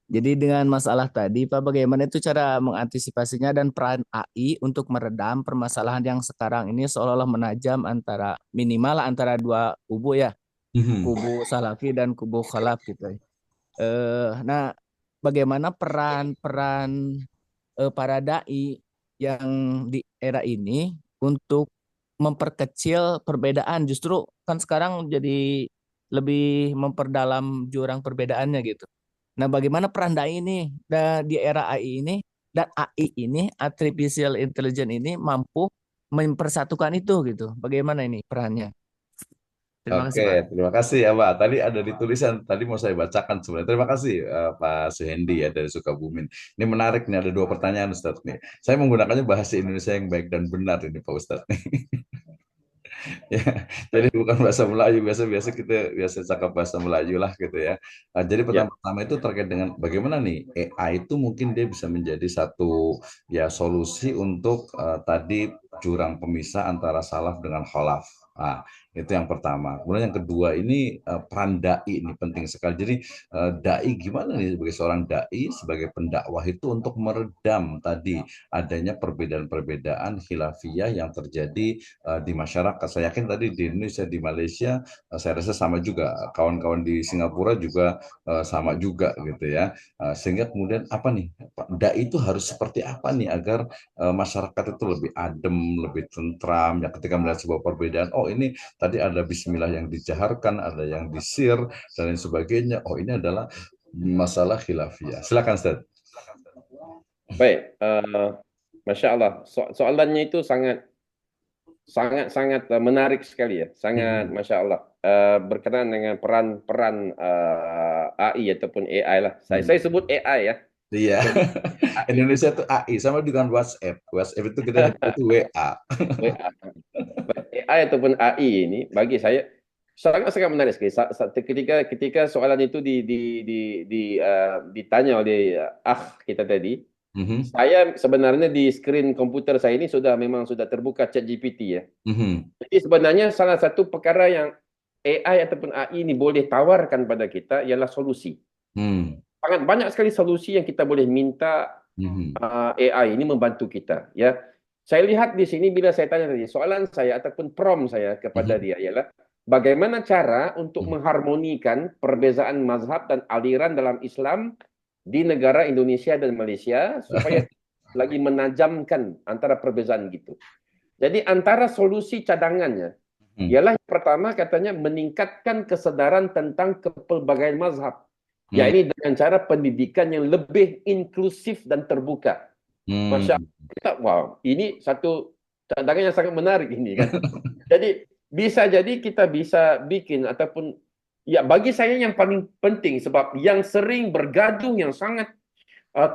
Jadi dengan masalah tadi, Pak, bagaimana itu cara mengantisipasinya dan peran AI untuk meredam permasalahan yang sekarang ini seolah-olah menajam antara minimal antara dua kubu ya, Mhm. kubu Salafi dan kubu Khalaf gitu. Nah, bagaimana peran-peran para dai yang di era ini untuk memperkecil perbedaan, justru kan sekarang jadi lebih memperdalam jurang perbedaannya gitu. Nah, bagaimana peran dai ini di era AI ini dan AI ini, artificial intelligence ini mampu mempersatukan itu gitu. Bagaimana ini perannya? Terima kasih, Oke, Pak. terima kasih ya Pak. Tadi ada di tulisan, tadi mau saya bacakan sebenarnya. Terima kasih Pak Suhendi ya dari Sukabumi. Ini menarik nih, ada dua pertanyaan Ustadz nih. Saya menggunakannya bahasa Indonesia yang baik dan benar ini Pak Ustadz. Ya, jadi bukan bahasa Melayu biasa-biasa kita biasa cakap bahasa Melayu lah gitu ya. Jadi Ya, pertama-tama itu terkait dengan bagaimana nih AI itu mungkin dia bisa menjadi satu ya solusi untuk tadi jurang pemisah antara salaf dengan kholaf. Nah, itu yang pertama. Kemudian yang kedua ini peran dai ini penting sekali. Jadi dai gimana nih sebagai seorang dai sebagai pendakwah itu untuk meredam tadi adanya perbedaan-perbedaan khilafiyah yang terjadi di masyarakat. Saya yakin tadi di Indonesia, di Malaysia, saya rasa sama juga. Kawan-kawan di Singapura juga sama juga gitu ya. Sehingga kemudian apa nih, dai itu harus seperti apa nih agar masyarakat itu lebih adem, lebih tentram. Ya ketika melihat sebuah perbedaan, oh ini tadi ada Bismillah yang dijaharkan, ada yang disir dan lain sebagainya. Oh ini adalah masalah khilafiyah. Silakan Ustaz. baik. Masya Allah. Soalannya itu sangat sangat sangat menarik sekali ya, sangat masya Allah. Berkenaan dengan peran-peran AI ataupun AI lah. Saya sebut AI ya. Iya, Sebut Indonesia itu AI sama dengan WhatsApp. WhatsApp itu kita nyebut itu WA. AI. AI ataupun AI ini bagi saya sangat sangat menarik sekali. Ketika soalan itu ditanya oleh kita tadi, Mhm, saya sebenarnya di screen komputer saya ini memang sudah terbuka ChatGPT ya. mhm, Jadi sebenarnya salah satu perkara yang AI ataupun AI ini boleh tawarkan pada kita ialah solusi. mhm, Sangat banyak sekali solusi yang kita boleh minta mhm, AI ini membantu kita. Ya, saya lihat di sini bila saya tanya tadi soalan saya ataupun prompt saya kepada mhm, dia ialah bagaimana cara untuk mhm. mengharmonikan perbezaan mazhab dan aliran dalam Islam di negara Indonesia dan Malaysia supaya lagi menajamkan antara perbezaan gitu. Jadi antara solusi cadangannya Mhm, ialah yang pertama katanya meningkatkan kesadaran tentang kepelbagaian mazhab. Ya mhm, ini dengan cara pendidikan yang lebih inklusif dan terbuka. Masya mhm. Allah, wow, ini satu cadangan yang sangat menarik ini kan. Jadi bisa jadi kita bisa bikin ataupun ya bagi saya yang paling penting sebab yang sering bergaduh yang sangat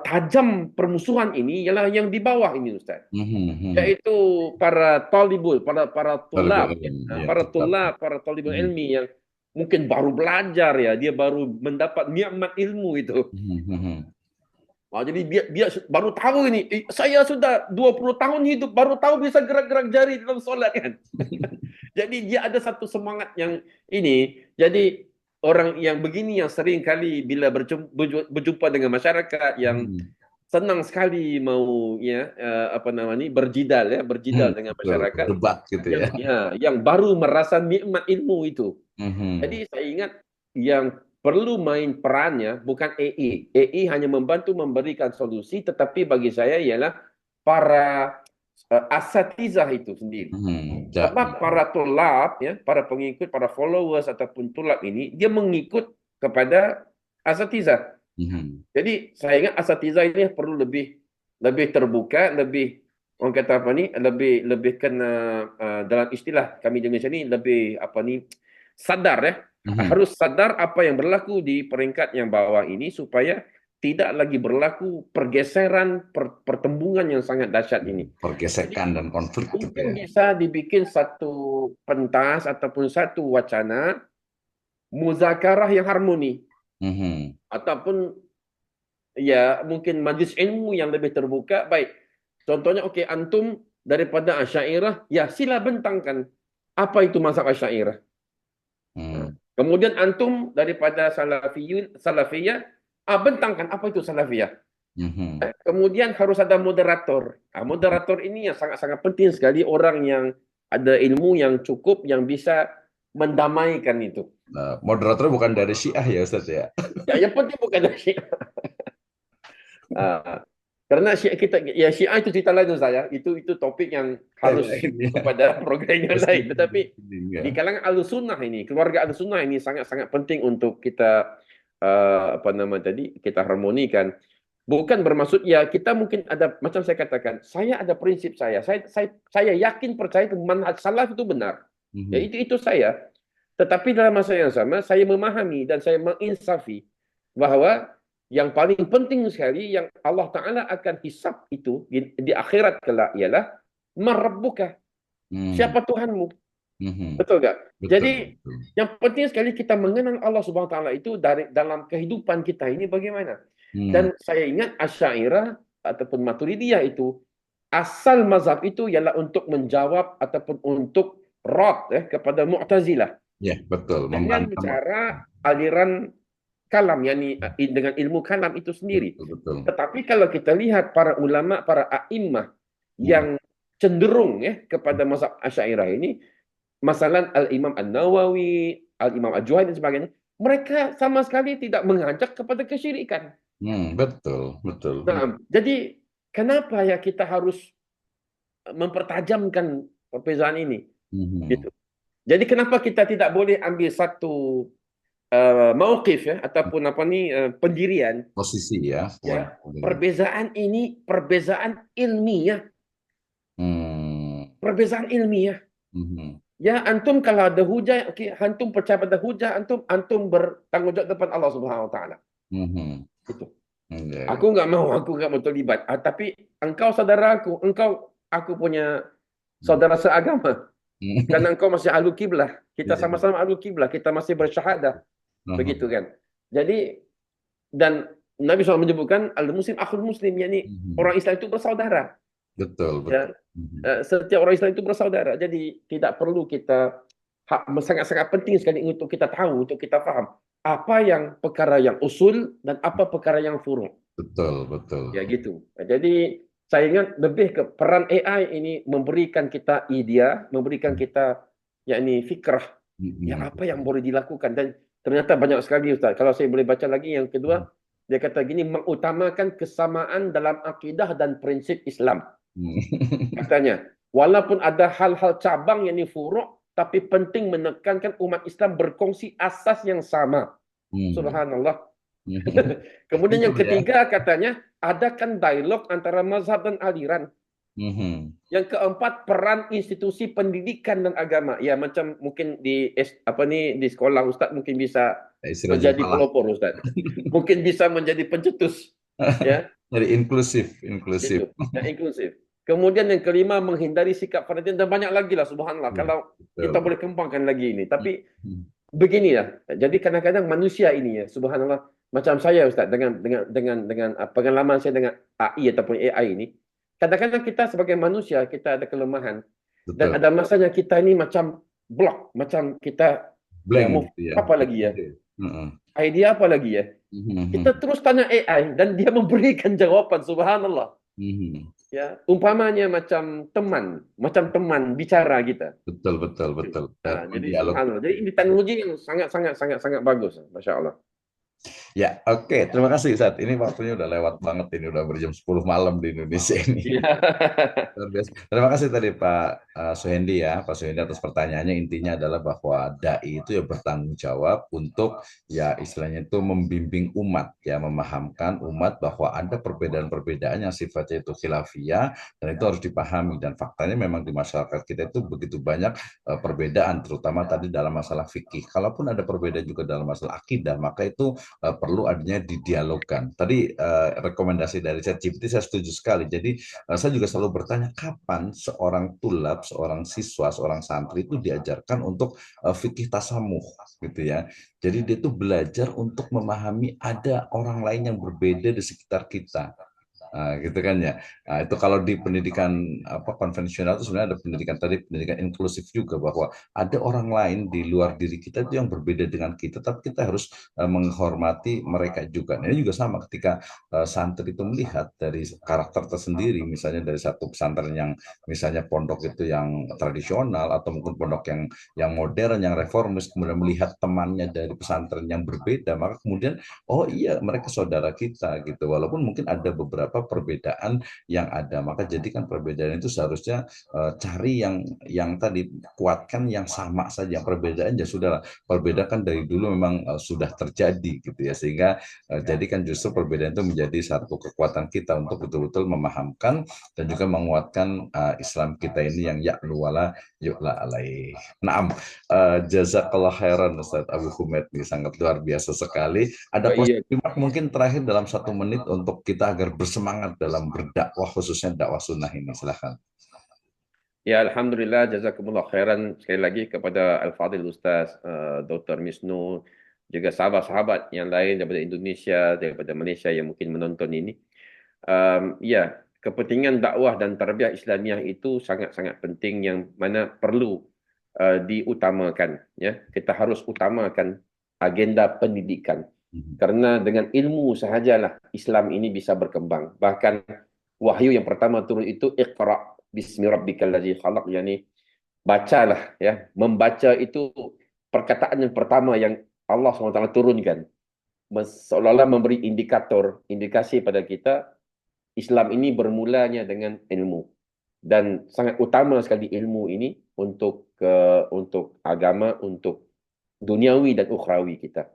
tajam permusuhan ini ialah yang di bawah ini Ustaz. Mhm, mhm. Yaitu para talibul, para Talibul tulab, ya. ilm, ya Para tetap. tulab, para talibul Mhm, ilmi yang mungkin baru belajar ya, dia baru mendapat nikmat ilmu itu. mhm, mhm. Jadi dia baru tahu ini. Saya sudah 20 tahun hidup, baru tahu bisa gerak-gerak jari dalam solat kan. Jadi dia ada satu semangat yang ini. Jadi orang yang begini yang sering kali bila berjumpa dengan masyarakat yang senang sekali mau berjidal dengan masyarakat Debat gitu ya. yang baru merasa nikmat ilmu itu. Jadi saya ingat yang perlu main perannya bukan AI. AI hanya membantu memberikan solusi, tetapi bagi saya ialah para asatizah itu sendiri. Sebab para tulab, para pengikut, para followers ataupun tulab ini, dia mengikut kepada asatizah. Jadi saya ingat asatizah ini perlu lebih terbuka, orang kata lebih kena dalam istilah kami di Indonesia ni lebih sadar harus sadar apa yang berlaku di peringkat yang bawah ini supaya tidak lagi berlaku pergeseran pertembungan yang sangat dahsyat ini. Pergesekan dan konflik. Mungkin bisa dibikin satu pentas ataupun satu wacana muzakarah yang harmoni. Ataupun mungkin majlis ilmu yang lebih terbuka. Baik, contohnya antum daripada Asy'ariyah, sila bentangkan apa itu mazhab Asy'ariyah. Kemudian antum daripada Salafiyah, bentangkan apa itu Salafiyah. Kemudian harus ada moderator. Moderator ini yang sangat-sangat penting sekali, orang yang ada ilmu yang cukup yang bisa mendamaikan itu. Moderator bukan dari Syiah ya Ustaz ya? Yang penting bukan dari Syiah. Karena Syiah itu cerita lain saya. Itu topik yang harus kepada program yang lain. Tetapi di kalangan Ahlussunnah ini, keluarga Ahlussunnah ini sangat-sangat penting untuk kita kita harmonikan. Bukan bermaksud kita mungkin ada, macam saya katakan, saya ada prinsip saya yakin percaya manhaj salaf itu benar. Itu saya. Tetapi dalam masa yang sama saya memahami dan saya menginsafi bahwa yang paling penting sekali yang Allah Ta'ala akan hisab itu di akhirat kelak ialah Marabbuka. Siapa Tuhanmu? Betul tak? Jadi yang penting sekali kita mengenal Allah Subhanahu Wa Ta'ala itu dalam kehidupan kita ini bagaimana. Dan saya ingat Asy'ariyah ataupun Maturidiyah itu asal mazhab itu ialah untuk menjawab ataupun untuk rad kepada Mu'tazilah. Ya, betul. Dengan cara aliran kalam, yakni dengan ilmu kalam itu sendiri. Betul. Tetapi kalau kita lihat para ulama, para a'immah yang cenderung kepada mazhab Asy'ariyah ini, masalah Al-Imam An-Nawawi, Al-Imam Al-Juhani dan sebagainya, mereka sama sekali tidak mengajak kepada kesyirikan. Betul. Nah, jadi kenapa kita harus mempertajamkan perbezaan ini? Gitu. Jadi kenapa kita tidak boleh ambil satu mauqif ataupun pendirian posisi perbezaan ini perbezaan ilmiah. Perbezaan ilmiah. Antum kalau ada hujah, antum percaya pada hujah, antum bertanggungjawab depan Allah Subhanahu Wa Taala. Itu. Aku nggak mau terlibat. Tapi engkau saudara aku punya saudara seagama. Karena engkau masih ahlu kiblah. Kita sama-sama ahlu kiblah. Kita masih bersyahadah. Begitu kan. Jadi, dan Nabi SAW menyebutkan al-muslim akhul muslim. Yani orang Islam itu bersaudara. Betul. Setiap orang Islam itu bersaudara. Jadi, tidak perlu kita sangat-sangat penting sekali untuk kita tahu, untuk kita faham apa yang perkara yang usul dan apa perkara yang furu'. Betul. Ya gitu. Jadi saya ingat lebih ke peran AI ini memberikan kita idea, memberikan kita fikrah yang apa yang boleh dilakukan, dan ternyata banyak sekali Ustaz. Kalau saya boleh baca lagi yang kedua, dia kata gini, mengutamakan kesamaan dalam akidah dan prinsip Islam. Katanya, walaupun ada hal-hal cabang yang furu', tapi penting menekankan umat Islam berkongsi asas yang sama. Subhanallah. Kemudian yang ketiga katanya, adakan dialog antara mazhab dan aliran. Yang keempat, peran institusi pendidikan dan agama. Ya, macam mungkin di sekolah Ustaz mungkin bisa menjadi pelopor Ustaz. Mungkin bisa menjadi pencetus. Jadi inklusif. Inklusif. Kemudian yang kelima, menghindari sikap fanatik, dan banyak lagi lah, subhanallah. Kalau kita boleh kembangkan lagi ini. Tapi begini ya. Jadi kadang-kadang manusia ini subhanallah, macam saya Ustaz, dengan pengalaman saya dengan AI ataupun AI ini, kadang-kadang kita sebagai manusia kita ada kelemahan dan Betul. ada masanya kita ini macam block, macam kita ya Blank mau gitu ya. apa lagi ya, Heeh. idea apa lagi ya. Mhm. Kita terus tanya AI dan dia memberikan jawaban, subhanallah. Mhm. Ya, umpamanya macam teman bicara kita. Betul, betul, betul. Teman Jadi dialog. subhanallah. Jadi ini teknologi yang sangat bagus, masya Allah. Ya, oke. Terima kasih, Ustaz. Ini waktunya udah lewat banget. Ini udah berjam 10 malam di Indonesia ini. Iya. Luar biasa. Terima kasih tadi Pak Suhendi ya, Pak Suhendi atas pertanyaannya. Intinya adalah bahwa dai itu ya bertanggung jawab untuk ya istilahnya itu membimbing umat ya, memahamkan umat bahwa ada perbedaan-perbedaan yang sifatnya itu khilafiyah dan itu harus dipahami dan faktanya memang di masyarakat kita itu begitu banyak perbedaan terutama tadi dalam masalah fikih. Kalaupun ada perbedaan juga dalam masalah akidah, maka itu perlu adanya didialogkan. Tadi rekomendasi dari ChatGPT saya setuju sekali. Jadi saya juga selalu bertanya kapan seorang tulab, seorang siswa, seorang santri itu diajarkan untuk fikih tasamuh gitu ya. Jadi dia itu belajar untuk memahami ada orang lain yang berbeda di sekitar kita. Nah, gitu kan ya. Nah, itu kalau di pendidikan apa konvensional itu sebenarnya ada pendidikan tadi pendidikan inklusif juga bahwa ada orang lain di luar diri kita itu yang berbeda dengan kita, tapi kita harus menghormati mereka juga. Nah, ini juga sama ketika santri itu melihat dari karakter tersendiri, misalnya dari satu pesantren yang misalnya pondok itu yang tradisional atau mungkin pondok yang modern, yang reformis, kemudian melihat temannya dari pesantren yang berbeda, maka kemudian oh iya mereka saudara kita gitu, walaupun mungkin ada beberapa perbedaan yang ada, maka jadikan perbedaan itu seharusnya cari yang tadi kuatkan yang sama saja, perbedaan ya sudah perbedaan dari dulu memang sudah terjadi gitu ya, sehingga jadikan justru perbedaan itu menjadi satu kekuatan kita untuk betul-betul memahamkan dan juga menguatkan Islam kita ini yang ya'lu wala yu'la alaih. Naam, jazakallah khairan Ustaz Abu Humaid, ini sangat luar biasa sekali. Ada Iya. remark mungkin terakhir dalam 1 menit untuk kita agar bersemangat dalam berdakwah khususnya dakwah sunnah ini, silahkan. Ya, Alhamdulillah, jazakumullah khairan sekali lagi kepada Al-Fadhil Ustaz Dr. Misnu, juga sahabat-sahabat yang lain daripada Indonesia, daripada Malaysia yang mungkin menonton ini. Ya, kepentingan dakwah dan tarbiyah Islamiah itu sangat-sangat penting yang mana perlu diutamakan. Ya, kita harus utamakan agenda pendidikan. Karena dengan ilmu sahajalah Islam ini bisa berkembang. Bahkan wahyu yang pertama turun itu Iqra bismi rabbikal ladzi khalaq, yakni bacalah ya. Membaca itu perkataan yang pertama yang Allah SWT turunkan. Seolah-olah memberi indikasi pada kita Islam ini bermulanya dengan ilmu. Dan sangat utama sekali ilmu ini untuk agama, untuk duniawi dan ukhrawi kita.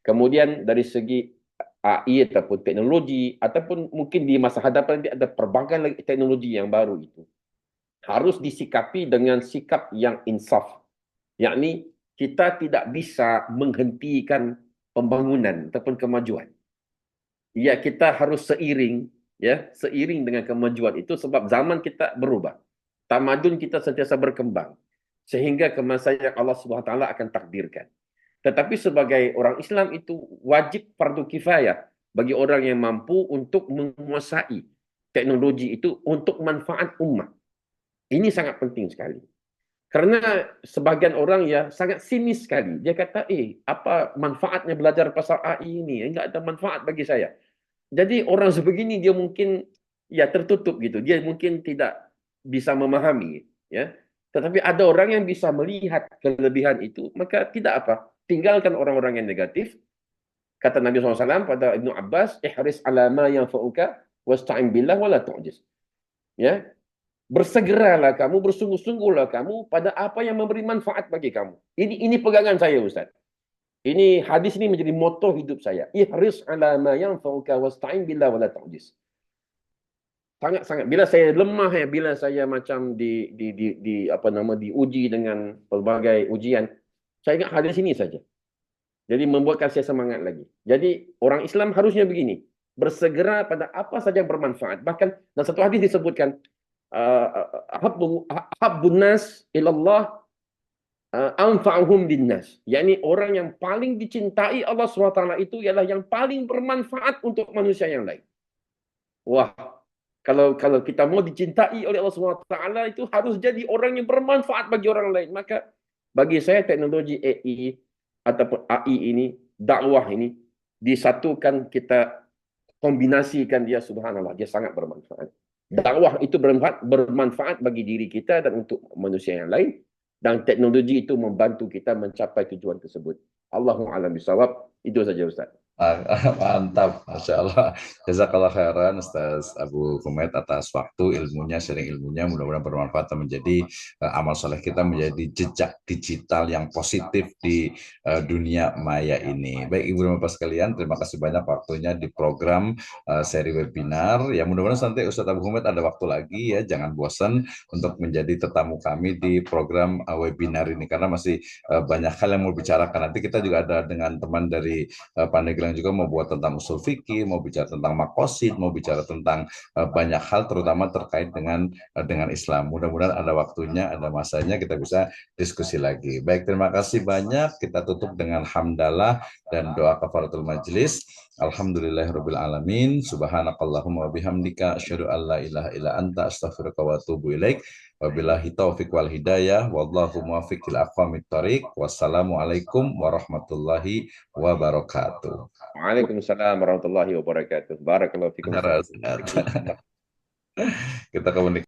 Kemudian dari segi AI ataupun teknologi, ataupun mungkin di masa hadapan nanti ada pelbagai lagi teknologi yang baru itu, harus disikapi dengan sikap yang insaf. Yakni kita tidak bisa menghentikan pembangunan ataupun kemajuan. Ya, kita harus seiring dengan kemajuan itu sebab zaman kita berubah. Tamadun kita sentiasa berkembang sehingga ke masa yang Allah Subhanahu wa taala akan takdirkan. Tetapi sebagai orang Islam itu wajib fardu kifayah bagi orang yang mampu untuk menguasai teknologi itu untuk manfaat umat. Ini sangat penting sekali. Karena sebagian orang ya sangat sinis sekali. Dia kata, apa manfaatnya belajar pasal AI ini? Enggak ada manfaat bagi saya. Jadi orang sebegini dia mungkin ya tertutup gitu. Dia mungkin tidak bisa memahami. Ya. Tetapi ada orang yang bisa melihat kelebihan itu, maka tidak apa. Tinggalkan orang-orang yang negatif. Kata Nabi SAW pada Ibnu Abbas, ihris ala ma yanfa'uka wasta'in billah wala tu'jiz. Ya, bersegeralah kamu, bersungguh-sungguhlah kamu pada apa yang memberi manfaat bagi kamu. Ini pegangan saya, Ustaz. Ini hadis ini menjadi moto hidup saya. Ihris ala ma yanfa'uka wasta'in billah wala tu'jiz. Sangat-sangat bila saya lemah ya, bila saya macam diuji dengan pelbagai ujian, saya ingat hadis ini saja. Jadi membuatkan saya semangat lagi. Jadi orang Islam harusnya begini, bersegera pada apa saja yang bermanfaat. Bahkan dalam satu hadis disebutkan habbun nas ilallah anfa'uhum linnas. yakni orang yang paling dicintai Allah SWT itu ialah yang paling bermanfaat untuk manusia yang lain. Wah, kalau kita mau dicintai oleh Allah SWT itu harus jadi orang yang bermanfaat bagi orang lain. Maka bagi saya teknologi AI ataupun AI ini, dakwah ini disatukan, kita kombinasikan dia, subhanallah, dia sangat bermanfaat. Dakwah itu bermanfaat bagi diri kita dan untuk manusia yang lain, dan teknologi itu membantu kita mencapai tujuan tersebut. Allahu a'lam bishawab. Itu saja Ustaz. Mantap, Masya Allah. Jazakallah khairan Ustaz Abu Humaid atas waktu, ilmunya, sharing ilmunya. Mudah-mudahan bermanfaat dan menjadi amal soleh kita, menjadi jejak digital yang positif di dunia maya ini. Baik Ibu dan Bapak sekalian, terima kasih banyak waktunya di program seri webinar. Ya mudah-mudahan nanti Ustaz Abu Humaid ada waktu lagi ya, jangan bosan untuk menjadi tetamu kami di program webinar ini, karena masih banyak hal yang mau bicarakan. Nanti kita juga ada dengan teman dari Pandeglang juga mau buat tentang usul fikih, mau bicara tentang makosid, mau bicara tentang banyak hal, terutama terkait dengan Islam. Mudah-mudahan ada waktunya, ada masanya kita bisa diskusi lagi. Baik, terima kasih banyak. Kita tutup dengan hamdalah dan doa kafaratul majlis. Alhamdulillahirabbil alamin. Subhanakallahumma wa bihamdika asyhadu an la ilaha illa anta astaghfiruka wa atubu ilaik. Wabillahi taufiq wal hidayah, wallahu muwaffiq ila aqwamit thoriq. Wassalamualaikum warahmatullahi wabarakatuh. Waalaikumsalam warahmatullahi wabarakatuh. Barakallahu fikum. Kita komunikasi.